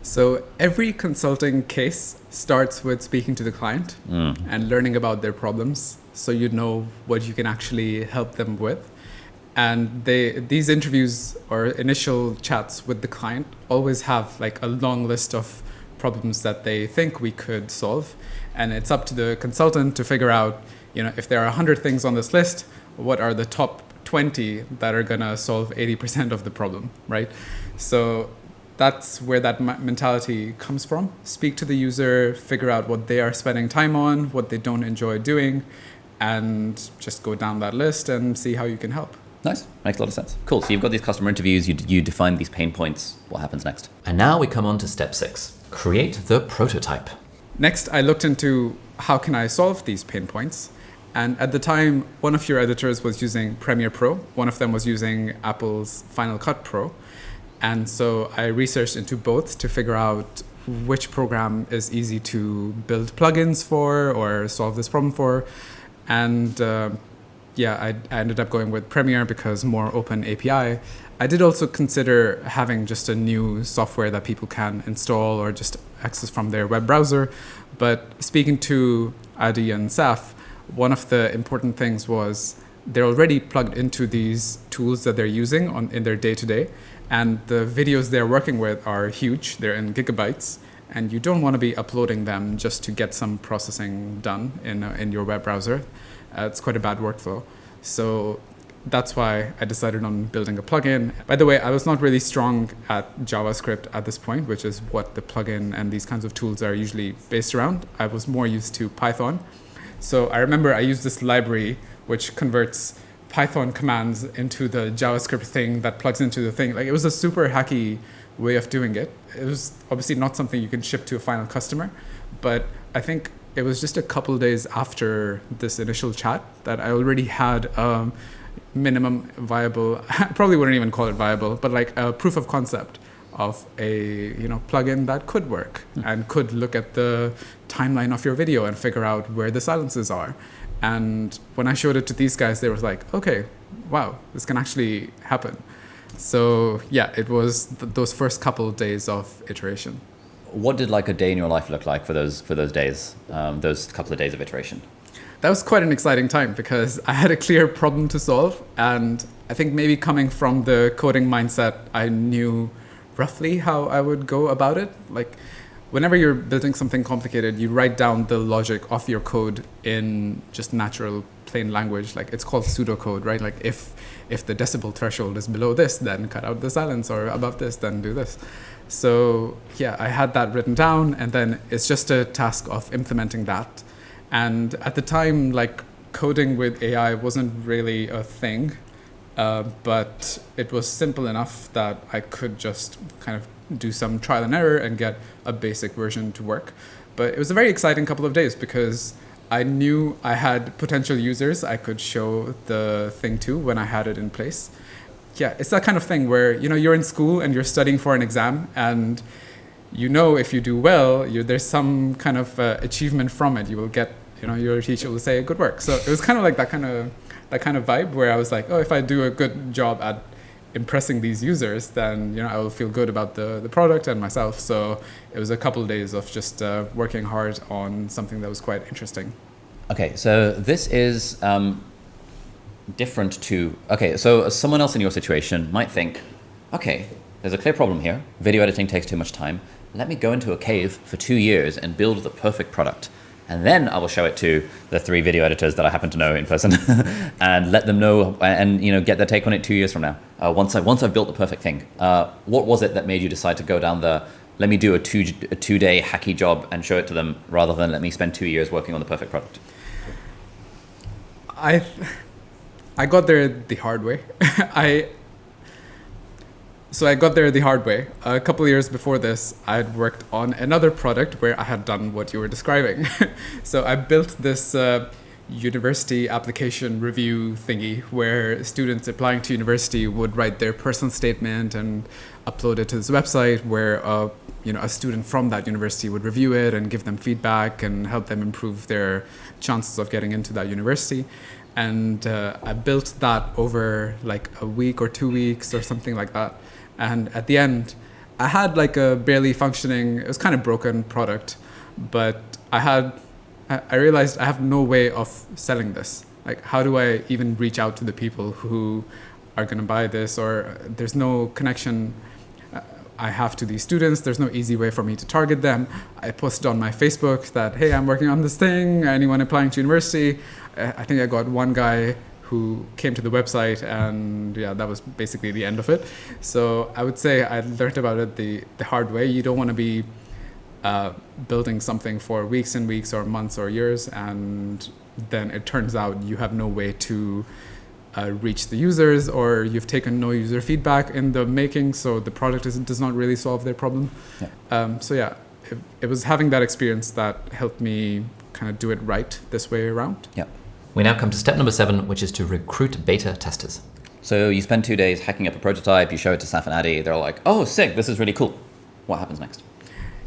So every consulting case starts with speaking to the client and learning about their problems, so you know what you can actually help them with. And these interviews or initial chats with the client always have like a long list of problems that they think we could solve. And it's up to the consultant to figure out, you know, if there are 100 things on this list, what are the top 20 that are gonna solve 80% of the problem, right? So that's where that mentality comes from. Speak to the user, figure out what they are spending time on, what they don't enjoy doing, and just go down that list and see how you can help. Nice, makes a lot of sense. Cool, so you've got these customer interviews, you define these pain points. What happens next? And now we come on to step 6, create the prototype. Next, I looked into how can I solve these pain points. And at the time, one of your editors was using Premiere Pro. One of them was using Apple's Final Cut Pro. And so I researched into both to figure out which program is easy to build plugins for or solve this problem for. And I ended up going with Premiere because more open API. I did also consider having just a new software that people can install or just access from their web browser. But speaking to Adi and Saf, one of the important things was they're already plugged into these tools that they're using in their day-to-day. And the videos they're working with are huge. They're in gigabytes. And you don't want to be uploading them just to get some processing done in your web browser. It's quite a bad workflow. So that's why I decided on building a plugin. By the way, I was not really strong at JavaScript at this point, which is what the plugin and these kinds of tools are usually based around. I was more used to Python. So I remember I used this library which converts Python commands into the JavaScript thing that plugs into the thing. Like, it was a super hacky way of doing it. It was obviously not something you can ship to a final customer, but I think it was just a couple of days after this initial chat that I already had a minimum viable, I probably wouldn't even call it viable, but like a proof of concept of a plugin that could work and could look at the timeline of your video and figure out where the silences are. And when I showed it to these guys, they were like, okay, wow, this can actually happen. So yeah, it was those first couple of days of iteration. What did like a day in your life look like for those days, those couple of days of iteration? That was quite an exciting time because I had a clear problem to solve. And I think maybe coming from the coding mindset, I knew roughly how I would go about it. Like, whenever you're building something complicated, you write down the logic of your code in just natural, plain language. Like, it's called pseudocode, right? Like, if the decibel threshold is below this, then cut out the silence, or above this, then do this. So yeah, I had that written down, and then it's just a task of implementing that. And at the time, like, coding with AI wasn't really a thing, but it was simple enough that I could just kind of do some trial and error and get a basic version to work. But it was a very exciting couple of days because I knew I had potential users I could show the thing to when I had it in place. Yeah, it's that kind of thing where, you're in school and you're studying for an exam, and if you do well, there's some kind of achievement from it. You will get, your teacher will say good work. So it was kind of like that kind of vibe where I was like, oh, if I do a good job at impressing these users, then I will feel good about the product and myself. So it was a couple of days of just working hard on something that was quite interesting. Okay, so this is different to, so someone else in your situation might think, okay, there's a clear problem here. Video editing takes too much time. Let me go into a cave for 2 years and build the perfect product. And then I will show it to the 3 video editors that I happen to know in person and let them know and get their take on it 2 years from now. Once I've built the perfect thing. What was it that made you decide to go down the, let me do a 2-day hacky job and show it to them rather than let me spend 2 years working on the perfect product? I got there the hard way. So I got there the hard way. A couple of years before this, I had worked on another product where I had done what you were describing. So I built this university application review thingy where students applying to university would write their personal statement and upload it to this website where a student from that university would review it and give them feedback and help them improve their chances of getting into that university. And I built that over like a week or 2 weeks or something like that. And at the end, I had like a barely functioning, it was kind of broken product, but I realized I have no way of selling this. Like, how do I even reach out to the people who are going to buy this? Or there's no connection I have to these students. There's no easy way for me to target them. I posted on my Facebook that, hey, I'm working on this thing. Anyone applying to university? I think I got one guy who came to the website, and yeah, that was basically the end of it. So I would say I learned about it the hard way. You don't want to be building something for weeks and weeks or months or years, and then it turns out you have no way to reach the users, or you've taken no user feedback in the making, so the product does not really solve their problem. Yeah. It was having that experience that helped me kind of do it right this way around. Yeah. We now come to step number 7, which is to recruit beta testers. So you spend 2 days hacking up a prototype, you show it to Saf and Addy, they're like, oh, sick, this is really cool. What happens next?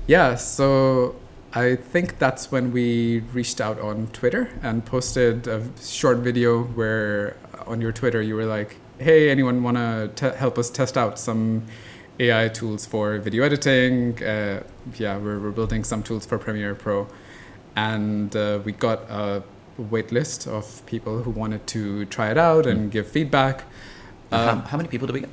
Yeah, so I think that's when we reached out on Twitter and posted a short video where on your Twitter you were like, hey, anyone want to help us test out some AI tools for video editing? We're building some tools for Premiere Pro. And we got a wait list of people who wanted to try it out and give feedback. How many people did we get?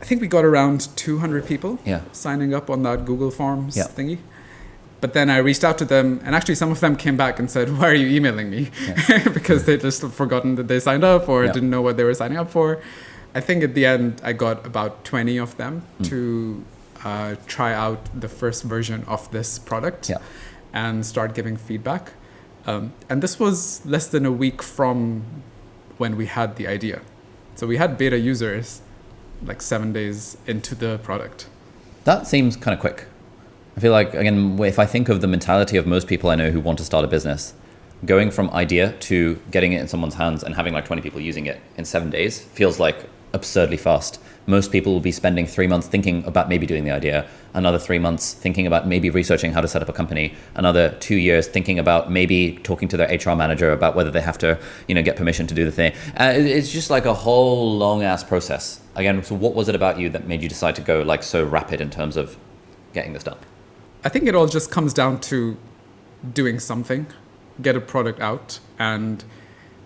I think we got around 200 people Yeah. signing up on that Google Forms Yeah. thingy. But then I reached out to them, and actually some of them came back and said, why are you emailing me? Yeah. Because they just forgotten that they signed up or Yeah. didn't know what they were signing up for. I think at the end, I got about 20 of them to try out the first version of this product Yeah. and start giving feedback. And this was less than a week from when we had the idea. So we had beta users like 7 days into the product. That seems kind of quick. I feel like, again, if I think of the mentality of most people I know who want to start a business, going from idea to getting it in someone's hands and having like 20 people using it in 7 days feels like absurdly fast. Most people will be spending 3 months thinking about maybe doing the idea, another 3 months thinking about maybe researching how to set up a company, another 2 years thinking about maybe talking to their HR manager about whether they have to, get permission to do the thing. It's just like a whole long ass process. Again, so what was it about you that made you decide to go like so rapid in terms of getting this done? I think it all just comes down to doing something, get a product out, and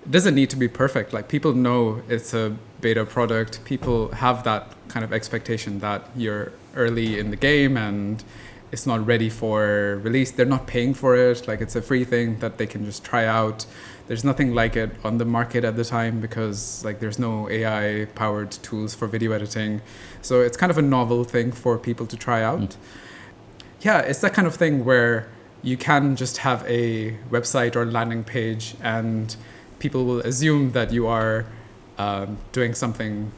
it doesn't need to be perfect. Like, people know it's a beta product. People have that kind of expectation that you're early in the game and it's not ready for release. They're not paying for it. Like, it's a free thing that they can just try out. There's nothing like it on the market at the time because like there's no AI powered tools for video editing. So it's kind of a novel thing for people to try out. Yeah, it's that kind of thing where you can just have a website or landing page and people will assume that you are doing something.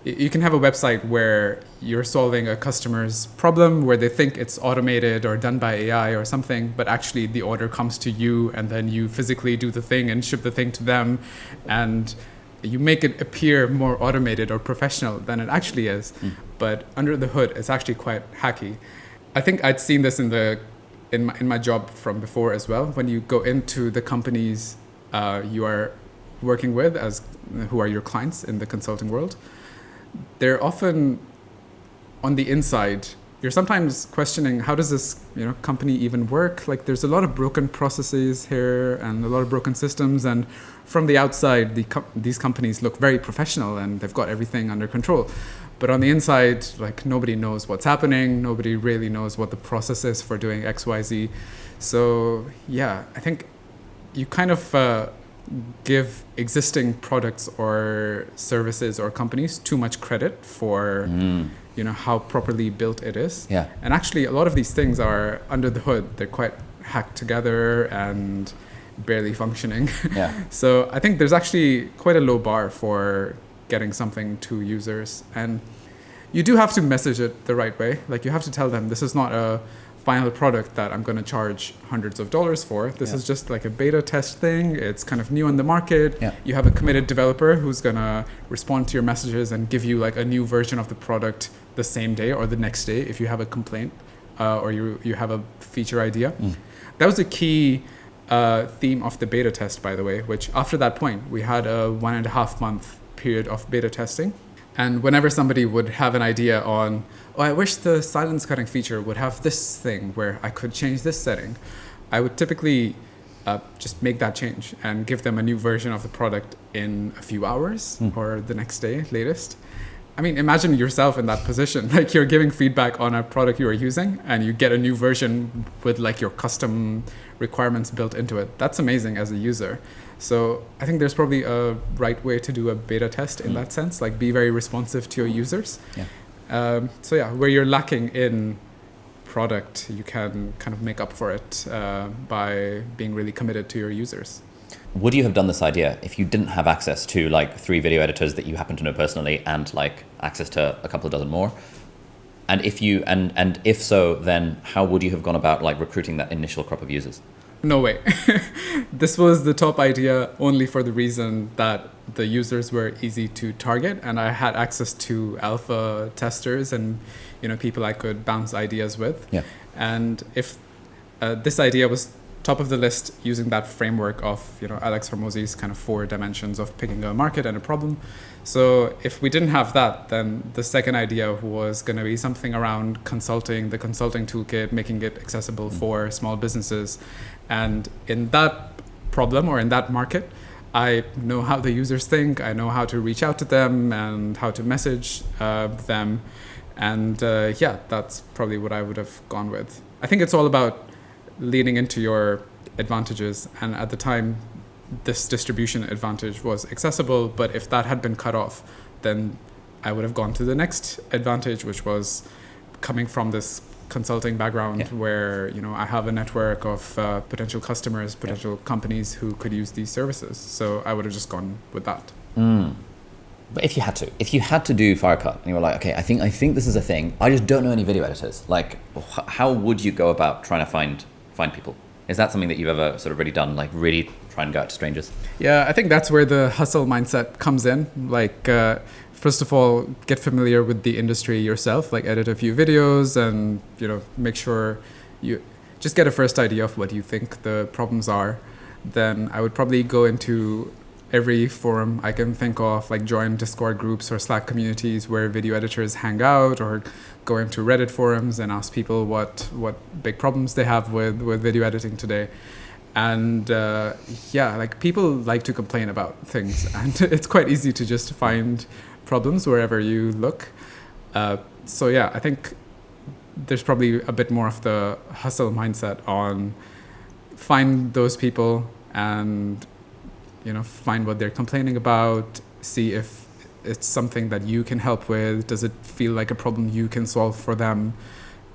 You can have a website where you're solving a customer's problem where they think it's automated or done by AI or something, but actually the order comes to you and then you physically do the thing and ship the thing to them, and you make it appear more automated or professional than it actually is. But under the hood, it's actually quite hacky. I think I'd seen this in my job from before as well. When you go into the companies you are working with, as who are your clients in the consulting world, they're often on the inside. You're sometimes questioning, how does this company even work? Like, there's a lot of broken processes here and a lot of broken systems. And from the outside, these companies look very professional and they've got everything under control. But on the inside, like, nobody knows what's happening. Nobody really knows what the process is for doing X, Y, Z. So yeah, I think you kind of give existing products or services or companies too much credit for how properly built it is. Yeah. And actually, a lot of these things are under the hood. They're quite hacked together and barely functioning. Yeah. So I think there's actually quite a low bar for getting something to users, and you do have to message it the right way. Like, you have to tell them this is not a final product that I'm going to charge hundreds of dollars for. This is just like a beta test thing. It's kind of new on the market. Yeah. You have a committed developer who's going to respond to your messages and give you like a new version of the product the same day or the next day if you have a complaint or you have a feature idea. That was a key theme of the beta test, by the way, which after that point, we had a 1.5 month period of beta testing. And whenever somebody would have an idea on, oh, I wish the silence cutting feature would have this thing where I could change this setting, I would typically just make that change and give them a new version of the product in a few hours or the next day latest. I mean, imagine yourself in that position. Like, you're giving feedback on a product you are using and you get a new version with like your custom requirements built into it. That's amazing as a user. So I think there's probably a right way to do a beta test in that sense, like be very responsive to your users. Yeah. So yeah, where you're lacking in product, you can kind of make up for it by being really committed to your users. Would you have done this idea if you didn't have access to like 3 video editors that you happen to know personally and like access to a couple of dozen more? And if you and if so, then how would you have gone about like recruiting that initial crop of users? No way. This was the top idea only for the reason that the users were easy to target, and I had access to alpha testers and people I could bounce ideas with. Yeah. And if this idea was top of the list using that framework of Alex Hormozi's kind of 4 dimensions of picking a market and a problem. So if we didn't have that, then the second idea was going to be something around consulting, the consulting toolkit, making it accessible for small businesses. And in that problem or in that market, I know how the users think, I know how to reach out to them and how to message them. And that's probably what I would have gone with. I think it's all about leaning into your advantages. And at the time, this distribution advantage was accessible, but if that had been cut off, then I would have gone to the next advantage, which was coming from this consulting background where I have a network of potential customers, potential companies who could use these services. So I would have just gone with that. But if you had to do Firecut and you were like, okay, I think this is a thing, I just don't know any video editors, like how would you go about trying to find people? Is that something that you've ever sort of really done, like really try and go out to strangers? Yeah, I think that's where the hustle mindset comes in. Like, first of all, get familiar with the industry yourself, like edit a few videos and, make sure you just get a first idea of what you think the problems are. Then I would probably go into every forum I can think of, like join Discord groups or Slack communities where video editors hang out, or go into Reddit forums and ask people what big problems they have with video editing today. And like people like to complain about things, and it's quite easy to just find problems wherever you look. So yeah, I think there's probably a bit more of the hustle mindset on find those people and find what they're complaining about, see if it's something that you can help with. Does it feel like a problem you can solve for them?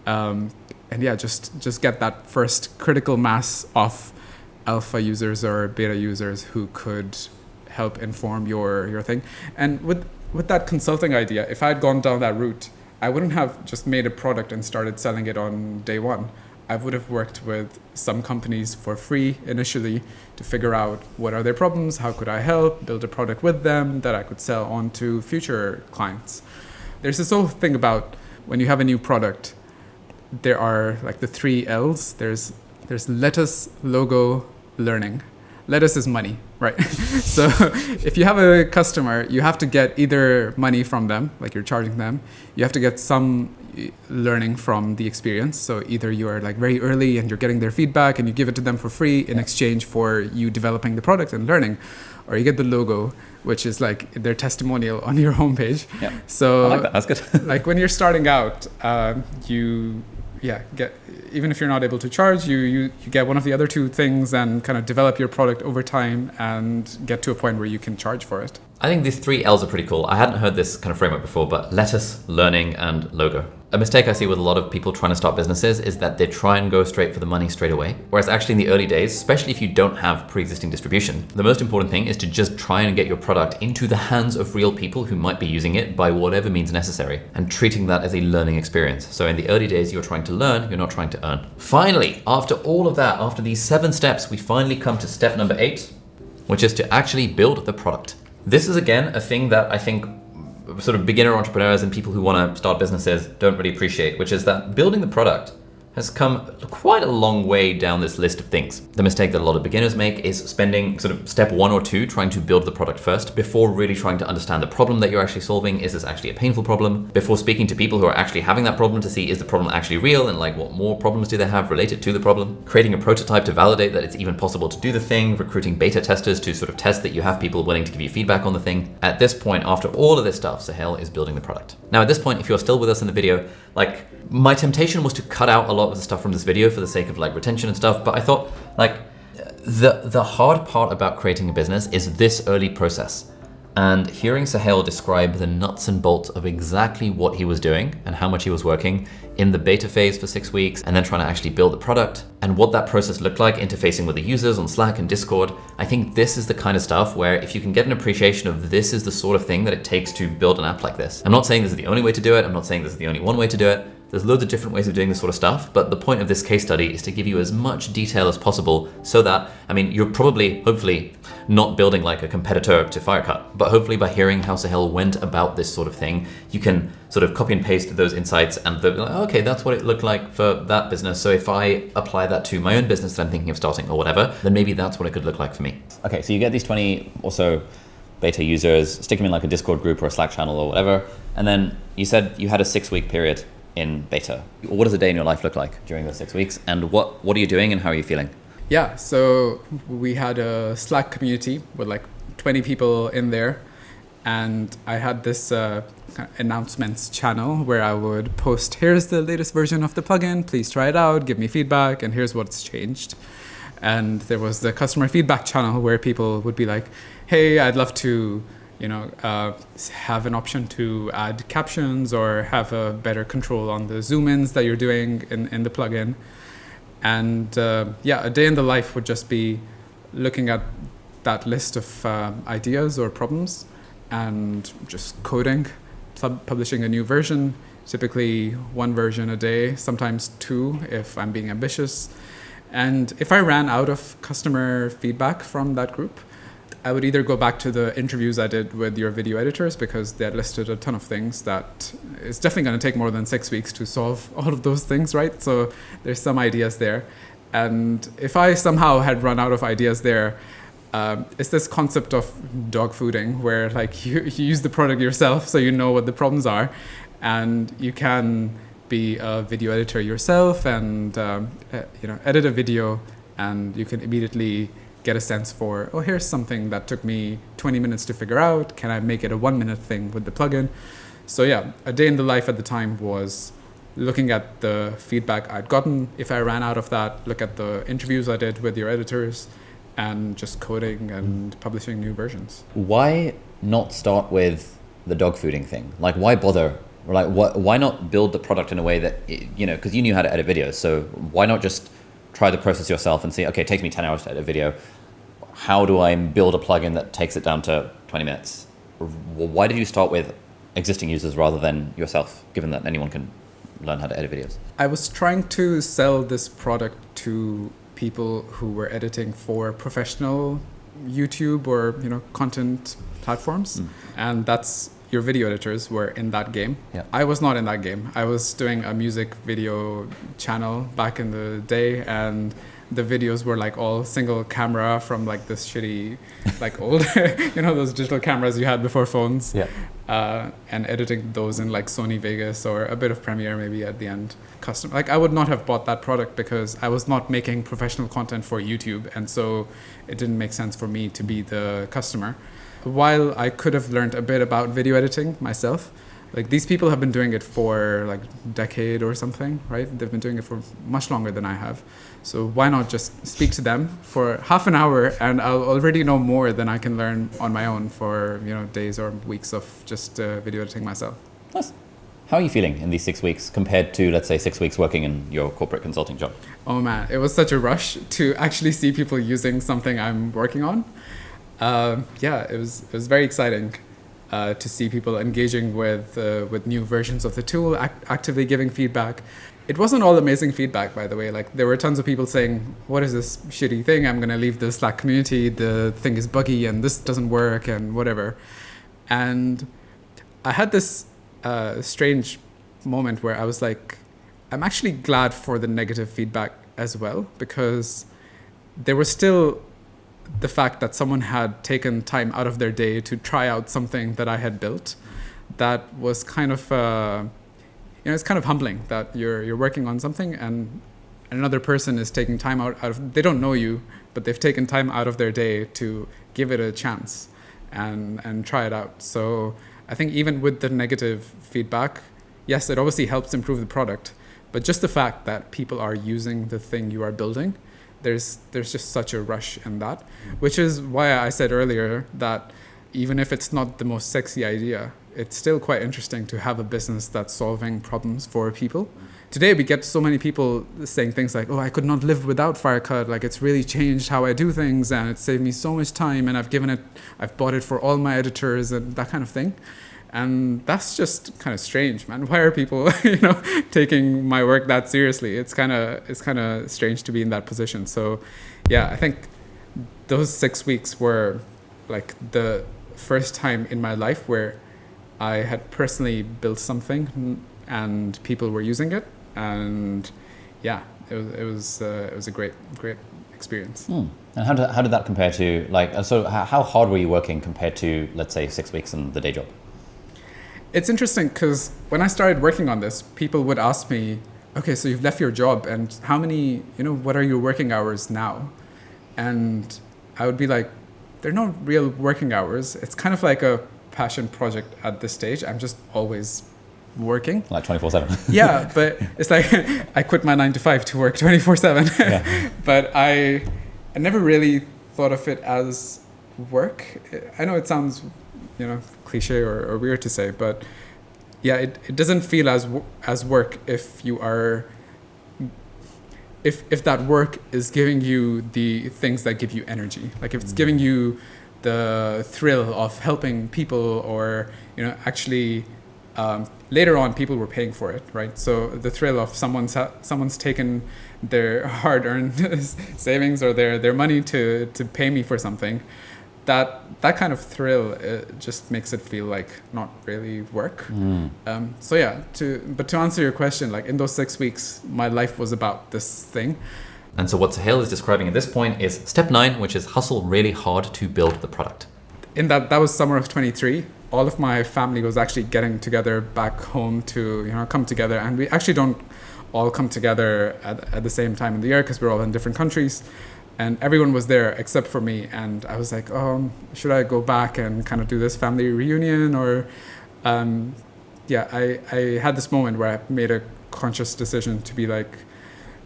And yeah, just get that first critical mass of alpha users or beta users who could help inform your thing. And with that consulting idea, if I had gone down that route, I wouldn't have just made a product and started selling it on day one. I would have worked with some companies for free initially to figure out what are their problems, how could I help, build a product with them that I could sell on to future clients. There's this whole thing about when you have a new product, there are like the 3 L's. There's lettuce, logo, learning. Lettuce is money, right? So if you have a customer, you have to get either money from them, like you're charging them. You have to get some learning from the experience. So either you are like very early and you're getting their feedback and you give it to them for free in exchange for you developing the product and learning, or you get the logo, which is like their testimonial on your homepage. Yeah. So I like that. That's good. like when you're starting out, even if you're not able to charge, you get one of the other two things and kind of develop your product over time and get to a point where you can charge for it. I think these 3 L's are pretty cool. I hadn't heard this kind of framework before, but lettuce, learning, and logo. A mistake I see with a lot of people trying to start businesses is that they try and go straight for the money straight away. Whereas actually in the early days, especially if you don't have pre-existing distribution, the most important thing is to just try and get your product into the hands of real people who might be using it by whatever means necessary, and treating that as a learning experience. So in the early days, you're trying to learn, you're not trying to earn. Finally, after all of that, after these 7 steps, we finally come to step number 8, which is to actually build the product. This is again a thing that I think sort of beginner entrepreneurs and people who want to start businesses don't really appreciate, which is that building the product has come quite a long way down this list of things. The mistake that a lot of beginners make is spending sort of step 1 or 2 trying to build the product first before really trying to understand the problem that you're actually solving. Is this actually a painful problem? Before speaking to people who are actually having that problem to see, is the problem actually real, and like what more problems do they have related to the problem? Creating a prototype to validate that it's even possible to do the thing, recruiting beta testers to sort of test that you have people willing to give you feedback on the thing. At this point, after all of this stuff, Suhail is building the product. Now at this point, if you're still with us in the video, like my temptation was to cut out a lot of the stuff from this video for the sake of like retention and stuff, but I thought like the hard part about creating a business is this early process. And hearing Suhail describe the nuts and bolts of exactly what he was doing and how much he was working in the beta phase for 6 weeks and then trying to actually build the product and what that process looked like interfacing with the users on Slack and Discord, I think this is the kind of stuff where if you can get an appreciation of this is the sort of thing that it takes to build an app like this. I'm not saying this is the only way to do it. I'm not saying this is the only one way to do it. There's loads of different ways of doing this sort of stuff, but the point of this case study is to give you as much detail as possible so that, I mean, you're probably, hopefully, not building like a competitor to Firecut, but hopefully by hearing how Suhail went about this sort of thing, you can sort of copy and paste those insights and like, okay, that's what it looked like for that business. So if I apply that to my own business that I'm thinking of starting or whatever, then maybe that's what it could look like for me. Okay, so you get these 20 or so beta users, stick them in like a Discord group or a Slack channel or whatever, and then you said you had a 6-week period in beta. What does a day in your life look like during those 6 weeks, and what are you doing and how are you feeling? Yeah, so we had a Slack community with like 20 people in there, and I had this announcements channel where I would post, here's the latest version of the plugin, please try it out, give me feedback, and here's what's changed. And there was the customer feedback channel where people would be like, hey, I'd love to have an option to add captions or have a better control on the zoom-ins that you're doing in the plugin. And a day in the life would just be looking at that list of ideas or problems and just coding, publishing a new version, typically 1 version a day, sometimes 2 if I'm being ambitious. And if I ran out of customer feedback from that group, I would either go back to the interviews I did with your video editors because they had listed a ton of things that it's definitely going to take more than 6 weeks to solve all of those things, right? So there's some ideas there. And if I somehow had run out of ideas there, it's this concept of dog fooding where like you use the product yourself so you know what the problems are, and you can be a video editor yourself and edit a video, and you can immediately get a sense for, oh, here's something that took me 20 minutes to figure out. Can I make it a 1-minute thing with the plugin? So yeah, a day in the life at the time was looking at the feedback I'd gotten. If I ran out of that, look at the interviews I did with your editors and just coding and publishing new versions. Why not start with the dog fooding thing? Like, why bother? Like, why not build the product in a way that, because you knew how to edit videos. So why not just try the process yourself and see, okay, it takes me 10 hours to edit a video. How do I build a plugin that takes it down to 20 minutes? Why did you start with existing users rather than yourself, given that anyone can learn how to edit videos? I was trying to sell this product to people who were editing for professional YouTube or content platforms, and that's your video editors were in that game. Yeah. I was not in that game. I was doing a music video channel back in the day, and the videos were like all single camera from like this shitty, like old, those digital cameras you had before phones. Yeah. And editing those in like Sony Vegas or a bit of Premiere maybe at the end. Custom. Like I would not have bought that product because I was not making professional content for YouTube, and so it didn't make sense for me to be the customer. While I could have learned a bit about video editing myself, Like these people have been doing it for like a decade or something, right? They've been doing it for much longer than I have. So why not just speak to them for half an hour, and I'll already know more than I can learn on my own for, you know, days or weeks of just video editing myself. Nice. How are you feeling in these 6 weeks compared to, let's say, 6 weeks working in your corporate consulting job? Oh man, it was such a rush to actually see people using something I'm working on. Yeah, it was very exciting to see people engaging with new versions of the tool, actively giving feedback. It wasn't all amazing feedback, by the way. Like there were tons of people saying, "What is this shitty thing? I'm gonna leave the Slack community. The thing is buggy and this doesn't work and whatever." And I had this strange moment where I was like, I'm actually glad for the negative feedback as well, because there was still the fact that someone had taken time out of their day to try out something that I had built. That was kind of, it's kind of humbling that you're working on something and another person is taking time out of, they don't know you, but they've taken time out of their day to give it a chance and try it out. So I think even with the negative feedback, yes, it obviously helps improve the product, but just the fact that people are using the thing you are building, there's just such a rush in that, which is why I said earlier that even if it's not the most sexy idea, it's still quite interesting to have a business that's solving problems for people. Today we get so many people saying things like, "Oh, I could not live without Firecut. Like it's really changed how I do things and it saved me so much time and I've bought it for all my editors," and that kind of thing. And that's just kind of strange, man. Why are people, taking my work that seriously? It's kind of strange to be in that position. So, yeah, I think those 6 weeks were like the first time in my life where I had personally built something and people were using it, and yeah, it was a great experience. And how did that compare to how hard were you working compared to, let's say, 6 weeks in the day job? It's interesting because when I started working on this, people would ask me, "Okay, so you've left your job, and how many, what are your working hours now?" And I would be like, "They're not real working hours. It's kind of like a passion project at this stage. I'm just always working." Like 24/7. Yeah, but it's like I quit my 9 to 5 to work 24/7. Yeah. But I never really thought of it as work. I know it sounds, cliche or weird to say, but yeah, it doesn't feel as work if you are, if that work is giving you the things that give you energy. Like if it's giving you the thrill of helping people, or actually later on people were paying for it, right? So the thrill of someone's taken their hard-earned savings or their money to pay me for something. That kind of thrill, it just makes it feel like not really work. So yeah, to answer your question, like in those 6 weeks, my life was about this thing. And so what Suhail is describing at this point is step 9, which is hustle really hard to build the product. In that was summer of 23. All of my family was actually getting together back home to come together, and we actually don't all come together at the same time in the year because we're all in different countries. And everyone was there except for me. And I was like, "Oh, should I go back and kind of do this family reunion?" Or, I had this moment where I made a conscious decision to be like,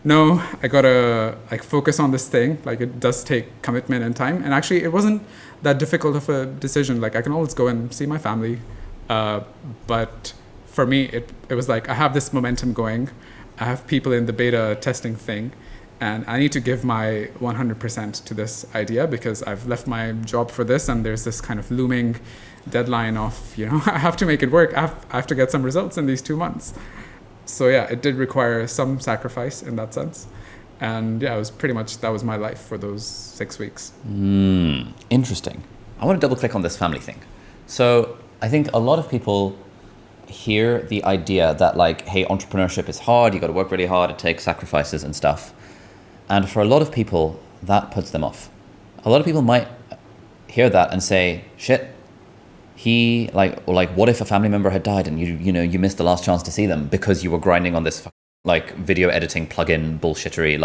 no, I gotta focus on this thing. Like it does take commitment and time. And actually it wasn't that difficult of a decision. Like I can always go and see my family. But for me, it was like, I have this momentum going. I have people in the beta testing thing. And I need to give my 100% to this idea because I've left my job for this, and there's this kind of looming deadline of, I have to make it work. I have to get some results in these 2 months. So yeah, it did require some sacrifice in that sense. And yeah, it was pretty much, that was my life for those 6 weeks. Interesting. I want to double click on this family thing. So I think a lot of people hear the idea that hey, entrepreneurship is hard. You got to work really hard. It takes sacrifices and stuff. And for a lot of people, that puts them off. A lot of people might hear that and say, shit, what if a family member had died and you missed the last chance to see them because you were grinding on this video editing plugin bullshittery.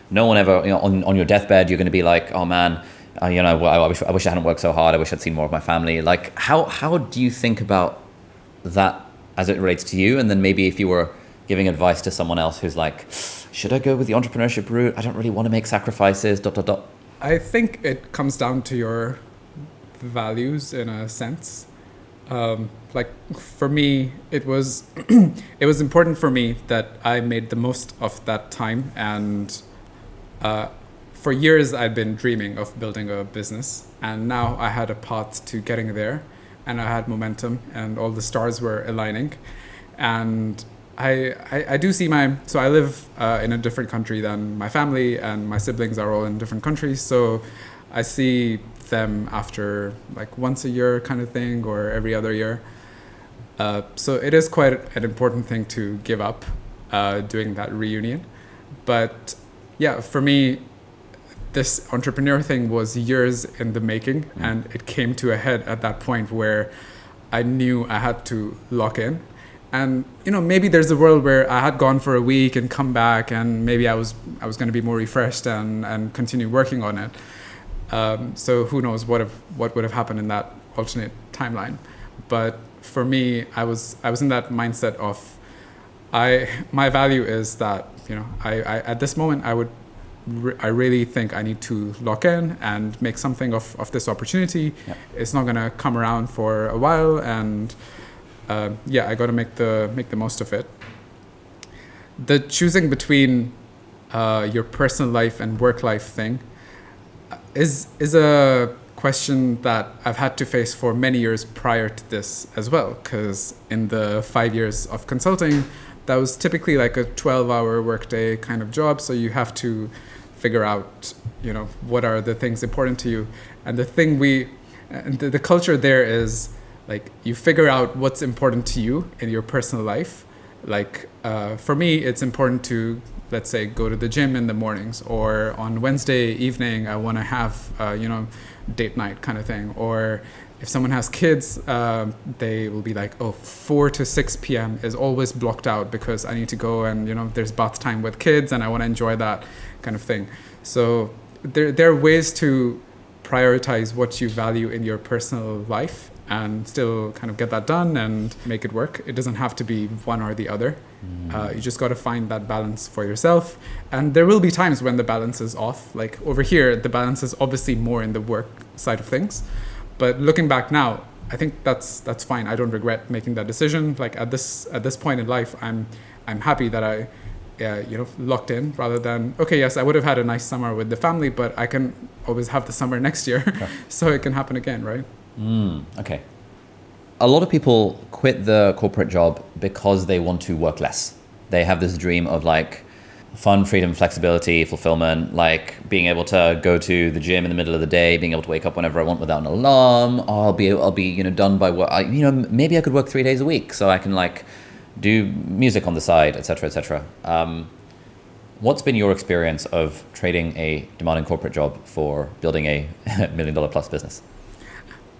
No one ever, on your deathbed, you're going to be like, oh man, I wish I hadn't worked so hard. I wish I'd seen more of my family. How do you think about that as it relates to you? And then maybe if you were giving advice to someone else who's like, should I go with the entrepreneurship route? I don't really want to make sacrifices, ... I think it comes down to your values in a sense. Like for me, it was it was important for me that I made the most of that time, and for years I'd been dreaming of building a business, and now I had a path to getting there, and I had momentum, and all the stars were aligning, and I do see so I live in a different country than my family, and my siblings are all in different countries, so I see them after like once a year kind of thing, or every other year. So it is quite an important thing to give up doing that reunion. But yeah, for me, this entrepreneur thing was years in the making, and it came to a head at that point where I knew I had to lock in. And maybe there's a world where I had gone for a week and come back, and maybe I was going to be more refreshed and continue working on it. So who knows what would have happened in that alternate timeline. But for me, I was in that mindset of my value is that I at this moment I really think I need to lock in and make something of this opportunity. Yep. It's not gonna come around for a while, and I got to make the most of it. The choosing between your personal life and work life thing is a question that I've had to face for many years prior to this as well, because in the 5 years of consulting, that was typically like a 12-hour workday kind of job. So you have to figure out, what are the things important to you. And the culture there is like you figure out what's important to you in your personal life. Like for me, it's important to, let's say, go to the gym in the mornings, or on Wednesday evening, I want to have, date night kind of thing. Or if someone has kids, they will be like, 4 to 6 p.m. is always blocked out because I need to go and, there's bath time with kids and I want to enjoy that kind of thing. So there are ways to prioritize what you value in your personal life and still kind of get that done and make it work. It doesn't have to be one or the other. You just got to find that balance for yourself. And there will be times when the balance is off. Like over here, the balance is obviously more in the work side of things. But looking back now, I think that's fine. I don't regret making that decision. Like at this point in life, I'm happy that I locked in, rather than, okay, yes, I would have had a nice summer with the family, but I can always have the summer next year. Yeah. So it can happen again, right? Okay. A lot of people quit the corporate job because they want to work less. They have this dream of like fun, freedom, flexibility, fulfillment, like being able to go to the gym in the middle of the day, being able to wake up whenever I want without an alarm. I'll be done by what maybe I could work 3 days a week so I can like do music on the side, etc., etc. What's been your experience of trading a demanding corporate job for building a $1 million plus business?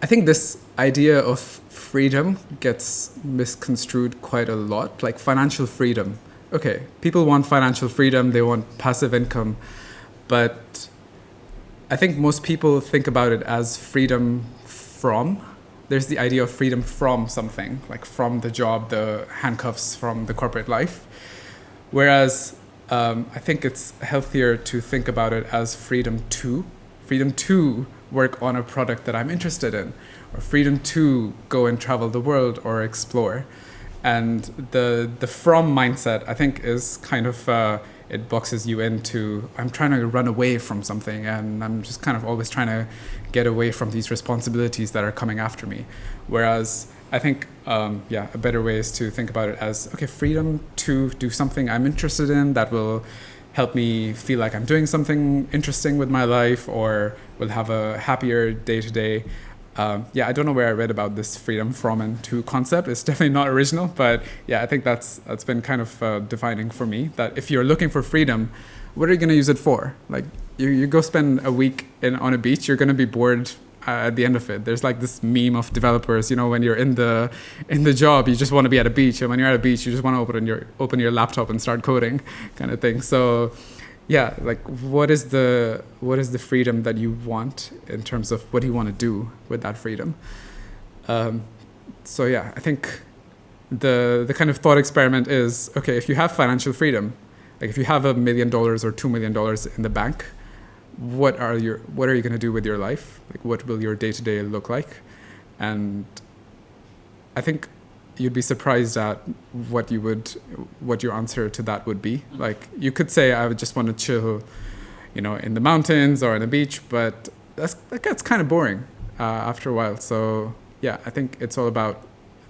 I think this idea of freedom gets misconstrued quite a lot, like financial freedom. Okay, people want financial freedom, they want passive income, but I think most people think about it as freedom from. There's the idea of freedom from something, like from the job, the handcuffs from the corporate life. Whereas I think it's healthier to think about it as freedom to work on a product that I'm interested in, or freedom to go and travel the world or explore. And the from mindset, I think, is kind of, it boxes you into, I'm trying to run away from something, and I'm just kind of always trying to get away from these responsibilities that are coming after me. Whereas I think, a better way is to think about it as, okay, freedom to do something I'm interested in that will help me feel like I'm doing something interesting with my life, or will have a happier day-to-day. I don't know where I read about this freedom from and to concept. It's definitely not original, but I think that's been kind of defining for me, that if you're looking for freedom, what are you going to use it for? Like you go spend a week on a beach, you're going to be bored at the end of it. There's like this meme of developers, when you're in the job, you just want to be at a beach, and when you're at a beach, you just want to open your laptop and start coding, kind of thing. So like what is the freedom that you want in terms of what do you want to do with that freedom? I think the kind of thought experiment is, okay, if you have financial freedom, like if you have $1 million or $2 million in the bank, what are you going to do with your life? Like, what will your day-to-day look like? And I think you'd be surprised at what your answer to that would be. Like, you could say, I would just want to chill, in the mountains or on the beach, but that gets kind of boring after a while. So yeah, I think it's all about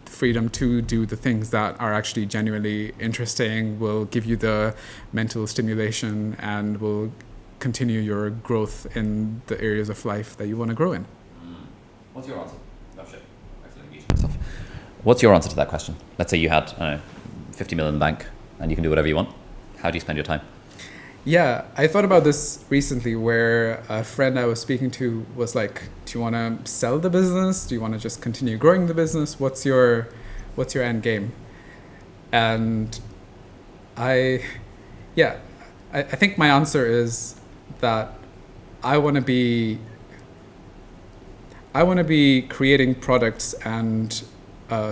freedom to do the things that are actually genuinely interesting, will give you the mental stimulation, and will continue your growth in the areas of life that you want to grow in. What's your answer? Oh shit. What's your answer to that question? Let's say you had, I don't know, 50 million in the bank and you can do whatever you want. How do you spend your time? Yeah, I thought about this recently, where a friend I was speaking to was like, do you want to sell the business? Do you want to just continue growing the business? What's your end game? And I think my answer is that I want to be creating products and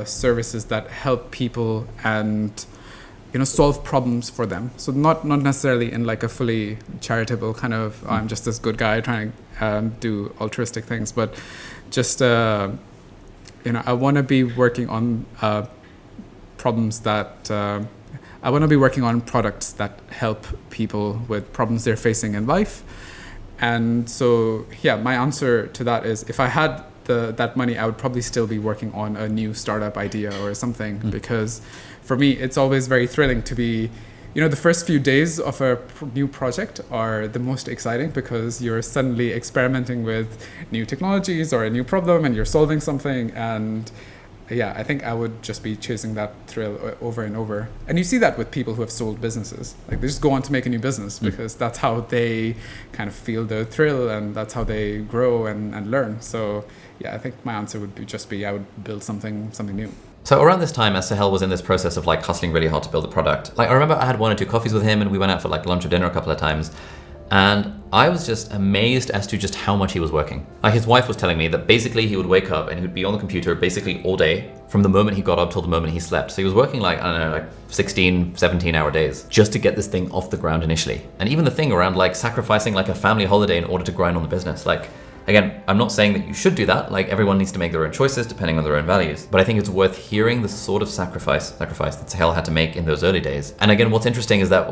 services that help people and solve problems for them. So not necessarily in like a fully charitable kind of I'm just this good guy trying to do altruistic things, but just I want to be working on problems that I want to be working on products that help people with problems they're facing in life. And so yeah, my answer to that is, if I had that money, I would probably still be working on a new startup idea or something, because for me, it's always very thrilling to be, the first few days of a new project are the most exciting, because you're suddenly experimenting with new technologies or a new problem and you're solving something. And yeah, I think I would just be chasing that thrill over and over. And you see that with people who have sold businesses. Like, they just go on to make a new business because that's how they kind of feel the thrill, and that's how they grow and learn. So yeah, I think my answer would be I would build something new. So around this time, as Suhail was in this process of like hustling really hard to build a product, like I remember I had 1 or 2 coffees with him and we went out for like lunch or dinner a couple of times. And I was just amazed as to just how much he was working. Like, his wife was telling me that basically he would wake up and he would be on the computer basically all day from the moment he got up till the moment he slept. So he was working like, I don't know, like 16, 17 hour days just to get this thing off the ground initially. And even the thing around like sacrificing like a family holiday in order to grind on the business. Like, again, I'm not saying that you should do that. Like, everyone needs to make their own choices depending on their own values. But I think it's worth hearing the sort of sacrifice that Suhail had to make in those early days. And again, what's interesting is that,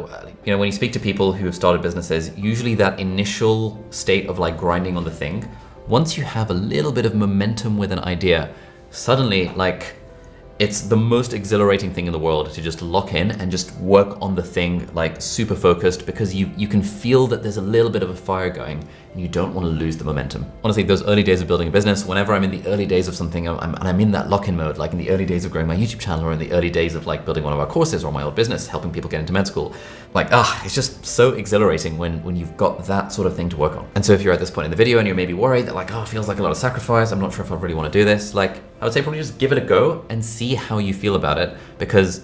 when you speak to people who have started businesses, usually that initial state of like grinding on the thing, once you have a little bit of momentum with an idea, suddenly like it's the most exhilarating thing in the world to just lock in and just work on the thing like super focused, because you can feel that there's a little bit of a fire going and you don't want to lose the momentum. Honestly, those early days of building a business, whenever I'm in the early days of something, I'm in that lock-in mode, like in the early days of growing my YouTube channel, or in the early days of like building one of our courses or my old business, helping people get into med school. Like, it's just so exhilarating when you've got that sort of thing to work on. And so if you're at this point in the video and you're maybe worried that like, it feels like a lot of sacrifice, I'm not sure if I really want to do this, like, I would say probably just give it a go and see how you feel about it, because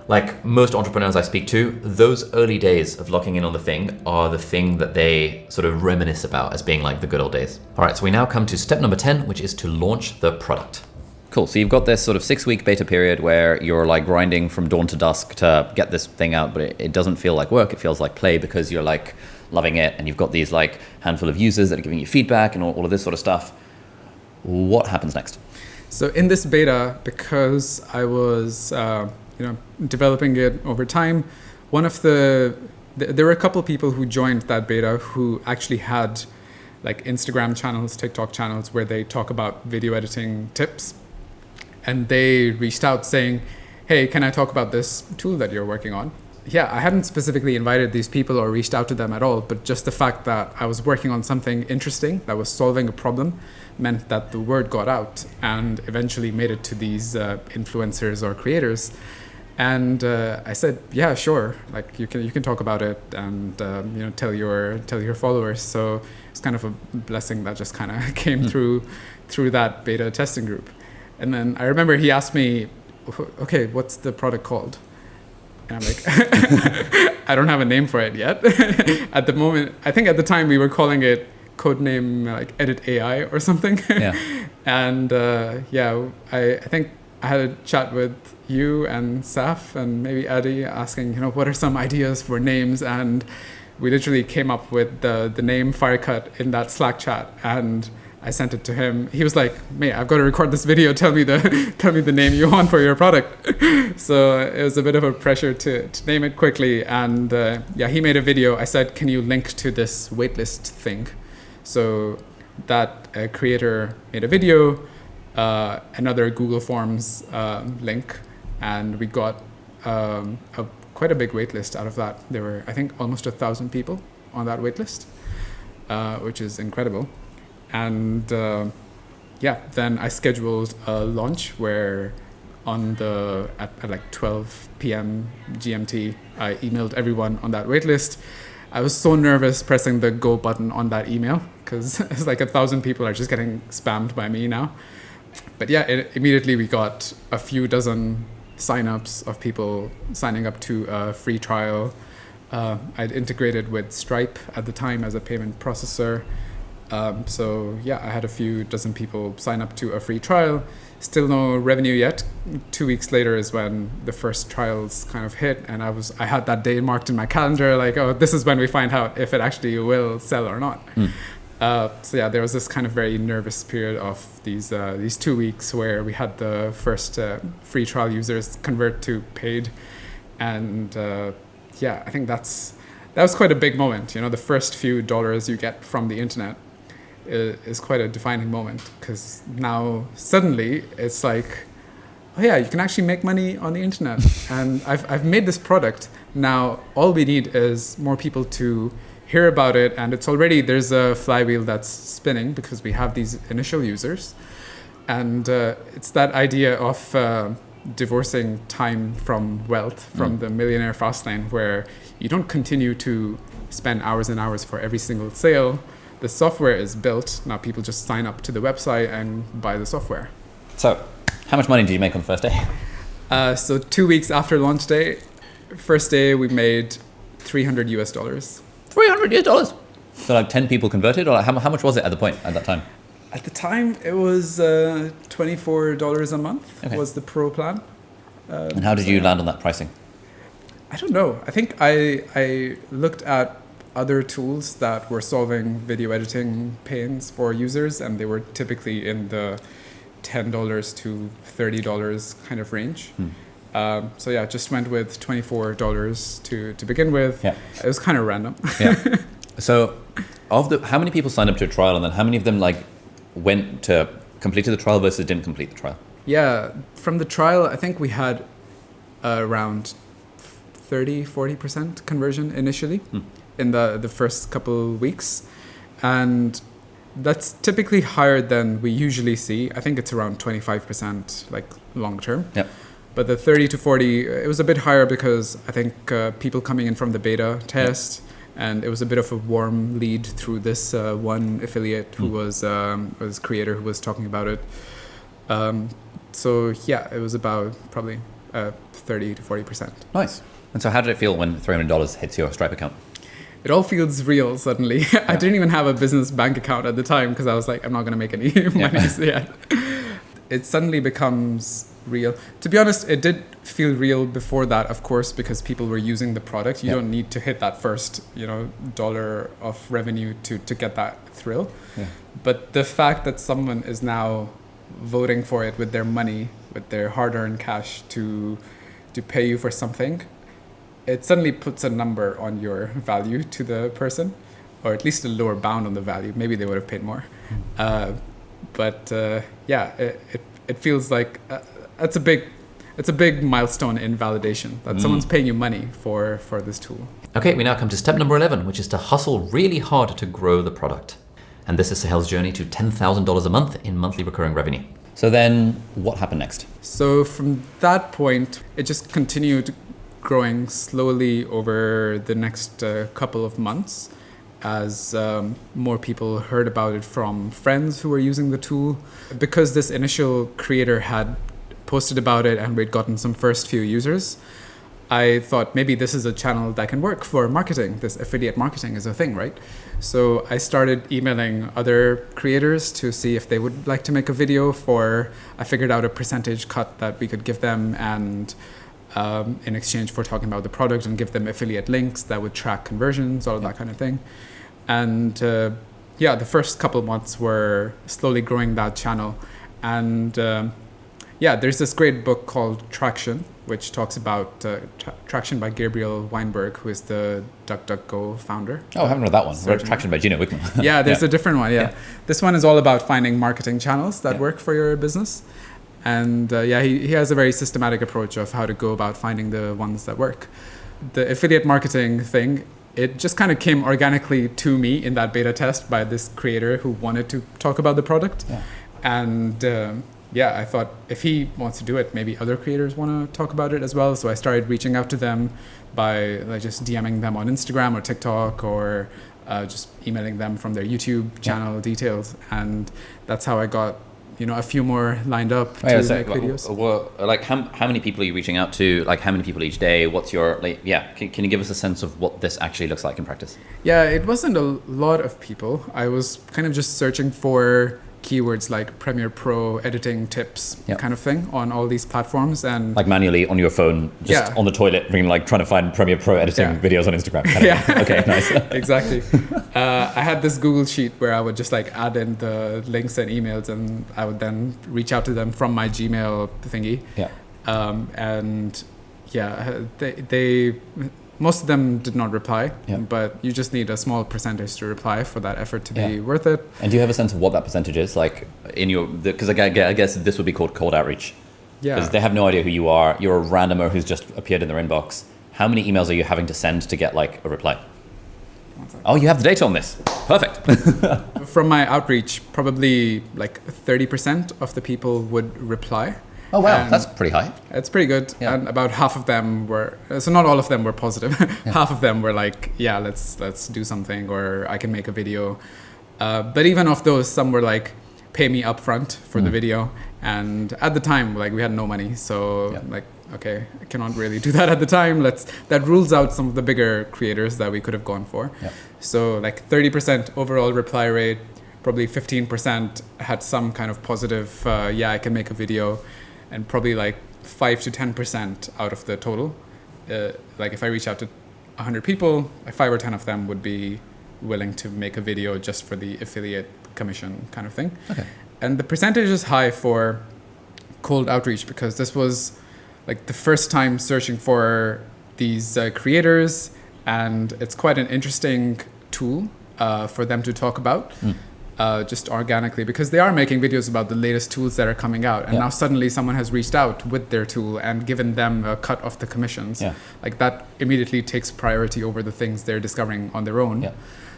like most entrepreneurs I speak to, those early days of locking in on the thing are the thing that they sort of reminisce about as being like the good old days. All right, so we now come to step number 10, which is to launch the product. Cool, so you've got this sort of 6-week beta period where you're like grinding from dawn to dusk to get this thing out, but it doesn't feel like work, it feels like play, because you're like loving it and you've got these like handful of users that are giving you feedback and all of this sort of stuff. What happens next? So in this beta, because I was developing it over time, there were a couple of people who joined that beta who actually had like Instagram channels, TikTok channels, where they talk about video editing tips. And they reached out saying, hey, can I talk about this tool that you're working on? Yeah, I hadn't specifically invited these people or reached out to them at all, but just the fact that I was working on something interesting that was solving a problem meant that the word got out and eventually made it to these influencers or creators. And I said, yeah, sure, like you can talk about it and tell your followers. So it's kind of a blessing that just kind of came through that beta testing group. And then I remember he asked me, okay, what's the product called? And I'm like, I don't have a name for it yet. At the moment, I think at the time we were calling it codename like Edit AI or something. Yeah. And I think I had a chat with you and Saf and maybe Eddie asking, what are some ideas for names? And we literally came up with the name Firecut in that Slack chat, and I sent it to him. He was like, mate, I've got to record this video. Tell me the name you want for your product. So it was a bit of a pressure to name it quickly. And he made a video. I said, can you link to this waitlist thing? So that creator made a video, another Google Forms link, and we got quite a big waitlist out of that. There were, I think, almost 1,000 people on that waitlist, which is incredible. And then I scheduled a launch where at like 12 p.m. GMT, I emailed everyone on that waitlist. I was so nervous pressing the go button on that email because it's like 1,000 people are just getting spammed by me now. But immediately we got a few dozen signups of people signing up to a free trial. I'd integrated with Stripe at the time as a payment processor. I had a few dozen people sign up to a free trial. Still no revenue yet. 2 weeks later is when the first trials kind of hit, and I had that day marked in my calendar, like, oh, this is when we find out if it actually will sell or not. There was this kind of very nervous period of these 2 weeks where we had the first free trial users convert to paid, and I think that was quite a big moment. The first few dollars you get from the internet is quite a defining moment, because now suddenly it's like, oh yeah, you can actually make money on the internet. And I've made this product. Now all we need is more people to hear about it, and there's a flywheel that's spinning because we have these initial users. And it's that idea of divorcing time from wealth, from the millionaire fast lane, where you don't continue to spend hours and hours for every single sale. The software is built. Now people just sign up to the website and buy the software. So how much money did you make on the first day? So 2 weeks after launch day, first day we made $300 US. $300 US? So like 10 people converted, or how much was it at that time? At the time, it was $24 a month was the pro plan. And how did you land on that pricing? I don't know. I think I looked at other tools that were solving video editing pains for users, and they were typically in the $10 to $30 kind of range. Just went with $24 to begin with. Yeah. It was kind of random. Yeah. So how many people signed up to a trial, and then how many of them completed the trial versus didn't complete the trial? Yeah, from the trial, I think we had around 30-40% conversion initially in the first couple weeks, and that's typically higher than we usually see. I think it's around 25% like long term. Yeah. But the 30 to 40, it was a bit higher because I think people coming in from the beta test, and it was a bit of a warm lead through this one affiliate who was creator who was talking about it. It was about probably 30 to 40%. Nice. And so how did it feel when $300 hits your Stripe account? It all feels real suddenly. I didn't even have a business bank account at the time because I was like, I'm not going to make any money yet. It suddenly becomes real. To be honest, it did feel real before that, of course, because people were using the product. You don't need to hit that first, dollar of revenue to get that thrill. Yeah. But the fact that someone is now voting for it with their money, with their hard-earned cash to pay you for something, it suddenly puts a number on your value to the person, or at least a lower bound on the value. Maybe they would have paid more. It feels like it's a big milestone in validation that someone's paying you money for this tool. Okay, we now come to step number 11, which is to hustle really hard to grow the product. And this is Suhail's journey to $10,000 a month in monthly recurring revenue. So then what happened next? So from that point, it just continued growing slowly over the next couple of months as more people heard about it from friends who were using the tool. Because this initial creator had posted about it and we'd gotten some first few users, I thought maybe this is a channel that can work for marketing. This affiliate marketing is a thing, right? So I started emailing other creators to see if they would like to make a video I figured out a percentage cut that we could give them, and in exchange for talking about the product, and give them affiliate links that would track conversions, all of that kind of thing. And the first couple of months were slowly growing that channel. And there's this great book called Traction, which talks about Traction by Gabriel Weinberg, who is the DuckDuckGo founder. Oh, I haven't read that one. Read Traction by Gino Wickman. Yeah, there's a different one. Yeah. This one is all about finding marketing channels that work for your business. And he has a very systematic approach of how to go about finding the ones that work. The affiliate marketing thing, it just kind of came organically to me in that beta test by this creator who wanted to talk about the product. Yeah. And I thought if he wants to do it, maybe other creators want to talk about it as well. So I started reaching out to them by just DMing them on Instagram or TikTok, or just emailing them from their YouTube channel details. And that's how I got a few more lined up to make videos. Like how many people are you reaching out to? Like how many people each day? What's your can you give us a sense of what this actually looks like in practice? Yeah, it wasn't a lot of people. I was kind of just searching for keywords like Premiere Pro editing tips kind of thing on all these platforms, and like manually on your phone, just on the toilet, trying to find Premiere Pro editing videos on Instagram. Okay, nice. Exactly. I had this Google sheet where I would just add in the links and emails, and I would then reach out to them from my Gmail thingy. They most of them did not reply, but you just need a small percentage to reply for that effort to be worth it. And do you have a sense of what that percentage is? Like in because I guess this would be called cold outreach. Yeah. Because they have no idea who you are. You're a randomer who's just appeared in their inbox. How many emails are you having to send to get a reply? Oh, you have the data on this. Perfect. From my outreach, probably 30% of the people would reply. Oh wow, that's pretty high. It's pretty good. Yeah. And about half of them were, so not all of them were positive. Half of them were let's do something, or I can make a video. But even of those, some were pay me upfront for the video. And at the time, we had no money. So okay, I cannot really do that at the time. That rules out some of the bigger creators that we could have gone for. Yeah. So 30% overall reply rate, probably 15% had some kind of positive, I can make a video. And probably 5 to 10% out of the total. If I reach out to 100 people, 5 or 10 of them would be willing to make a video just for the affiliate commission kind of thing. Okay. And the percentage is high for cold outreach because this was the first time searching for these creators, and it's quite an interesting tool for them to talk about. Just organically, because they are making videos about the latest tools that are coming out, and now suddenly someone has reached out with their tool and given them a cut of the commissions. That immediately takes priority over the things they're discovering on their own.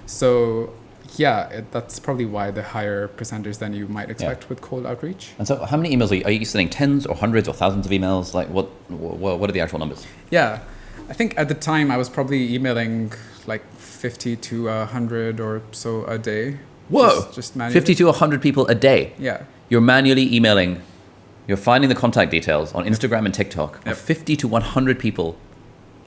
So that's probably why the higher percentage than you might expect with cold outreach. And so how many emails are you sending? Tens or hundreds or thousands of emails? What are the actual numbers? I think at the time I was probably emailing 50 to 100 or so a day. Whoa, just 50 to 100 people a day. Yeah. You're manually emailing, you're finding the contact details on Instagram and TikTok of 50 to 100 people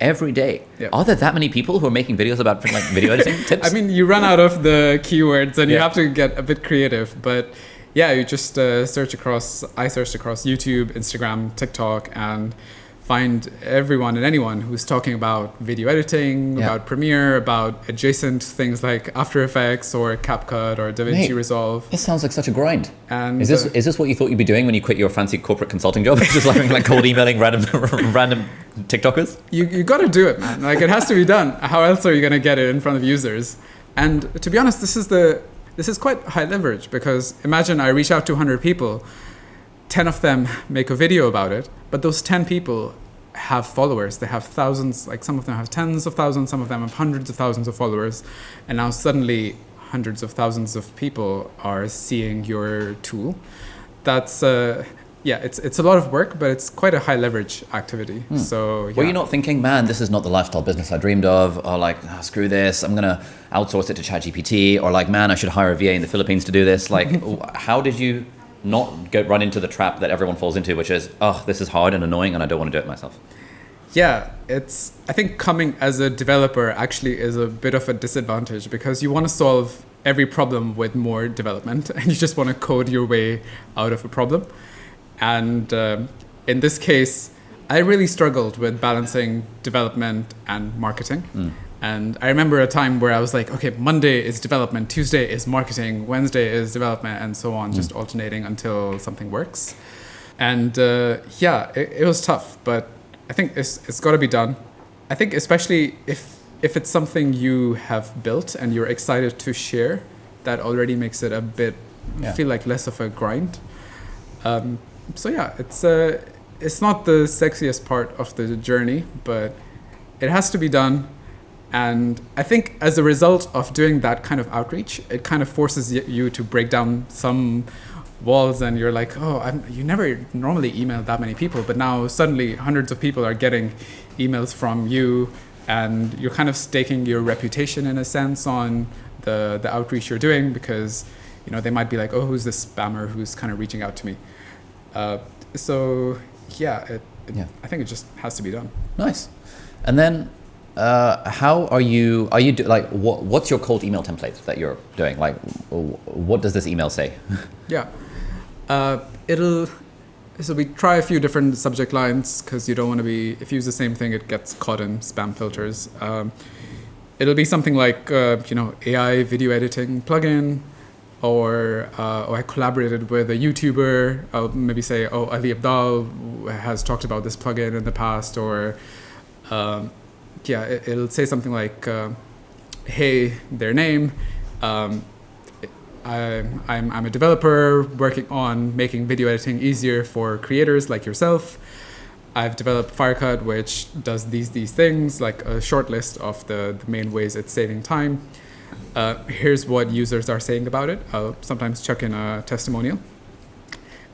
every day. Yep. Are there that many people who are making videos about video editing tips? I mean, you run out of the keywords and you have to get a bit creative, but you just I searched across YouTube, Instagram, TikTok, and find everyone and anyone who's talking about video editing, about Premiere, about adjacent things like After Effects or CapCut or DaVinci Resolve. This sounds like such a grind. And is this what you thought you'd be doing when you quit your fancy corporate consulting job? Just cold emailing random TikTokers? You got to do it, man. It has to be done. How else are you going to get it in front of users? And to be honest, this is quite high leverage, because imagine I reach out to 100 people. 10 of them make a video about it, but those 10 people have followers. They have thousands, some of them have tens of thousands, some of them have hundreds of thousands of followers. And now suddenly hundreds of thousands of people are seeing your tool. That's, it's a lot of work, but it's quite a high leverage activity. So were you not thinking, man, this is not the lifestyle business I dreamed of, or screw this, I'm going to outsource it to ChatGPT, or man, I should hire a VA in the Philippines to do this? How did you not run into the trap that everyone falls into, which is, this is hard and annoying and I don't want to do it myself? Yeah, I think coming as a developer actually is a bit of a disadvantage because you want to solve every problem with more development and you just want to code your way out of a problem. And in this case, I really struggled with balancing development and marketing. And I remember a time where I was like, okay, Monday is development, Tuesday is marketing, Wednesday is development, and so on, just alternating until something works. And it was tough, but I think it's got to be done. I think especially if it's something you have built and you're excited to share, that already makes it a bit feel like less of a grind. It's not the sexiest part of the journey, but it has to be done. And I think as a result of doing that kind of outreach, it kind of forces you to break down some walls, and you're like, you never normally email that many people, but now suddenly hundreds of people are getting emails from you, and you're kind of staking your reputation in a sense on the outreach you're doing, because they might be like, who's this spammer who's kind of reaching out to me. I think it just has to be done. Nice. And then how are you like, what's your cold email template that you're doing? Like, what does this email say? Yeah. So we try a few different subject lines because you don't want to be, if you use the same thing, it gets caught in spam filters. It'll be something like, AI video editing plugin, or I collaborated with a YouTuber. I'll maybe say, Ali Abdaal has talked about this plugin in the past, or it'll say something like, hey, their name. I'm a developer working on making video editing easier for creators like yourself. I've developed Firecut, which does these things, like a short list of the main ways it's saving time. Here's what users are saying about it. I'll sometimes chuck in a testimonial.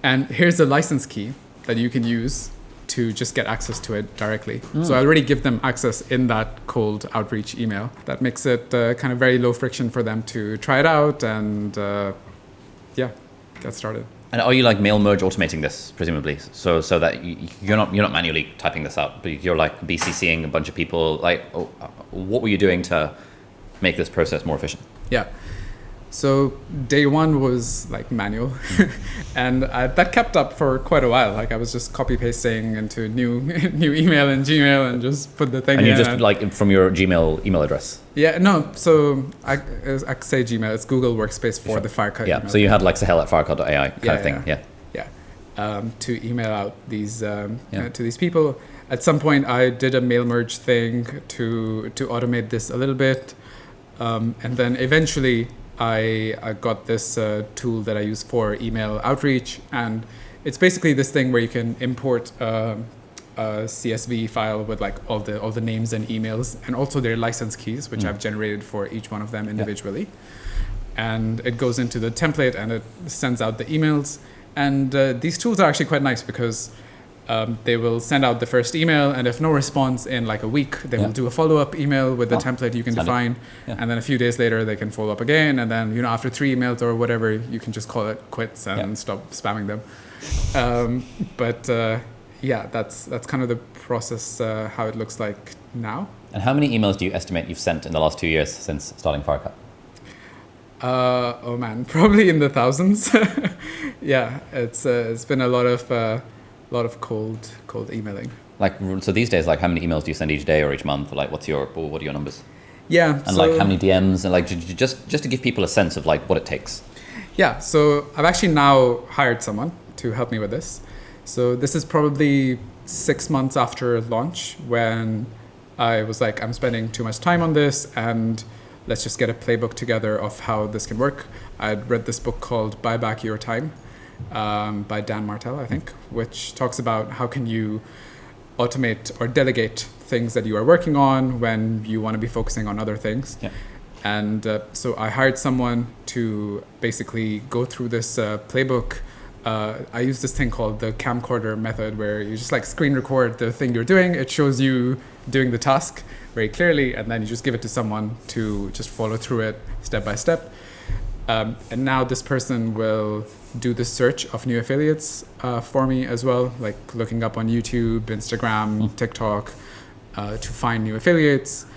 And here's a license key that you can use to just get access to it directly. So I already give them access in that cold outreach email. That makes it kind of very low friction for them to try it out and get started. And are you like mail merge automating this, presumably, so that you're not manually typing this out, but you're like BCCing a bunch of people? Like, what were you doing to make this process more efficient? Yeah. So day one was like manual, and that kept up for quite a while. Like I was just copy pasting into new email in Gmail and just put the thing in. And you just like from your Gmail email address? Yeah, no. So I say Gmail. It's Google Workspace for the Firecut. Yeah. Email. So you had like Suhail at Firecut.ai kind of thing. Yeah. To email out these to these people. At some point, I did a mail merge thing to automate this a little bit, and then eventually I got this tool that I use for email outreach, and it's basically this thing where you can import a CSV file with like all the names and emails, and also their license keys, which I've generated for each one of them individually. And it goes into the template and it sends out the emails. And these tools are actually quite nice because they will send out the first email, and if no response in like a week, they will do a follow-up email with the template you can define. And then a few days later, they can follow up again. And then, after 3 emails or whatever, you can just call it quits and stop spamming them. That's kind of the process, how it looks like now. And how many emails do you estimate you've sent in the last 2 years since starting Firecut? Probably in the thousands. It's been a lot of cold emailing. Like, so these days, like how many emails do you send each day or each month? Like what are your numbers? Yeah. And like how many DMs, and like just to give people a sense of like what it takes. Yeah. So I've actually now hired someone to help me with this. So this is probably 6 months after launch, when I was like, I'm spending too much time on this, and let's just get a playbook together of how this can work. I'd read this book called Buy Back Your Time, by Dan Martell, I think, which talks about how can you automate or delegate things that you are working on when you want to be focusing on other things. And so I hired someone to basically go through this playbook. I use this thing called the camcorder method, where you just like screen record the thing you're doing. It shows you doing the task very clearly, and then you just give it to someone to just follow through it step by step. And now this person will do the search of new affiliates for me as well, like looking up on YouTube, Instagram, TikTok, to find new affiliates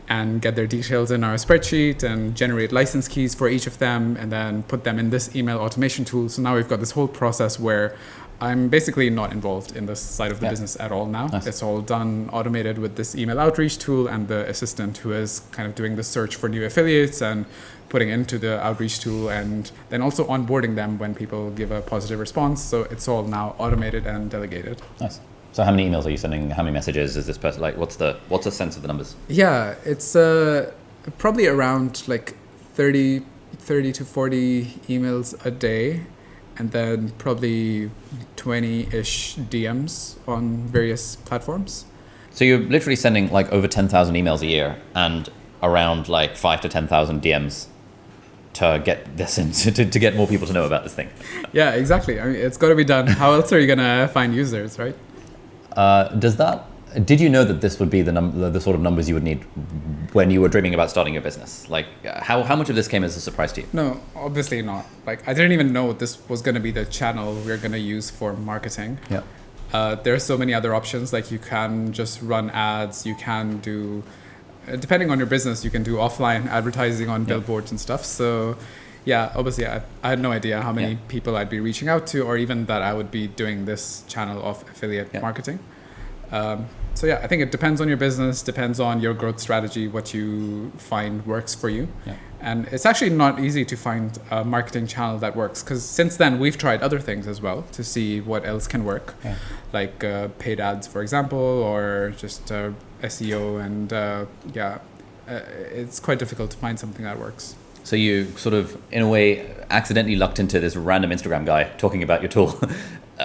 and get their details in our spreadsheet and generate license keys for each of them and then put them in this email automation tool. So now we've got this whole process where I'm basically not involved in this side of the business at all now. Nice. It's all done automated with this email outreach tool and the assistant who is kind of doing the search for new affiliates and putting into the outreach tool and then also onboarding them when people give a positive response. So it's all now automated and delegated. Nice. So how many emails are you sending? How many messages is this person like? What's the sense of the numbers? Yeah, it's probably around like 30 to 40 emails a day. And then probably 20-ish DMs on various platforms. So you're literally sending like over 10,000 emails a year and around like 5 to 10,000 DMs to get this in, to get more people to know about this thing. Yeah, exactly. I mean, it's got to be done. How else are you going to find users, right? Did you know that this would be the sort of numbers you would need when you were dreaming about starting your business? Like, how much of this came as a surprise to you? No, obviously not. Like, I didn't even know this was going to be the channel we're going to use for marketing. Yeah. There are so many other options. Like, you can just run ads. You can do, depending on your business, you can do offline advertising on billboards and stuff. So, yeah, obviously, I had no idea how many people I'd be reaching out to, or even that I would be doing this channel of affiliate marketing. So yeah, I think it depends on your business, depends on your growth strategy, what you find works for you. Yeah. And it's actually not easy to find a marketing channel that works, because since then we've tried other things as well to see what else can work, like paid ads, for example, or just SEO. And it's quite difficult to find something that works. So you sort of, in a way, accidentally lucked into this random Instagram guy talking about your tool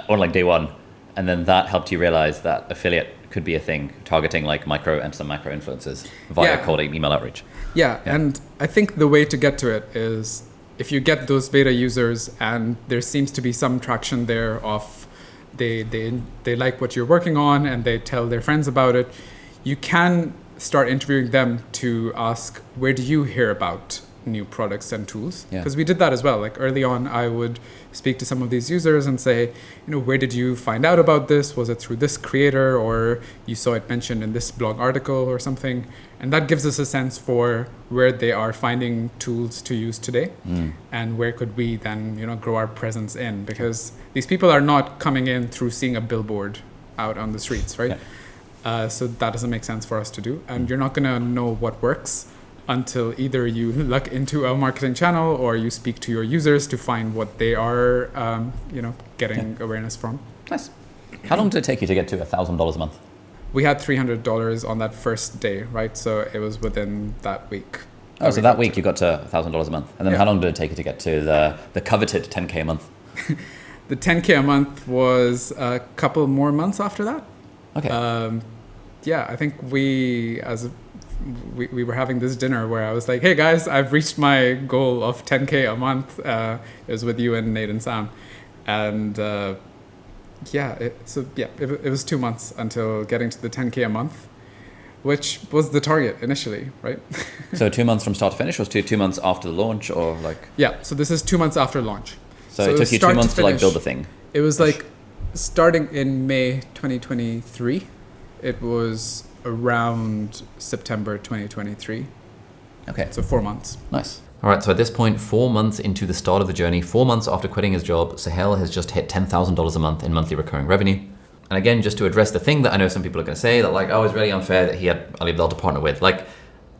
on like day one. And then that helped you realize that affiliate could be a thing, targeting like micro and some macro influencers via cold email outreach. Yeah, and I think the way to get to it is if you get those beta users and there seems to be some traction there of they like what you're working on and they tell their friends about it, you can start interviewing them to ask, where do you hear about new products and tools? Because we did that as well. Like early on, I would speak to some of these users and say, where did you find out about this? Was it through this creator, or you saw it mentioned in this blog article or something? And that gives us a sense for where they are finding tools to use today, and where could we then grow our presence in, because these people are not coming in through seeing a billboard out on the streets, right? So that doesn't make sense for us to do, and you're not going to know what works until either you look into a marketing channel or you speak to your users to find what they are, getting awareness from. Nice. How long did it take you to get to $1,000 a month? We had $300 on that first day, right? So it was within that week. Oh, so that week you got to $1,000 a month. And then how long did it take you to get to the coveted 10K a month? The 10K a month was a couple more months after that. Okay. I think we were having this dinner where I was like, hey guys, I've reached my goal of 10K a month. It was with you and Nate and Sam. And it was 2 months until getting to the 10K a month, which was the target initially, right? So 2 months from start to finish, or 2 months after the launch, or like? Yeah, so this is 2 months after launch. So it took you 2 months to like build the thing? It was like starting in May 2023. It was around September 2023. Okay. So 4 months. Nice. All right, so at this point, 4 months into the start of the journey, 4 months after quitting his job, Suhail has just hit $10,000 a month in monthly recurring revenue. And again, just to address the thing that I know some people are going to say, that like, oh, it's really unfair that he had Ali Abdaal to partner with. Like,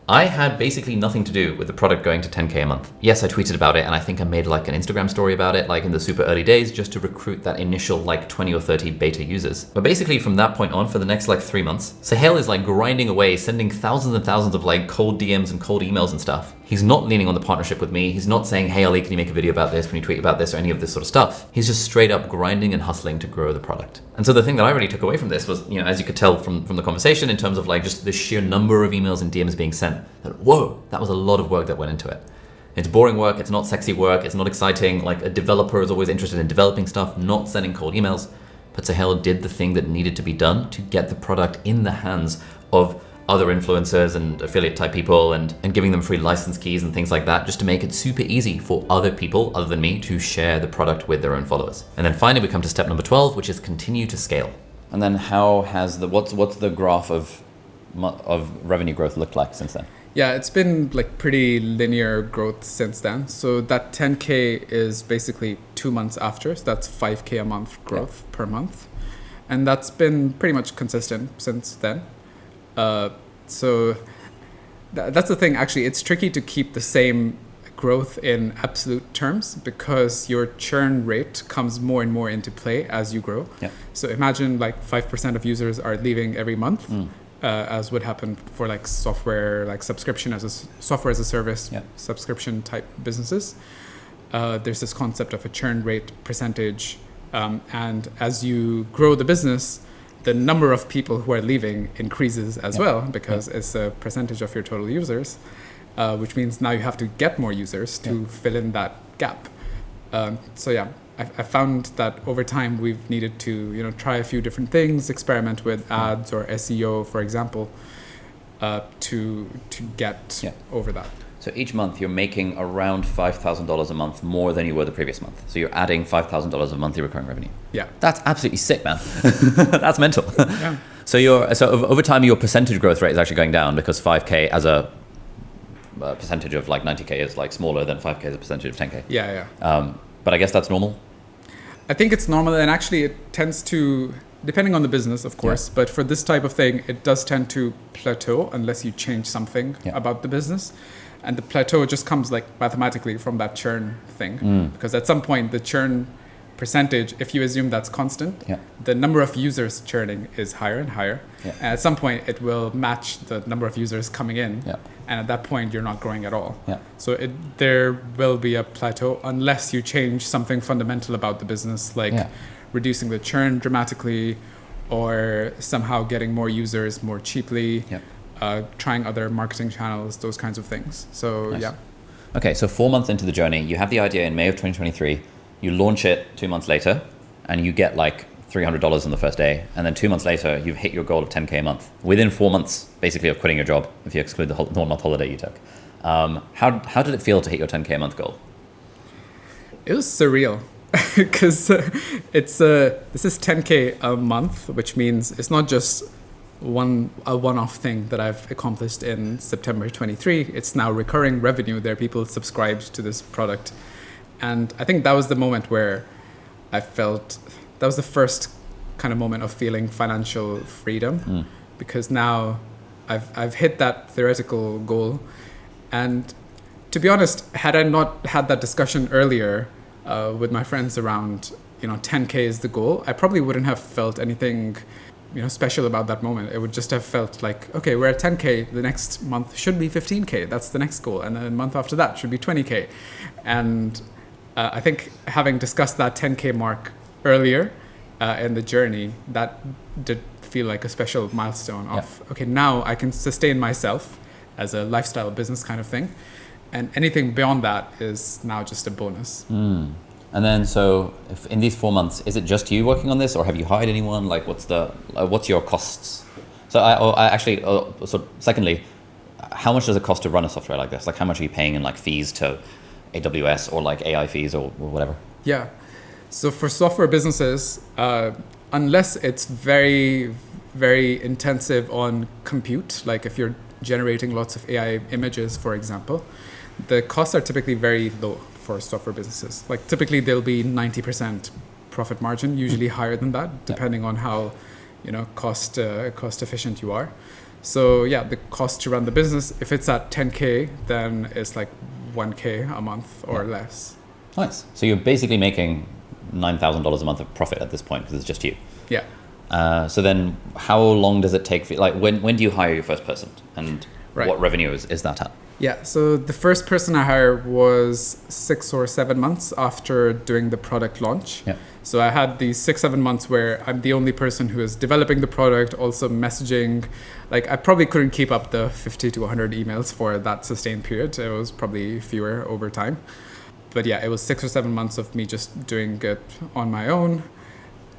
I had basically nothing to do with the product going to 10K a month. Yes, I tweeted about it, and I think I made like an Instagram story about it, like in the super early days, just to recruit that initial like 20 or 30 beta users. But basically from that point on, for the next like 3 months, Suhail is like grinding away, sending thousands and thousands of like cold DMs and cold emails and stuff. He's not leaning on the partnership with me. He's not saying, hey Ali, can you make a video about this? Can you tweet about this? Or any of this sort of stuff. He's just straight up grinding and hustling to grow the product. And so the thing that I really took away from this was, as you could tell from the conversation, in terms of like just the sheer number of emails and DMs being sent, that whoa, that was a lot of work that went into it. It's boring work, it's not sexy work, it's not exciting. Like a developer is always interested in developing stuff, not sending cold emails. But Suhail did the thing that needed to be done to get the product in the hands of other influencers and affiliate type people and giving them free license keys and things like that, just to make it super easy for other people other than me to share the product with their own followers. And then finally we come to step number 12, which is continue to scale. And then how has what's the graph of revenue growth looked like since then? Yeah, it's been like pretty linear growth since then. So that 10K is basically 2 months after. So that's 5K a month growth per month. And that's been pretty much consistent since then. So that's the thing, actually. It's tricky to keep the same growth in absolute terms because your churn rate comes more and more into play as you grow. Yeah. So imagine like 5% of users are leaving every month. As would happen for like software, like software as a service, subscription type businesses. There's this concept of a churn rate percentage. And as you grow the business, the number of people who are leaving increases as well because it's a percentage of your total users, which means now you have to get more users to fill in that gap. I found that over time we've needed to, try a few different things, experiment with ads or SEO, for example, to get over that. So each month you're making around $5,000 a month more than you were the previous month. So you're adding $5,000 of monthly recurring revenue. Yeah. That's absolutely sick, man. That's mental. Yeah. So over time your percentage growth rate is actually going down because 5K as a percentage of like 90K is like smaller than 5K as a percentage of 10K. Yeah. But I guess that's normal. I think it's normal, and actually it tends to, depending on the business, of course, but for this type of thing, it does tend to plateau unless you change something about the business. And the plateau just comes like mathematically from that churn thing. Because at some point, the churn percentage, if you assume that's constant, the number of users churning is higher and higher. And at some point, it will match the number of users coming in. And at that point, you're not growing at all. So there will be a plateau unless you change something fundamental about the business, like reducing the churn dramatically or somehow getting more users more cheaply, trying other marketing channels, those kinds of things. So, nice. Okay, so 4 months into the journey, you have the idea in May of 2023, you launch it 2 months later, and you get like $300 on the first day. And then 2 months later, you've hit your goal of 10K a month within 4 months, basically, of quitting your job, if you exclude the 1 month holiday you took. How did it feel to hit your 10K a month goal? It was surreal because this is 10K a month, which means it's not just a one-off thing that I've accomplished in September 23. It's now recurring revenue. There are people subscribed to this product. And I think that was the moment where I felt, that was the first kind of moment of feeling financial freedom, because now I've hit that theoretical goal. And to be honest, had I not had that discussion earlier with my friends around, 10K is the goal, I probably wouldn't have felt anything special about that moment. It would just have felt like, okay, we're at 10K, the next month should be 15K, that's the next goal, and then the month after that should be 20K. And I think having discussed that 10K mark earlier in the journey, that did feel like a special milestone of, okay, now I can sustain myself as a lifestyle business kind of thing. And anything beyond that is now just a bonus. And then, so if in these 4 months, is it just you working on this, or have you hired anyone? Like, what's your costs? So secondly, how much does it cost to run a software like this? Like, how much are you paying in like fees to AWS or like AI fees or whatever? Yeah. So for software businesses, unless it's very, very intensive on compute, like if you're generating lots of AI images, for example, the costs are typically very low for software businesses. Like typically there'll be 90% profit margin, usually higher than that, depending on how, cost efficient you are. So yeah, the cost to run the business, if it's at 10K, then it's like 1K a month or less. Nice. So you're basically making $9,000 a month of profit at this point because it's just you. Yeah. So then how long does it take for, like when do you hire your first person, and what revenue is that at? Yeah, so the first person I hired was 6 or 7 months after doing the product launch. Yeah. So I had these 6-7 months where I'm the only person who is developing the product, also messaging. Like I probably couldn't keep up the 50 to 100 emails for that sustained period. It was probably fewer over time. But yeah, it was 6 or 7 months of me just doing it on my own.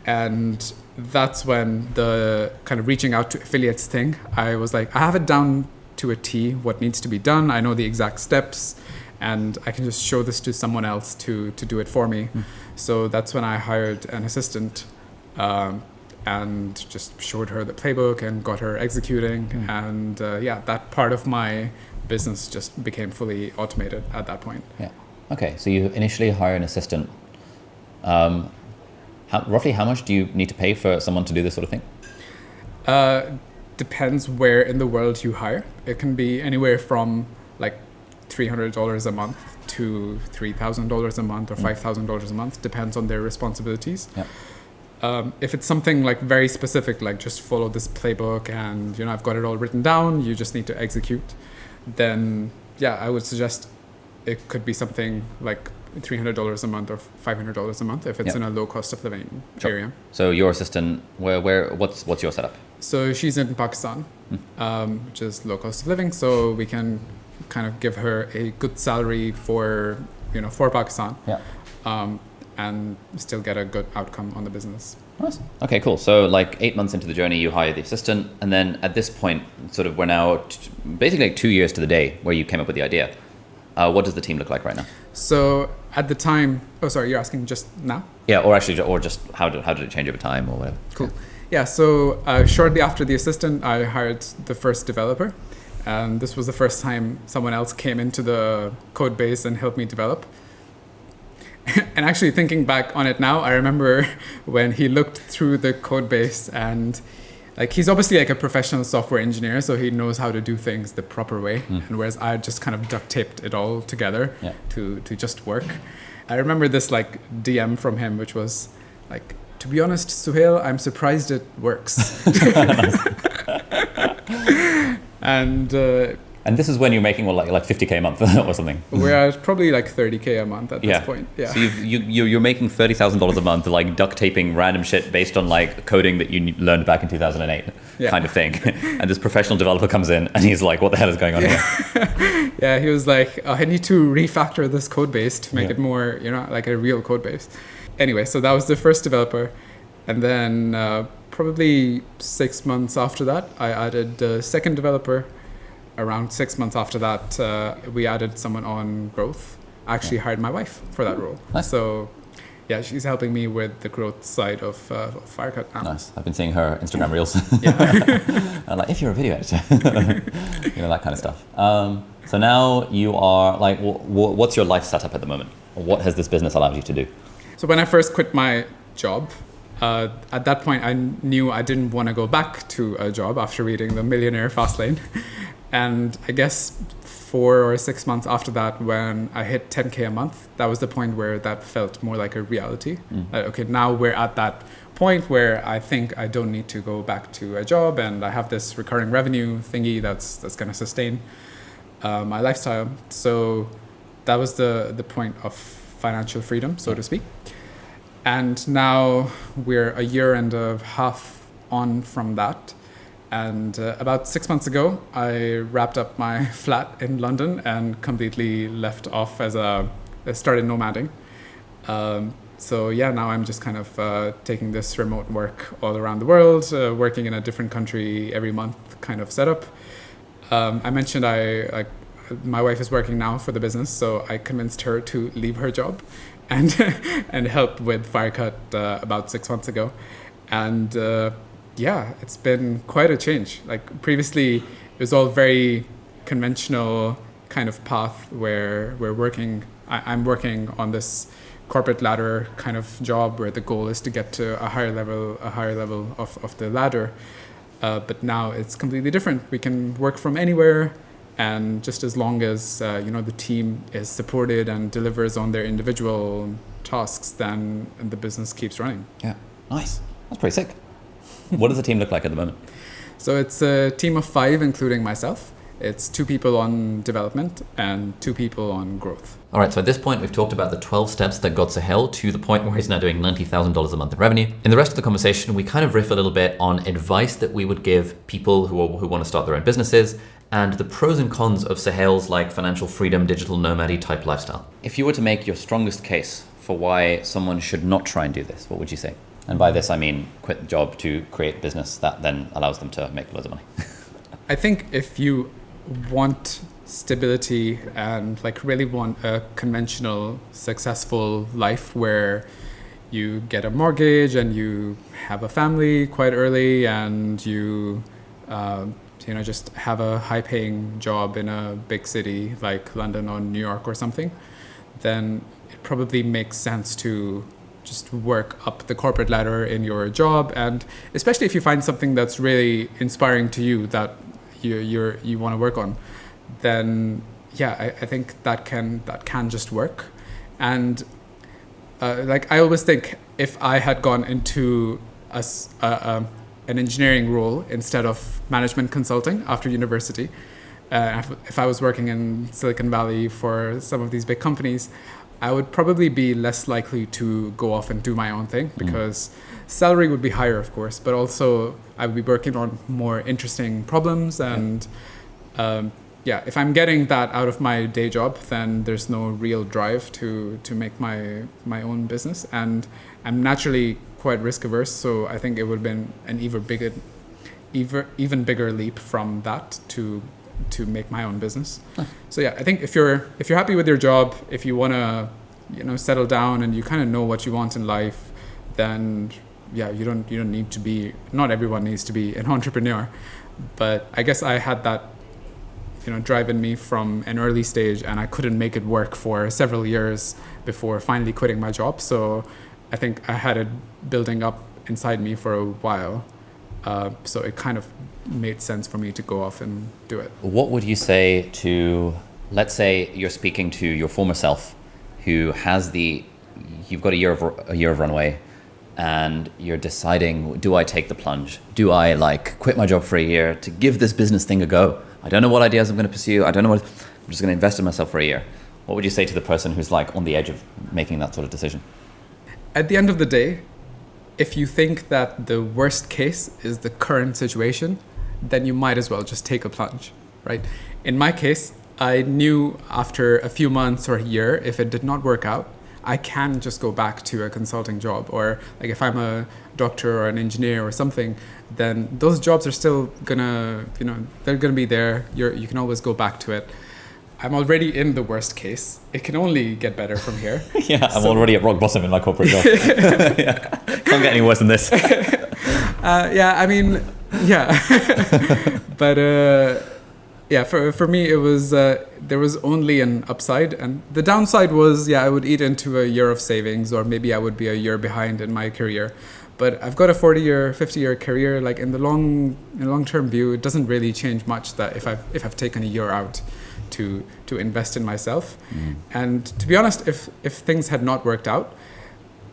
And that's when the kind of reaching out to affiliates thing, I was like, I have it down to a T, what needs to be done. I know the exact steps, and I can just show this to someone else to do it for me. So that's when I hired an assistant and just showed her the playbook and got her executing. And that part of my business just became fully automated at that point. Yeah. Okay. So you initially hire an assistant. Roughly how much do you need to pay for someone to do this sort of thing? Depends where in the world you hire. It can be anywhere from like $300 a month to $3,000 a month or $5,000 a month. Depends on their responsibilities. Yeah. If it's something like very specific, like just follow this playbook and I've got it all written down, you just need to execute, then I would suggest it could be something like $300 a month or $500 a month if it's in a low cost of living area. So your assistant, what's your setup? So she's in Pakistan, which is low cost of living. So we can kind of give her a good salary for Pakistan. Yeah. And still get a good outcome on the business. Nice. Okay, cool. So like 8 months into the journey, you hire the assistant. And then at this point, sort of we're now basically like 2 years to the day where you came up with the idea. What does the team look like right now? So at the time, you're asking just now? Yeah, or just how did it change over time or whatever? Cool. Yeah, so shortly after the assistant, I hired the first developer. And this was the first time someone else came into the code base and helped me develop. And actually thinking back on it now, I remember when he looked through the code base and like he's obviously like a professional software engineer, so he knows how to do things the proper way. And whereas I just kind of duct taped it all together to just work. I remember this like DM from him, which was like, to be honest, Suhail, I'm surprised it works. And this is when you're making like 50K a month or something. We're at probably like 30K a month at this point. Yeah. So you're making $30,000 a month, like duct taping random shit based on like coding that you learned back in 2008, kind of thing. And this professional developer comes in and he's like, "What the hell is going on here?" Yeah, he was like, "I need to refactor this code base to make it more, like a real code base." Anyway, so that was the first developer, and then probably 6 months after that, I added the second developer. Around 6 months after that, we added someone on growth. I actually hired my wife for that role. Nice. So, she's helping me with the growth side of Firecut now. Nice. I've been seeing her Instagram reels. I'm like, if you're a video editor, that kind of stuff. So now you are like, what's your life setup at the moment? What has this business allowed you to do? So when I first quit my job, at that point, I knew I didn't want to go back to a job after reading The Millionaire Fastlane. And I guess 4 or 6 months after that, when I hit 10K a month, that was the point where that felt more like a reality. Okay, now we're at that point where I think I don't need to go back to a job, and I have this recurring revenue thingy that's going to sustain my lifestyle. So that was the point of financial freedom, so to speak. And now we're a year and a half on from that. And about 6 months ago, I wrapped up my flat in London and completely left off I started nomading. So now I'm just kind of taking this remote work all around the world, working in a different country every month kind of setup. I mentioned my wife is working now for the business, so I convinced her to leave her job and help with Firecut about 6 months ago. And it's been quite a change. Like previously, it was all very conventional kind of path where I'm working on this corporate ladder kind of job where the goal is to get to a higher level of the ladder. But now it's completely different. We can work from anywhere, and just as long as the team is supported and delivers on their individual tasks, then the business keeps running. Yeah, nice. That's pretty sick. What does the team look like at the moment? So it's a team of 5, including myself. It's 2 people on development and 2 people on growth. All right, so at this point, we've talked about the 12 steps that got Suhail to the point where he's now doing $90,000 a month in revenue. In the rest of the conversation, we kind of riff a little bit on advice that we would give people who want to start their own businesses and the pros and cons of Suhail's like financial freedom, digital nomad type lifestyle. If you were to make your strongest case for why someone should not try and do this, what would you say? And by this, I mean quit the job to create business that then allows them to make loads of money. I think if you want stability and like really want a conventional, successful life where you get a mortgage and you have a family quite early and you just have a high-paying job in a big city like London or New York or something, then it probably makes sense to just work up the corporate ladder in your job. And especially if you find something that's really inspiring to you that you want to work on, then I think that can just work. And like I always think, if I had gone into an engineering role instead of management consulting after university, if I was working in Silicon Valley for some of these big companies, I would probably be less likely to go off and do my own thing, because salary would be higher, of course, but also I would be working on more interesting problems. And if I'm getting that out of my day job, then there's no real drive to make my own business. And I'm naturally quite risk averse, so I think it would have been an even bigger leap from that to make my own business. So I think if you're happy with your job, if you want to settle down and you kind of know what you want in life, then you don't need to be, not everyone needs to be an entrepreneur. But I guess I had that drive in me from an early stage, and I couldn't make it work for several years before finally quitting my job. So I think I had it building up inside me for a while. So it kind of made sense for me to go off and do it. What would you say to, let's say you're speaking to your former self who has you've got a year of runway, and you're deciding, do I take the plunge? Do I quit my job for a year to give this business thing a go? I don't know what ideas I'm going to pursue. I don't know I'm just going to invest in myself for a year. What would you say to the person who's on the edge of making that sort of decision? At the end of the day, if you think that the worst case is the current situation, then you might as well just take a plunge, right? In my case, I knew after a few months or a year, if it did not work out, I can just go back to a consulting job. Or if I'm a doctor or an engineer or something, then those jobs are still gonna, they're gonna be there. You can always go back to it. I'm already in the worst case. It can only get better from here. I'm already at rock bottom in my corporate job. Can't get any worse than this. But for me, it was there was only an upside, and the downside was I would eat into a year of savings, or maybe I would be a year behind in my career. But I've got a 40-year, 50-year career. In the long-term view, it doesn't really change much that if I've taken a year out to invest in myself. And to be honest, if things had not worked out,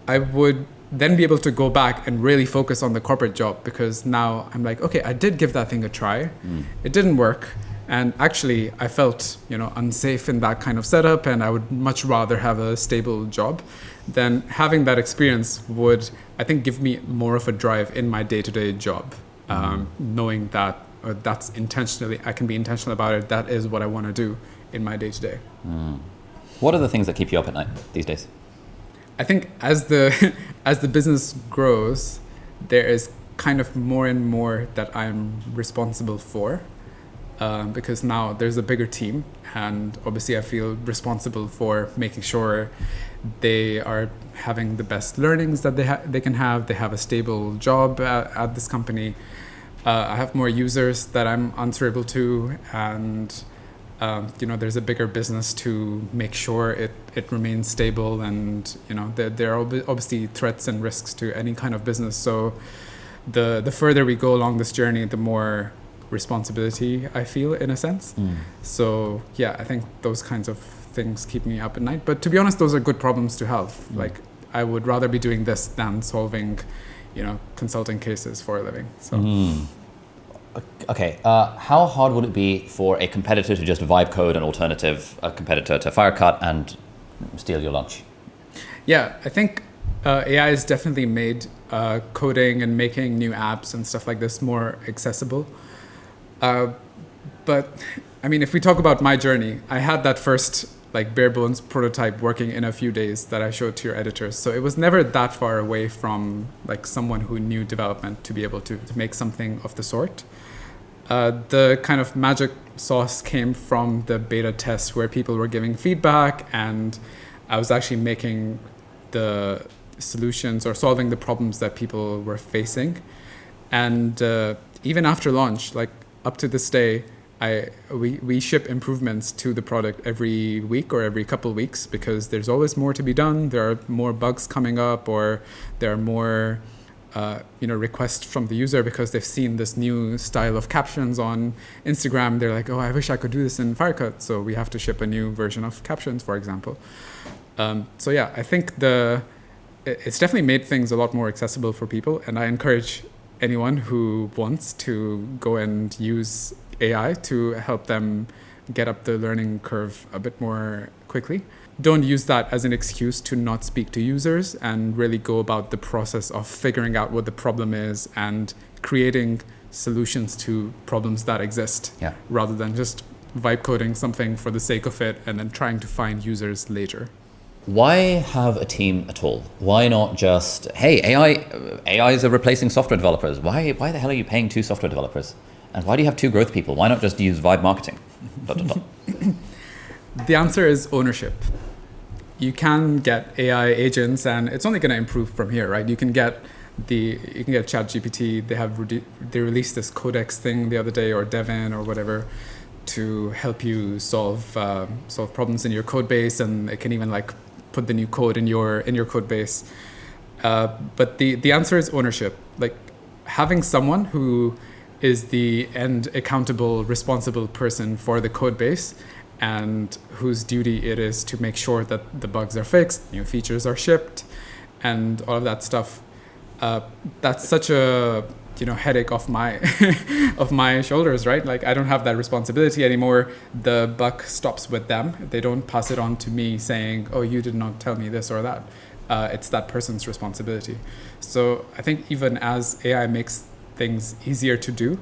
I would then be able to go back and really focus on the corporate job, because now I'm okay, I did give that thing a try. It didn't work. And actually, I felt, unsafe in that kind of setup, and I would much rather have a stable job. Then having that experience would, I think, give me more of a drive in my day-to-day job, knowing that that's intentionally, I can be intentional about it. That is what I want to do in my day-to-day. What are the things that keep you up at night these days? I think as the business grows, there is kind of more and more that I'm responsible for. Because now there's a bigger team, and obviously I feel responsible for making sure they are having the best learnings that they can have. They have a stable job at this company. I have more users that I'm answerable to, and there's a bigger business to make sure it remains stable. And there are obviously threats and risks to any kind of business. So the further we go along this journey, the more responsibility I feel, in a sense. So I think those kinds of things keep me up at night. But to be honest, those are good problems to have. I would rather be doing this than solving consulting cases for a living. So okay, how hard would it be for a competitor to just vibe code an alternative, a competitor to Firecut and steal your lunch? I think AI has definitely made coding and making new apps and stuff like this more accessible. But I mean, if we talk about my journey, I had that first like bare bones prototype working in a few days that I showed to your editors. So it was never that far away from like someone who knew development to be able to make something of the sort. The kind of magic sauce came from the beta test where people were giving feedback, and I was actually making the solutions or solving the problems that people were facing. And even after launch, like up to this day, we ship improvements to the product every week or every couple of weeks, because there's always more to be done. There are more bugs coming up, or there are more requests from the user because they've seen this new style of captions on Instagram. They're like, oh, I wish I could do this in Firecut. So we have to ship a new version of captions, for example. So yeah, I think it's definitely made things a lot more accessible for people. And I encourage anyone who wants to go and use AI to help them get up the learning curve a bit more quickly. Don't use that as an excuse to not speak to users, and really go about the process of figuring out what the problem is and creating solutions to problems that exist, rather than just vibe coding something for the sake of it and then trying to find users later. Why have a team at all? Why not just, hey, AIs are replacing software developers. Why the hell are you paying 2 software developers? And why do you have 2 growth people? Why not just use vibe marketing? ... The answer is ownership. You can get AI agents, and it's only going to improve from here, right? You can get ChatGPT. They released this Codex thing the other day, or Devin or whatever, to help you solve problems in your code base, and it can even like put the new code in your code base. But the answer is ownership. Like having someone who is the end accountable, responsible person for the code base, and whose duty it is to make sure that the bugs are fixed, new features are shipped, and all of that stuff. That's such a headache off my shoulders, right? Like I don't have that responsibility anymore. The buck stops with them. They don't pass it on to me saying, oh, you did not tell me this or that. It's that person's responsibility. So I think even as AI makes things easier to do,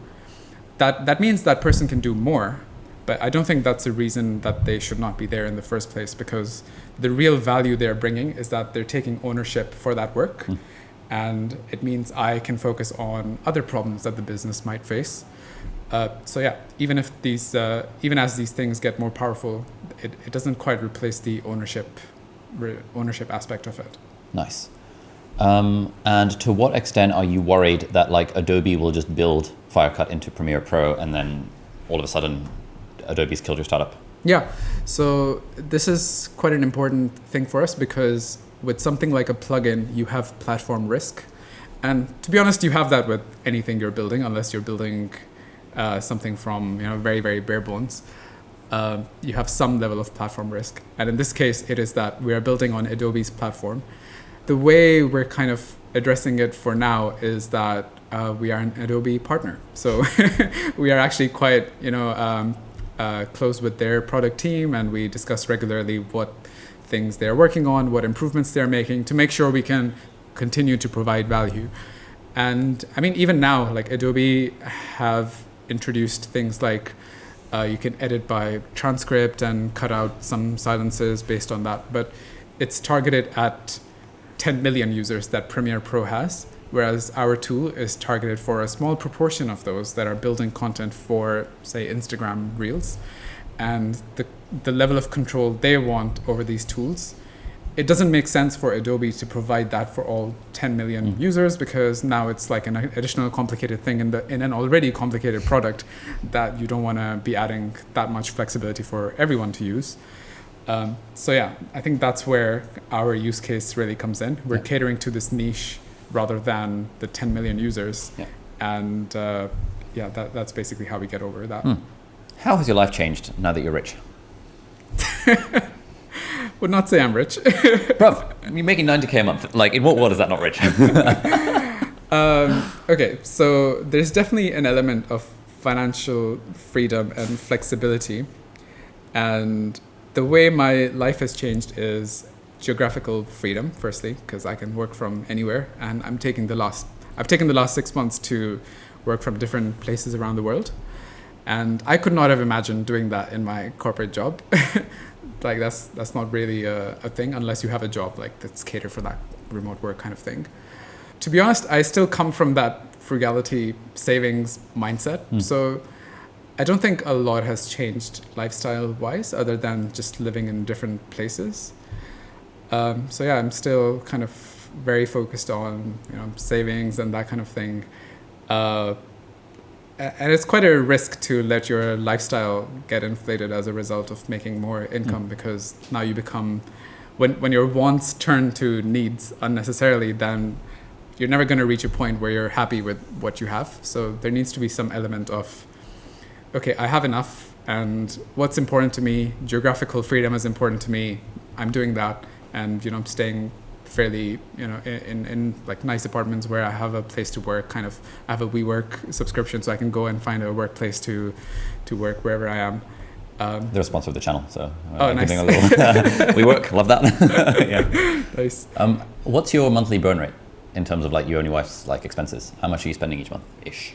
that means that person can do more. But I don't think that's a reason that they should not be there in the first place, because the real value they're bringing is that they're taking ownership for that work. And it means I can focus on other problems that the business might face. So yeah, even as these things get more powerful, it doesn't quite replace the ownership aspect of it. Nice. And to what extent are you worried that like Adobe will just build Firecut into Premiere Pro, and then all of a sudden Adobe's killed your startup? Yeah. So this is quite an important thing for us, because with something like a plugin, you have platform risk. And to be honest, you have that with anything you're building, unless you're building something from very, very bare bones. You have some level of platform risk. And in this case, it is that we are building on Adobe's platform. The way we're kind of addressing it for now is that we are an Adobe partner. So we are actually quite close with their product team, and we discuss regularly what things they're working on, what improvements they're making, to make sure we can continue to provide value. And I mean, even now, like Adobe have introduced things like you can edit by transcript and cut out some silences based on that. But it's targeted at 10 million users that Premiere Pro has, whereas our tool is targeted for a small proportion of those that are building content for, say, Instagram Reels. And the level of control they want over these tools, it doesn't make sense for Adobe to provide that for all 10 million users, because now it's like an additional complicated thing in an already complicated product that you don't want to be adding that much flexibility for everyone to use. So yeah, I think that's where our use case really comes in. We're catering to this niche rather than the 10 million users. And that's basically how we get over that. How has your life changed now that you're rich? Would not say I'm rich. Bruv, you're making 90K a month. Like, in what world is that not rich? Okay, so there's definitely an element of financial freedom and flexibility. And the way my life has changed is geographical freedom, firstly, because I can work from anywhere. And I've taken the last 6 months to work from different places around the world. And I could not have imagined doing that in my corporate job. like that's not really a thing unless you have a job like that's catered for that remote work kind of thing. To be honest, I still come from that frugality savings mindset. So I don't think a lot has changed lifestyle wise other than just living in different places. So yeah, I'm still kind of very focused on, you know, savings and that kind of thing. And it's quite a risk to let your lifestyle get inflated as a result of making more income, because now you become, when your wants turn to needs unnecessarily, then you're never going to reach a point where you're happy with what you have. So there needs to be some element of, okay, I have enough, and what's important to me, geographical freedom is important to me, I'm doing that, and, you know, I'm staying fairly, you know, in like nice apartments where I have a place to work, kind of, I have a WeWork subscription, so I can go and find a workplace to work wherever I am. They're a sponsor of the channel, so nice. giving a little WeWork, love that. Yeah. Nice. What's your monthly burn rate in terms of like you and your wife's like expenses? How much are you spending each month ish?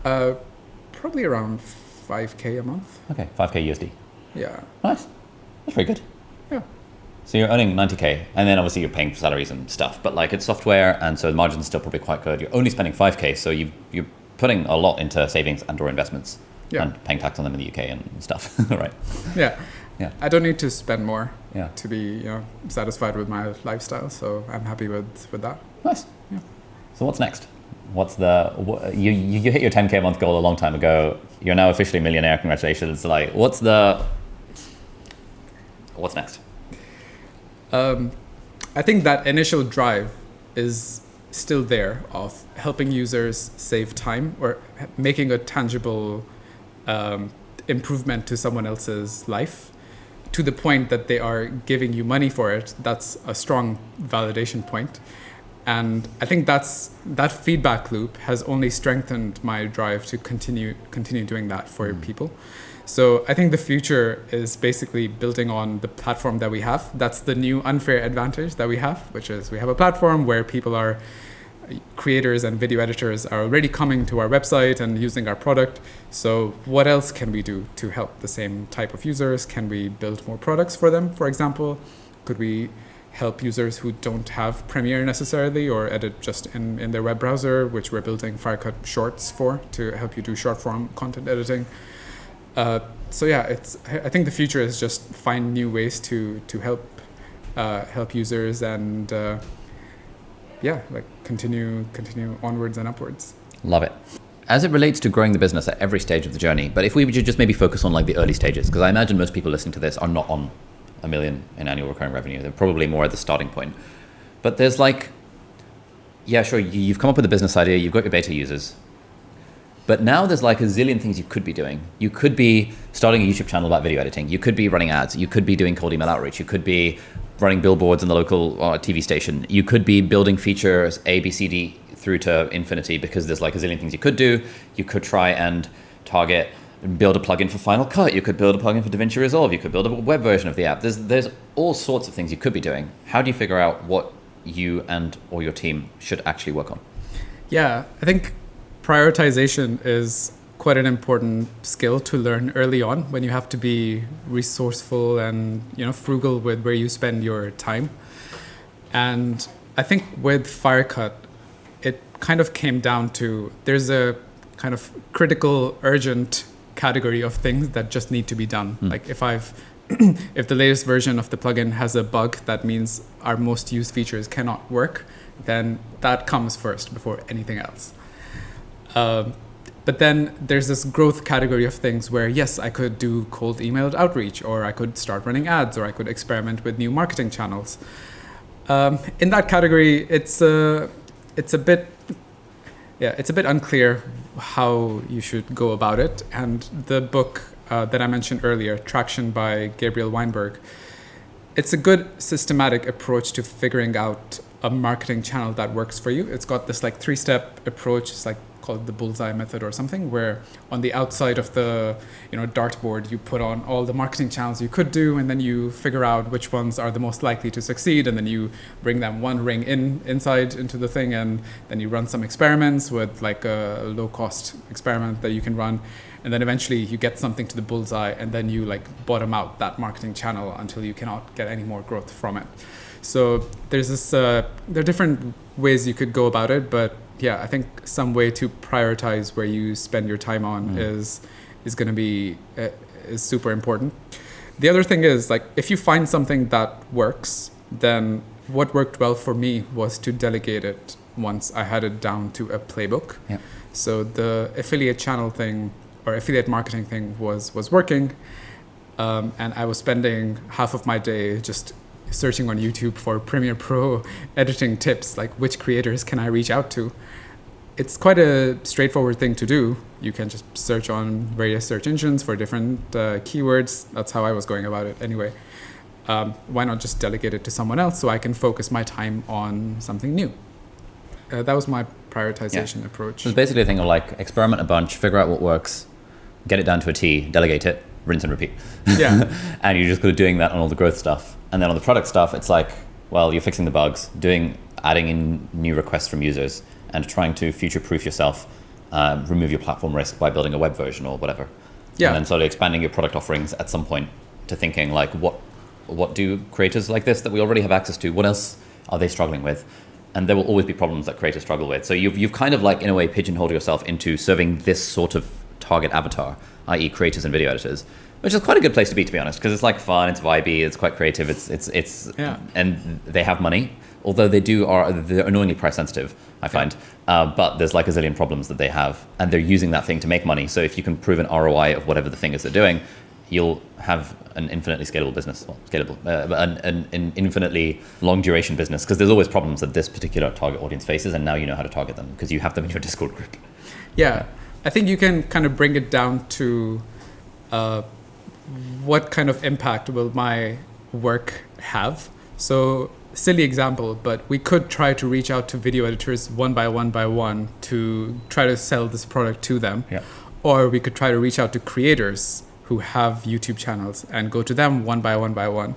Probably around 5K a month. Okay, 5K USD. Yeah. Nice. That's very good. Yeah. So you're earning 90K, and then obviously you're paying for salaries and stuff, but like it's software, and so the margin's still probably quite good. You're only spending 5K, so you're putting a lot into savings and or investments, and paying tax on them in the UK and stuff, right? Yeah. Yeah. I don't need to spend more Yeah. to be, you know, satisfied with my lifestyle, so I'm happy with that. Nice. Yeah. So what's next? You hit your 10K a month goal a long time ago. You're now officially a millionaire. Congratulations. Like, what's next? I think that initial drive is still there of helping users save time or making a tangible improvement to someone else's life to the point that they are giving you money for it. That's a strong validation point. And I think that feedback loop has only strengthened my drive to continue doing that for people. So I think the future is basically building on the platform that we have. That's the new unfair advantage that we have, which is we have a platform where creators and video editors are already coming to our website and using our product. So what else can we do to help the same type of users? Can we build more products for them, for example? Could we help users who don't have Premiere necessarily or edit just in their web browser, which we're building Firecut Shorts for, to help you do short form content editing? So yeah, I think the future is just find new ways to help users and like continue onwards and upwards. Love it. As it relates to growing the business at every stage of the journey, but if we would just maybe focus on like the early stages, because I imagine most people listening to this are not on $1 million in annual recurring revenue. They're probably more at the starting point. But there's like, yeah, sure, you've come up with a business idea, you've got your beta users. But now there's like a zillion things you could be doing. You could be starting a YouTube channel about video editing. You could be running ads. You could be doing cold email outreach. You could be running billboards in the local TV station. You could be building features A, B, C, D through to infinity, because there's like a zillion things you could do. You could try and build a plugin for Final Cut. You could build a plugin for DaVinci Resolve. You could build a web version of the app. There's all sorts of things you could be doing. How do you figure out what you and or your team should actually work on? Yeah, I think prioritization is quite an important skill to learn early on when you have to be resourceful and, you know, frugal with where you spend your time. And I think with Firecut, it kind of came down to there's a kind of critical, urgent category of things that just need to be done. Like if the latest version of the plugin has a bug that means our most used features cannot work, then that comes first before anything else. But then there's this growth category of things where, yes, I could do cold emailed outreach, or I could start running ads, or I could experiment with new marketing channels. In that category, it's a bit unclear how you should go about it. And the book that I mentioned earlier, Traction by Gabriel Weinberg, it's a good systematic approach to figuring out a marketing channel that works for you. It's got this like 3-step approach. It's like called the bullseye method or something, where on the outside of the dartboard you put on all the marketing channels you could do, and then you figure out which ones are the most likely to succeed, and then you bring them one ring inside into the thing, and then you run some experiments with like a low cost experiment that you can run, and then eventually you get something to the bullseye, and then you like bottom out that marketing channel until you cannot get any more growth from it. So there's this there are different ways you could go about it, but yeah, I think some way to prioritize where you spend your time on is going to be is super important. The other thing is, like, if you find something that works, then what worked well for me was to delegate it once I had it down to a playbook. Yeah. So the affiliate channel thing or affiliate marketing thing was working, and I was spending half of my day just searching on YouTube for Premiere Pro editing tips, like which creators can I reach out to. It's quite a straightforward thing to do. You can just search on various search engines for different keywords. That's how I was going about it anyway. Why not just delegate it to someone else so I can focus my time on something new? That was my prioritization approach. So it's basically a thing of like experiment a bunch, figure out what works, get it down to a T, delegate it, rinse and repeat. Yeah. And you're just doing that on all the growth stuff. And then on the product stuff, it's like, well, you're fixing the bugs, adding in new requests from users, and trying to future-proof yourself, remove your platform risk by building a web version or whatever. Yeah. And then sort of expanding your product offerings at some point to thinking like, what do creators like this that we already have access to, what else are they struggling with? And there will always be problems that creators struggle with. So you've kind of like, in a way, pigeonholed yourself into serving this sort of target avatar, i.e. creators and video editors, which is quite a good place to be honest, because it's like fun, it's vibey, it's quite creative, it's yeah. And they have money, although they're annoyingly price sensitive, I find. But there's like a zillion problems that they have, and they're using that thing to make money. So if you can prove an ROI of whatever the thing is they're doing, you'll have an infinitely scalable business. Well, scalable, an infinitely long duration business, because there's always problems that this particular target audience faces, and now you know how to target them because you have them in your Discord group. Yeah, I think you can kind of bring it down to what kind of impact will my work have. So, silly example, but we could try to reach out to video editors one by one to try to sell this product to them. Yeah. Or we could try to reach out to creators who have YouTube channels and go to them one by one.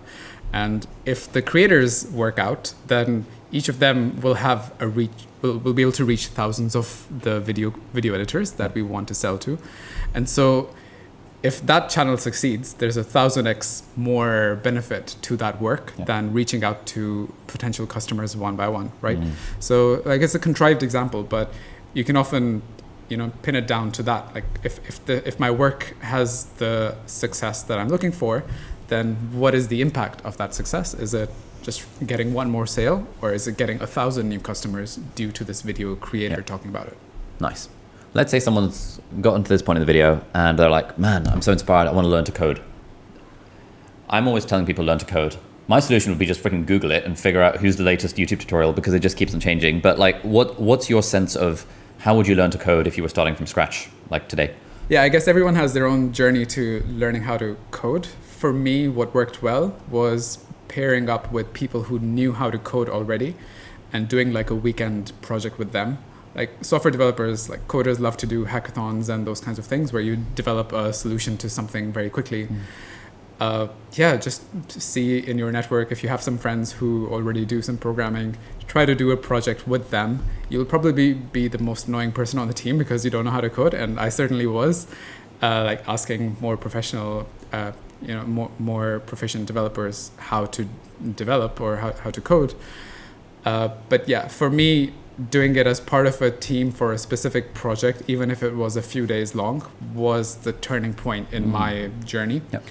And if the creators work out, then each of them will have a reach, will be able to reach thousands of the video editors that we want to sell to. And so if that channel succeeds, there's 1,000x more benefit to that work than reaching out to potential customers one by one, right? So like, it's a contrived example, but you can often, pin it down to that. Like if my work has the success that I'm looking for, then what is the impact of that success? Is it just getting one more sale, or is it getting 1,000 new customers due to this video creator talking about it? Nice. Let's say someone's gotten to this point in the video and they're like, man, I'm so inspired, I want to learn to code. I'm always telling people learn to code. My solution would be just freaking Google it and figure out who's the latest YouTube tutorial, because it just keeps on changing. But like, what's your sense of how would you learn to code if you were starting from scratch, like today? Yeah, I guess everyone has their own journey to learning how to code. For me, what worked well was pairing up with people who knew how to code already and doing like a weekend project with them. Like software developers, like coders, love to do hackathons and those kinds of things where you develop a solution to something very quickly. Just to see in your network, if you have some friends who already do some programming, try to do a project with them. You'll probably be the most annoying person on the team because you don't know how to code, and I certainly was. Like asking more professional, more proficient developers how to develop or how to code. But yeah, for me, doing it as part of a team for a specific project, even if it was a few days long, was the turning point in my journey. Yep.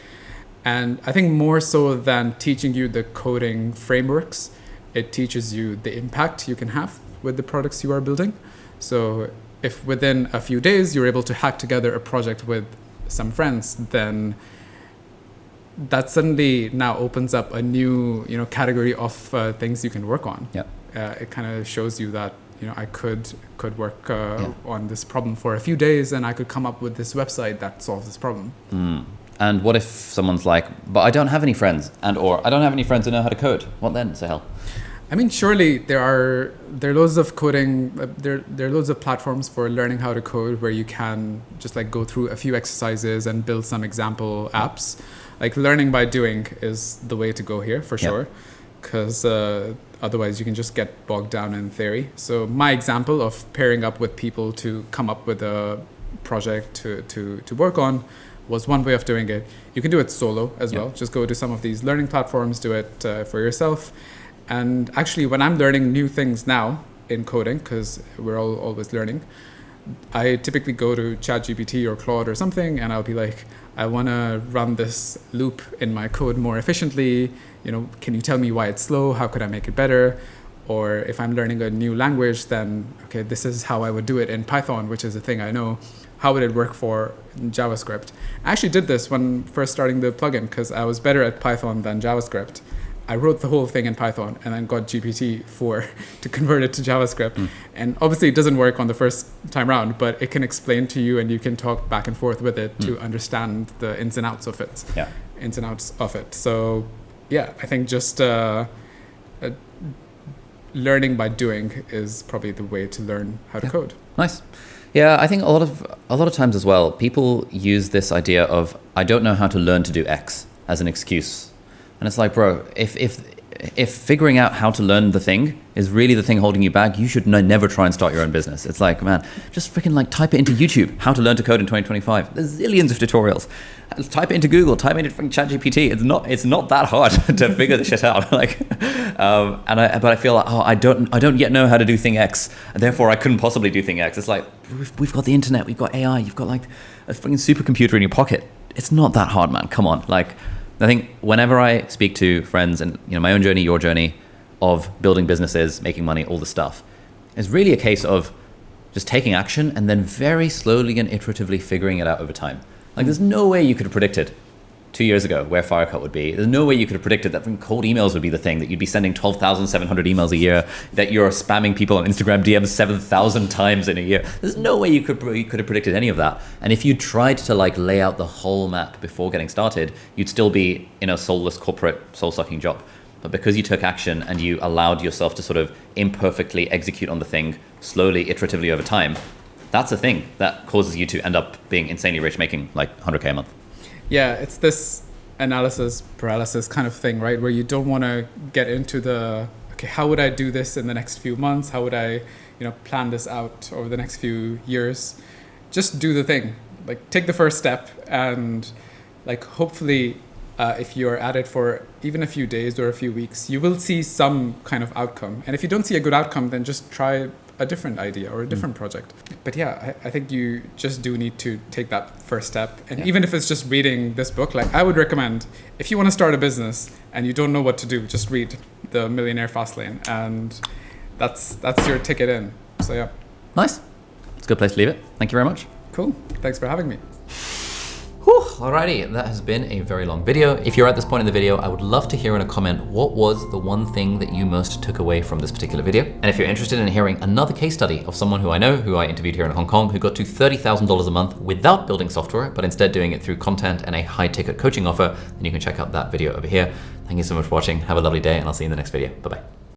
And I think more so than teaching you the coding frameworks, it teaches you the impact you can have with the products you are building. So if within a few days you're able to hack together a project with some friends, then that suddenly now opens up a new category of things you can work on. Yep. It kind of shows you that I could work on this problem for a few days, and I could come up with this website that solves this problem. And what if someone's like, but I don't have any friends, or I don't have any friends who know how to code? What then, Suhail? I mean, surely there are loads of coding. There are loads of platforms for learning how to code where you can just like go through a few exercises and build some example apps. Like learning by doing is the way to go here for sure, because otherwise you can just get bogged down in theory. So my example of pairing up with people to come up with a project to work on was one way of doing it. You can do it solo as well. Just go to some of these learning platforms, do it for yourself. And actually, when I'm learning new things now in coding, because we're all always learning, I typically go to ChatGPT or Claude or something, and I'll be like, I want to run this loop in my code more efficiently. Can you tell me why it's slow? How could I make it better? Or if I'm learning a new language, then, okay, this is how I would do it in Python, which is a thing I know. How would it work for JavaScript? I actually did this when first starting the plugin because I was better at Python than JavaScript. I wrote the whole thing in Python and then got GPT-4 to convert it to JavaScript. And obviously it doesn't work on the first time round, but it can explain to you and you can talk back and forth with it to understand the ins and outs of it. So yeah, I think just learning by doing is probably the way to learn how to code. Nice. Yeah, I think a lot of times as well, people use this idea of, I don't know how to learn to do X as an excuse. And it's like, bro, if figuring out how to learn the thing is really the thing holding you back, you should never try and start your own business. It's like, man, just freaking like type it into YouTube, how to learn to code in 2025. There's zillions of tutorials. Type it into Google, type it into freaking ChatGPT. It's not that hard to figure this shit out. But I feel like, I don't yet know how to do thing X, and therefore I couldn't possibly do thing X. It's like, we've got the internet, we've got AI, you've got like a freaking supercomputer in your pocket. It's not that hard, man. Come on. I think whenever I speak to friends and my own journey, your journey of building businesses, making money, all the stuff, it's really a case of just taking action and then very slowly and iteratively figuring it out over time. There's no way you could have predicted 2 years ago where Firecut would be. There's no way you could have predicted that cold emails would be the thing, that you'd be sending 12,700 emails a year, that you're spamming people on Instagram DMs 7,000 times in a year. There's no way you could have predicted any of that. And if you tried to lay out the whole map before getting started, you'd still be in a soulless corporate soul-sucking job. But because you took action and you allowed yourself to sort of imperfectly execute on the thing slowly, iteratively over time, that's a thing that causes you to end up being insanely rich, making like 100K a month. Yeah, it's this analysis paralysis kind of thing, right? Where you don't want to get into okay, how would I do this in the next few months? How would I, plan this out over the next few years? Just do the thing. Take the first step and hopefully if you're at it for even a few days or a few weeks, you will see some kind of outcome. And if you don't see a good outcome, then just try a different idea or a different project. But yeah, I think you just do need to take that first step. And even if it's just reading this book, I would recommend, if you want to start a business and you don't know what to do, just read The Millionaire Fastlane, and that's your ticket in. So yeah. Nice. It's a good place to leave it. Thank you very much. Cool. Thanks for having me. Alrighty, that has been a very long video. If you're at this point in the video, I would love to hear in a comment what was the one thing that you most took away from this particular video. And if you're interested in hearing another case study of someone who I know, who I interviewed here in Hong Kong, who got to $30,000 a month without building software, but instead doing it through content and a high-ticket coaching offer, then you can check out that video over here. Thank you so much for watching. Have a lovely day, and I'll see you in the next video. Bye-bye.